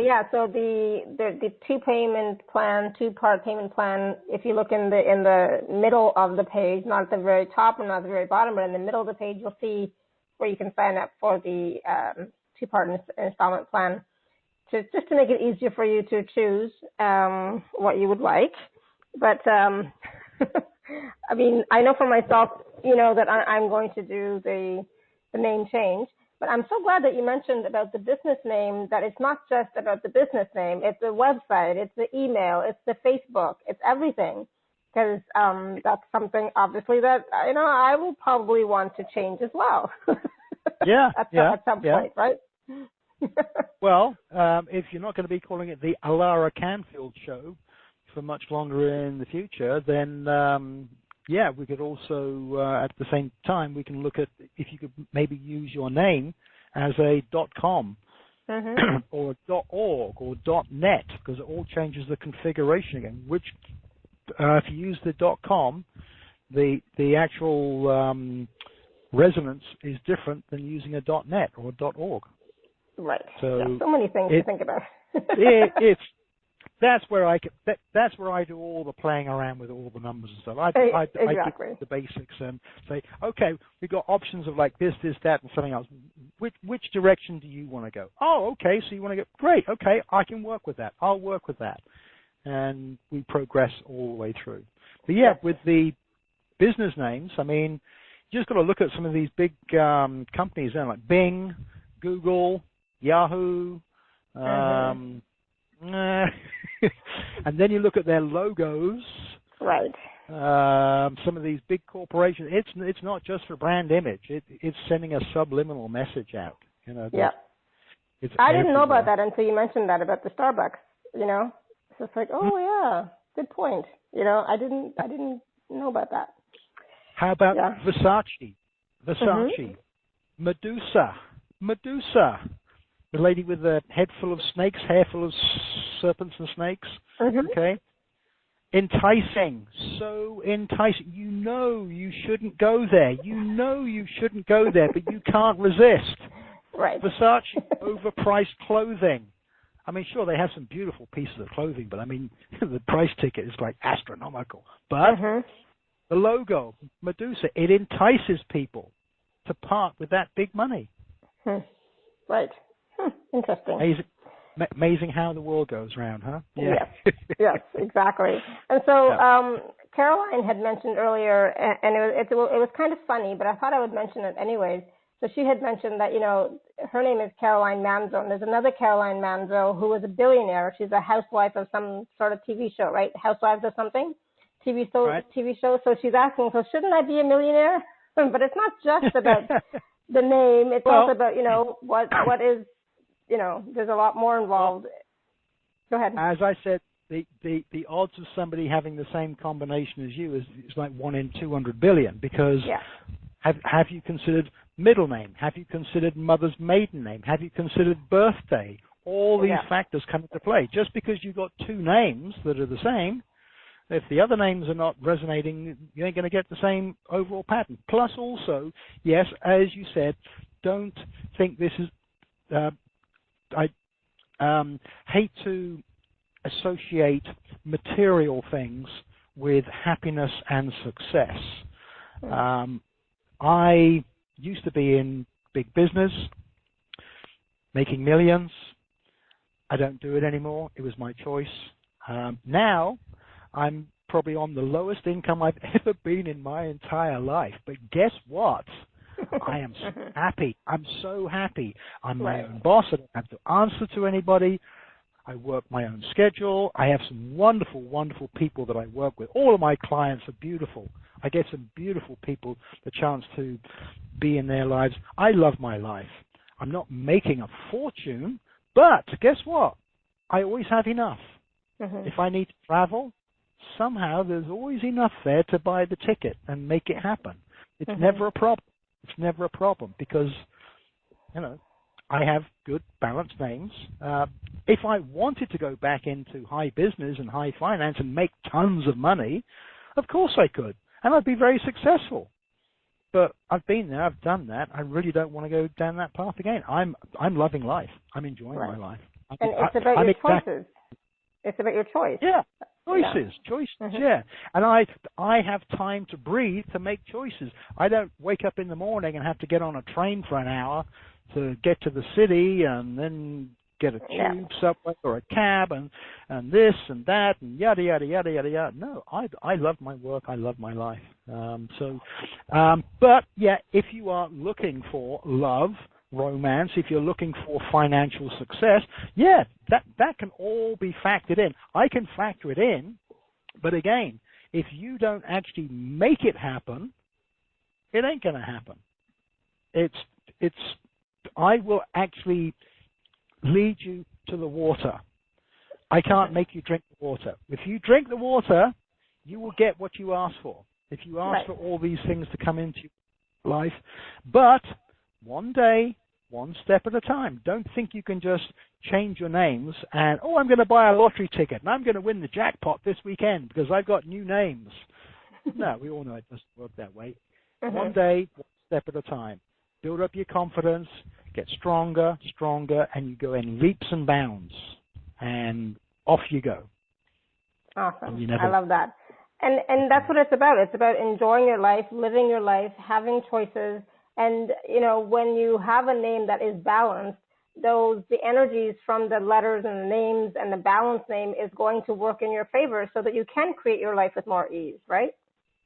the two-part payment plan, if you look in the middle of the page, not at the very top and not at the very bottom, but in the middle of the page, you'll see where you can sign up for the two-part installment plan, just to make it easier for you to choose what you would like. But I mean, I know for myself, that I'm going to do the name change. But I'm so glad that you mentioned about the business name, that it's not just about the business name. It's the website, it's the email, it's the Facebook, it's everything. Because that's something, obviously, that, I will probably want to change as well. At some point, right? Well, if you're not going to be calling it the Alara Canfield Show for much longer in the future, then we could also, at the same time, we can look at if you could maybe use your name as a .com or .org or .net, because it all changes the configuration again. Which, if you use the .com, the actual resonance is different than using a .net or a .org. Right. So many things to think about. That's where I do all the playing around with all the numbers and stuff. I do the basics and say, okay, we've got options of like this, that, and something else. Which direction do you want to go? Oh, okay, so you want to go, great, okay, I can work with that. I'll work with that. And we progress all the way through. But with the business names, I mean, you just got to look at some of these big companies there, like Bing, Google, Yahoo, and then you look at their logos. Right. Some of these big corporations. It's not just for brand image. It's sending a subliminal message out. I didn't know about that until you mentioned that about the Starbucks. It's just like, oh yeah, good point. I didn't know about that. How about Versace? Medusa. The lady with a head full of snakes, hair full of serpents and snakes. Okay. Enticing. So enticing. You shouldn't go there. You shouldn't go there, but you can't resist. Right. Versace, overpriced clothing. I mean, sure, they have some beautiful pieces of clothing, but I mean, the price ticket is like astronomical. But the logo, Medusa, it entices people to part with that big money. Right. Interesting. Amazing how the world goes round, huh? Yeah. Yes, exactly. And so Caroline had mentioned earlier, and it was kind of funny, but I thought I would mention it anyways. So she had mentioned that, her name is Caroline Manzo, and there's another Caroline Manzo who was a billionaire. She's a housewife of some sort of TV show, right? Housewives or something? TV show. So she's asking, so shouldn't I be a millionaire? But it's not just about the name. It's also about, what is, there's a lot more involved. Go ahead. As I said, the odds of somebody having the same combination as you is like 1 in 200 billion, because have you considered middle name? Have you considered mother's maiden name? Have you considered birthday? All these factors come into play. Just because you've got two names that are the same, if the other names are not resonating, you ain't going to get the same overall pattern. Plus also, yes, as you said, don't think this is... I hate to associate material things with happiness and success. I used to be in big business, making millions. I don't do it anymore. It was my choice. Now, I'm probably on the lowest income I've ever been in my entire life. But guess what? I am so happy. I'm so happy. I'm my own boss. I don't have to answer to anybody. I work my own schedule. I have some wonderful, wonderful people that I work with. All of my clients are beautiful. I get some beautiful people the chance to be in their lives. I love my life. I'm not making a fortune, but guess what? I always have enough. If I need to travel, somehow there's always enough there to buy the ticket and make it happen. It's never a problem. It's never a problem because, you know, I have good balanced names. If I wanted to go back into high business and high finance and make tons of money, of course I could, and I'd be very successful. But I've been there, I've done that. I really don't want to go down that path again. I'm loving life. I'm enjoying my life. And it's about your choices. It's about your choice. Yeah, choices, yeah. And I have time to breathe to make choices. I don't wake up in the morning and have to get on a train for an hour to get to the city and then get a tube subway or a cab and this and that and yada, yada, yada, yada, yada. No, I love my work. I love my life. But, yeah, if you are looking for love, romance, if you're looking for financial success, yeah, that can all be factored in. I can factor it in, but again, if you don't actually make it happen, it ain't going to happen. I will actually lead you to the water. I can't make you drink the water. If you drink the water, you will get what you ask for. If you ask for all these things to come into your life, but one day, one step at a time. Don't think you can just change your names and, I'm going to buy a lottery ticket and I'm going to win the jackpot this weekend because I've got new names. No, we all know it doesn't work that way. One day, one step at a time. Build up your confidence, get stronger, and you go in leaps and bounds, and off you go. Awesome. I love that. And that's what it's about. It's about enjoying your life, living your life, having choices. And, you know, when you have a name that is balanced, the energies from the letters and the names and the balanced name is going to work in your favor so that you can create your life with more ease, right?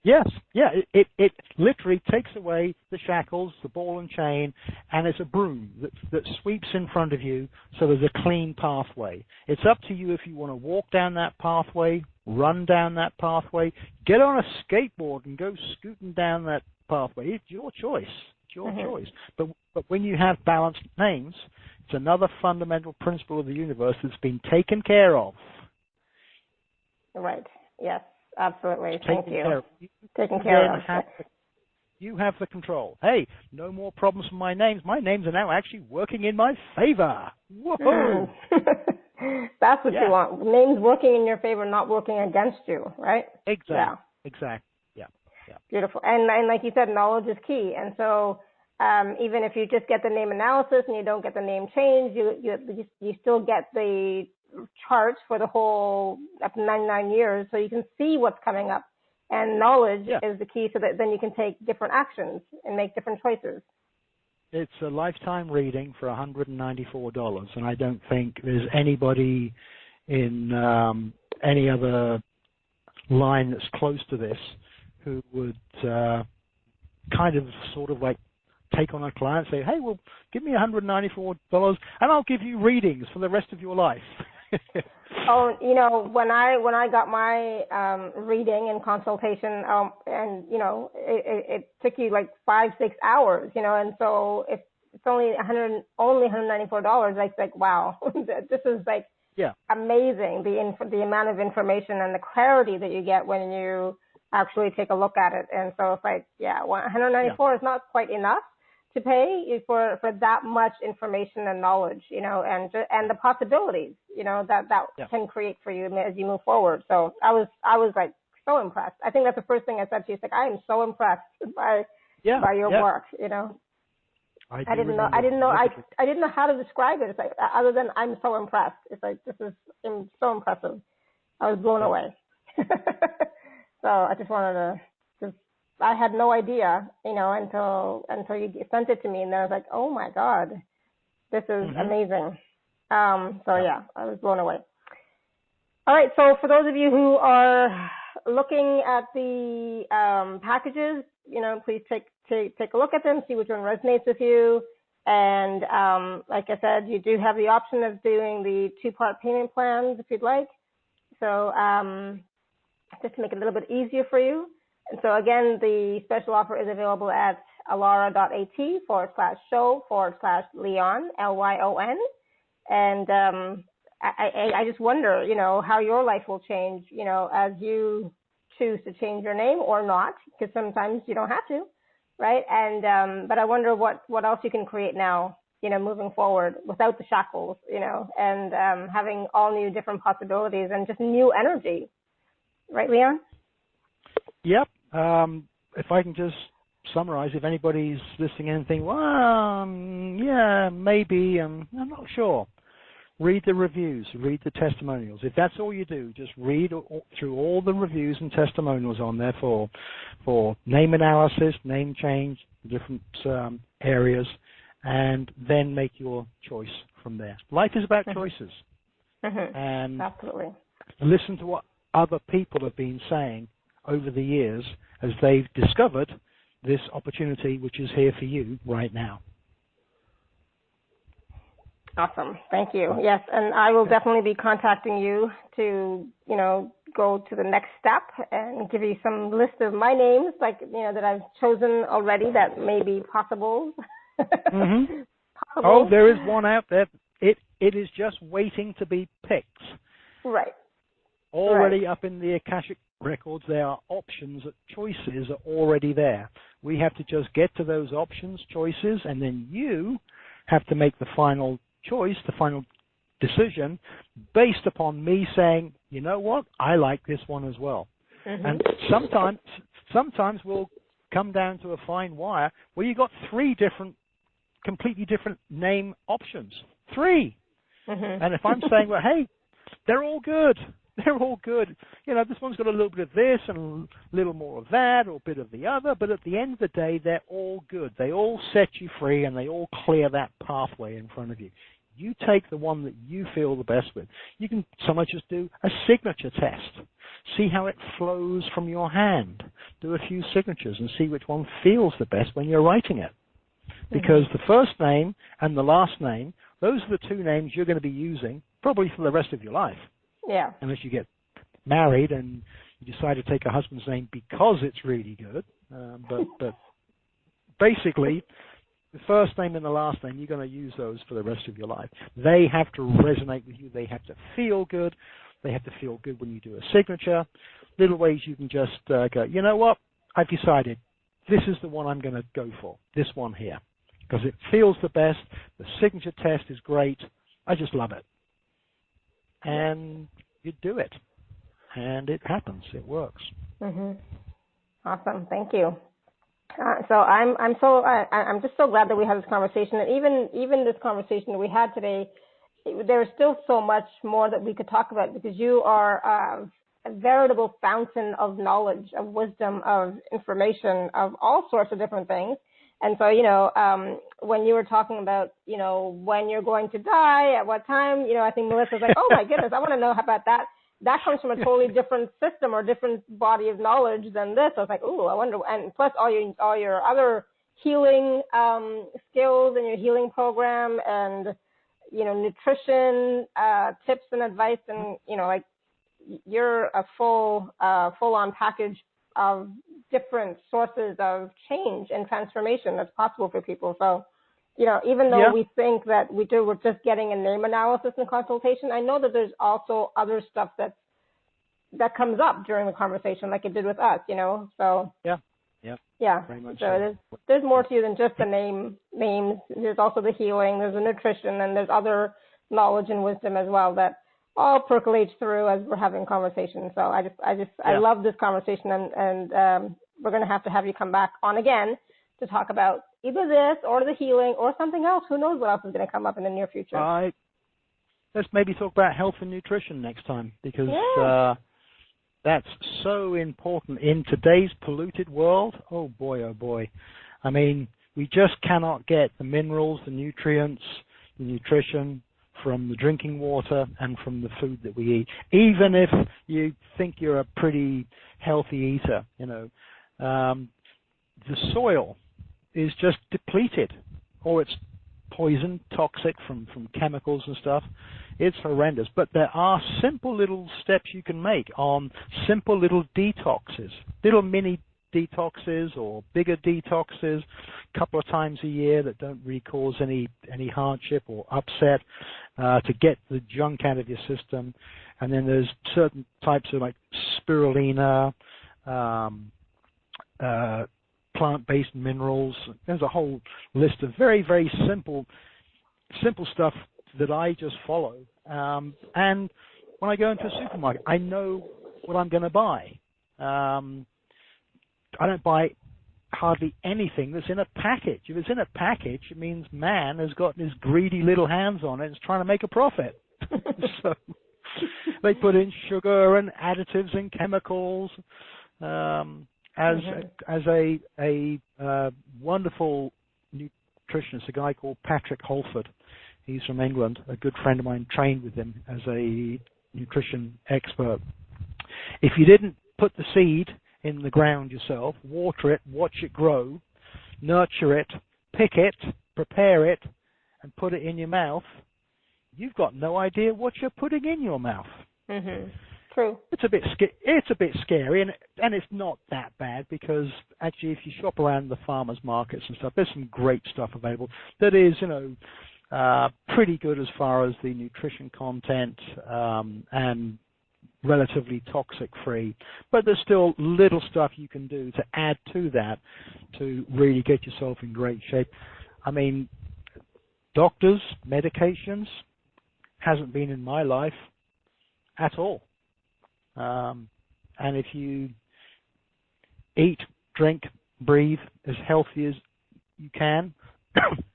Yes, yeah, it literally takes away the shackles, the ball and chain, and it's a broom that sweeps in front of you so there's a clean pathway. It's up to you if you want to walk down that pathway, run down that pathway, get on a skateboard and go scooting down that pathway. It's your choice. It's your choice. But when you have balanced names, it's another fundamental principle of the universe that's been taken care of. Right, yes. Absolutely. Thank you. Taking care of. You have the control. Hey, no more problems with my names. My names are now actually working in my favor. Whoa! That's what you want. Names working in your favor, not working against you, right? Exactly. Yeah. Exactly. Yeah. Beautiful. And like you said, knowledge is key. And so even if you just get the name analysis and you don't get the name change, you still get the charts for the whole up to 99 years, so you can see what's coming up. And knowledge is the key, so that then you can take different actions and make different choices. It's a lifetime reading for $194, and I don't think there's anybody in any other line that's close to this who would kind of sort of like take on a client and say, hey, well, give me $194 and I'll give you readings for the rest of your life. Oh, you know, when I got my reading and consultation, and you know, it took you like 5-6 hours, you know, and so if it's only $194, like wow, this is like amazing, the amount of information and the clarity that you get when you actually take a look at it. And so it's like, $194 is not quite enough to pay for that much information and knowledge, you know, and the possibilities, you know, that can create for you as you move forward. So I was like so impressed. I think that's the first thing I said to you. It's like, I am so impressed by your work, you know. I didn't know how to describe it. It's like, other than I'm so impressed. It's like, this is so impressive. I was blown away. So I just wanted to I had no idea, until you sent it to me, and then I was like, oh my God, this is amazing. Yeah, I was blown away. All right, so for those of you who are looking at the packages, please take a look at them, see which one resonates with you. And like I said, you do have the option of doing the 2-part payment plans if you'd like. So just to make it a little bit easier for you. And so again, the special offer is available at alara.at/show/Lyon, Lyon. And I just wonder, how your life will change, as you choose to change your name or not, because sometimes you don't have to, right? And but I wonder what else you can create now, moving forward without the shackles, and having all new different possibilities and just new energy. Right, Lyon? Yep. If I can just summarize, if anybody's listening and thinking, well, yeah, maybe, I'm not sure. Read the reviews, read the testimonials. If that's all you do, just read through all the reviews and testimonials on there for name analysis, name change, different areas, and then make your choice from there. Life is about choices. And absolutely. Listen to what other people have been saying over the years as they've discovered this opportunity, which is here for you right now. Awesome. Thank you. Yes, and I will definitely be contacting you to, go to the next step and give you some list of my names, like, that I've chosen already that may be possible. Possible. Oh, there is one out there. It is just waiting to be picked. Right. Already up in the Akashic records, there are options, choices are already there. We have to just get to those options, choices, and then you have to make the final choice, the final decision, based upon me saying, you know what, I like this one as well. And sometimes we'll come down to a fine wire where you got 3 completely different name options. 3. And if I'm saying, well, hey, they're all good. They're all good. This one's got a little bit of this and a little more of that or a bit of the other, but at the end of the day, they're all good. They all set you free and they all clear that pathway in front of you. You take the one that you feel the best with. You can sometimes just do a signature test. See how it flows from your hand. Do a few signatures and see which one feels the best when you're writing it. Because the first name and the last name, those are the 2 names you're going to be using probably for the rest of your life. Yeah. Unless you get married and you decide to take a husband's name because it's really good. But basically, the first name and the last name, you're going to use those for the rest of your life. They have to resonate with you. They have to feel good. They have to feel good when you do a signature. Little ways you can just go, you know what? I've decided this is the one I'm going to go for, this one here. Because it feels the best. The signature test is great. I just love it. And you do it, and it happens. It works. Awesome. Thank you. So I'm just so glad that we had this conversation, and even this conversation that we had today, there is still so much more that we could talk about, because you are a veritable fountain of knowledge, of wisdom, of information, of all sorts of different things. And so, when you were talking about, when you're going to die, at what time, I think Melissa's like, oh my goodness, I want to know about that. That comes from a totally different system or different body of knowledge than this. I was like, ooh, I wonder. And plus all your other healing skills and your healing program and, nutrition tips and advice, and, you're a full-on package of different sources of change and transformation that's possible for people. So, even though we think that we're just getting a name analysis and consultation, I know that there's also other stuff that comes up during the conversation, like it did with us, So yeah. Very much so there's more to you than just the names. There's also the healing, there's the nutrition, and there's other knowledge and wisdom as well that all percolates through as we're having conversations. So I love this conversation, and we're going to have you come back on again to talk about either this or the healing or something else. Who knows what else is going to come up in the near future? Let's maybe talk about health and nutrition next time, because That's so important in today's polluted world. Oh boy. I mean, we just cannot get the minerals, the nutrients, the nutrition from the drinking water and from the food that we eat. Even if you think you're a pretty healthy eater, the soil is just depleted, or it's poison, toxic from chemicals and stuff. It's horrendous. But there are simple little steps you can make on simple little detoxes, little mini detoxes or bigger detoxes a couple of times a year that don't really cause any hardship or upset, to get the junk out of your system. And then there's certain types of like spirulina, plant-based minerals. There's a whole list of very, very simple stuff that I just follow. And when I go into a supermarket, I know what I'm going to buy. I don't buy hardly anything that's in a package. If it's in a package, it means man has got his greedy little hands on it and is trying to make a profit. So they put in sugar and additives and chemicals. As a wonderful nutritionist, a guy called Patrick Holford. He's from England, a good friend of mine, trained with him as a nutrition expert. If you didn't put the seed in the ground yourself, water it, watch it grow, nurture it, pick it, prepare it, and put it in your mouth, you've got no idea what you're putting in your mouth. Mm-hmm. True. It's a bit scary, and it's not that bad, because actually, if you shop around the farmers markets and stuff, there's some great stuff available that is, pretty good as far as the nutrition content, and relatively toxic free. But there's still little stuff you can do to add to that to really get yourself in great shape. I mean, doctors, medications hasn't been in my life at all. And if you eat, drink, breathe as healthy as you can,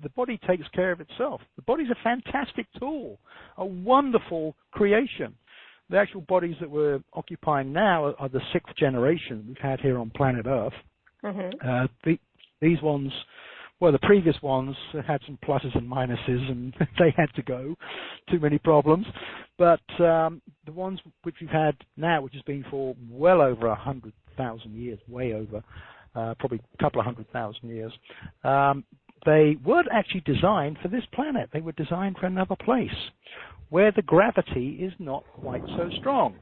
the body takes care of itself. The body's a fantastic tool, a wonderful creation. The actual bodies that we're occupying now are the sixth generation we've had here on planet Earth. Mm-hmm. These ones, well, the previous ones had some pluses and minuses, and they had to go. Too many problems. But the ones which we've had now, which has been for well over 100,000 years, way over, probably a couple of 100,000 years, they weren't actually designed for this planet. They were designed for another place where the gravity is not quite so strong.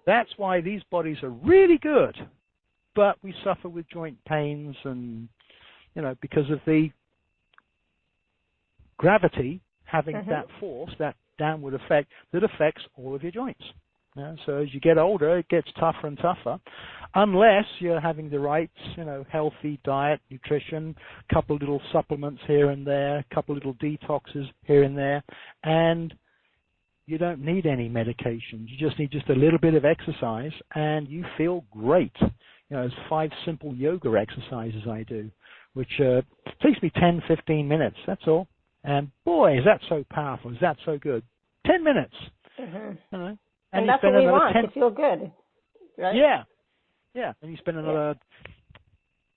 That's why these bodies are really good, but we suffer with joint pains and, because of the gravity having that force, that downward effect that affects all of your joints. So as you get older, it gets tougher and tougher, unless you're having the right, healthy diet, nutrition, a couple little supplements here and there, a couple little detoxes here and there, and you don't need any medications. You just need a little bit of exercise, and you feel great. There's 5 simple yoga exercises I do, which takes me 10, 15 minutes. That's all. And boy, is that so powerful. Is that so good? 10 minutes. Mm-hmm. And that's what we want, to feel good. Right? Yeah. And you spend another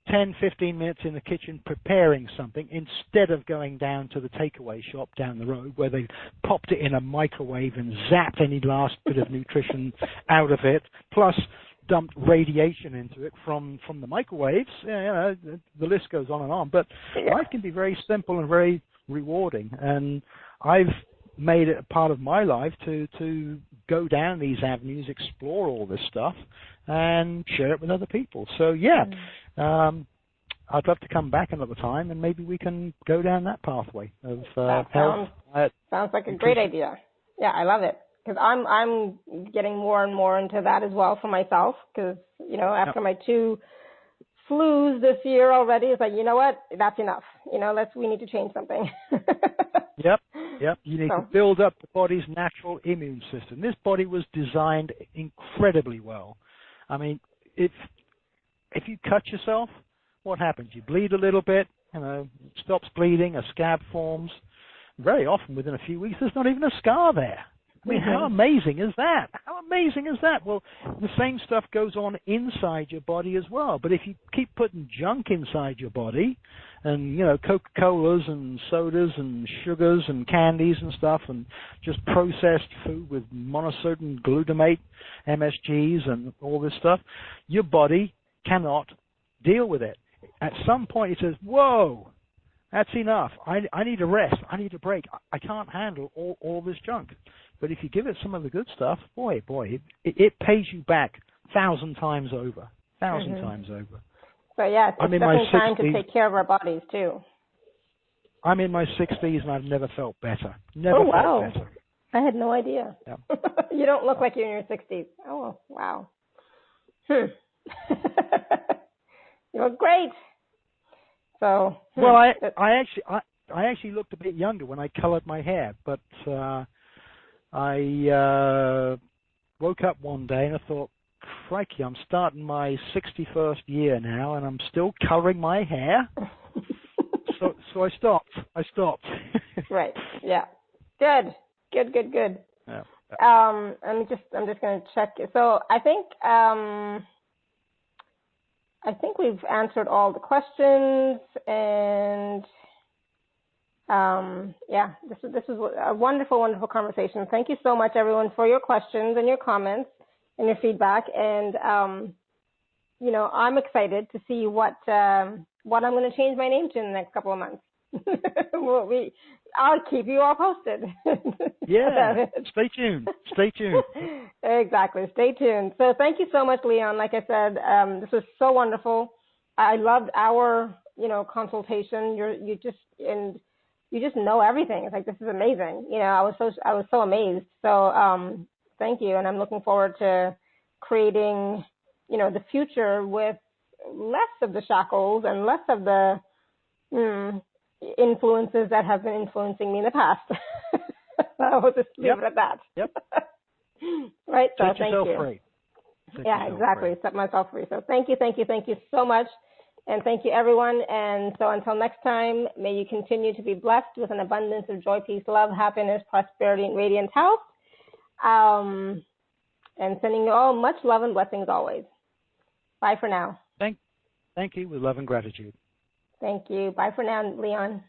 10, 15 minutes in the kitchen preparing something instead of going down to the takeaway shop down the road where they popped it in a microwave and zapped any last bit of nutrition out of it, plus dumped radiation into it from the microwaves. The list goes on and on. But life can be very simple and very rewarding. And I've made it a part of my life to go down these avenues, explore all this stuff, and share it with other people. So, I'd love to come back another time, and maybe we can go down that pathway of health. Sounds like a great idea. Yeah, I love it, because I'm getting more and more into that as well for myself, because, after my 2 flus this year already, it's like, you know what, that's enough. We need to change something. Yep. You need to build up the body's natural immune system. This body was designed incredibly well. I mean, if you cut yourself, what happens? You bleed a little bit, it stops bleeding, a scab forms. Very often, within a few weeks, there's not even a scar there. I mean, how amazing is that? How amazing is that? Well, the same stuff goes on inside your body as well. But if you keep putting junk inside your body, and, Coca-Colas and sodas and sugars and candies and stuff, and just processed food with monosodium glutamate, MSGs, and all this stuff, your body cannot deal with it. At some point, it says, whoa, that's enough. I need a rest. I need a break. I can't handle all this junk. But if you give it some of the good stuff, boy, it pays you back 1,000 times over. 1,000 times over. So, yeah, it's definitely time to take care of our bodies, too. I'm in my 60s, and I've never felt better. Never felt better. I had no idea. Yeah. You don't look like you're in your 60s. Oh, wow. You look great. So, well, I actually looked a bit younger when I colored my hair, but I woke up one day and I thought, crikey, I'm starting my 61st year now, and I'm still coloring my hair. so I stopped. Right. Yeah. Good. Yeah. I'm just going to check. So I think we've answered all the questions, and this is a wonderful conversation. Thank you so much, everyone, for your questions and your comments and your feedback. And I'm excited to see what I'm going to change my name to in the next couple of months. I'll keep you all posted. Yeah, stay tuned. Exactly, stay tuned. So thank you so much, Lyon. Like I said, this was so wonderful. I loved our, consultation. You just know everything. It's like, this is amazing. I was so amazed. So thank you, and I'm looking forward to creating, the future with less of the shackles and less of the influences that have been influencing me in the past. I'll just leave it at that. Yep. Right. So Set thank yourself you. Free. Yeah, exactly. Free. Set myself free. So thank you so much. And thank you, everyone. And so until next time, may you continue to be blessed with an abundance of joy, peace, love, happiness, prosperity, and radiant health. And sending you all much love and blessings always. Bye for now. Thank you with love and gratitude. Thank you. Bye for now, Lyon.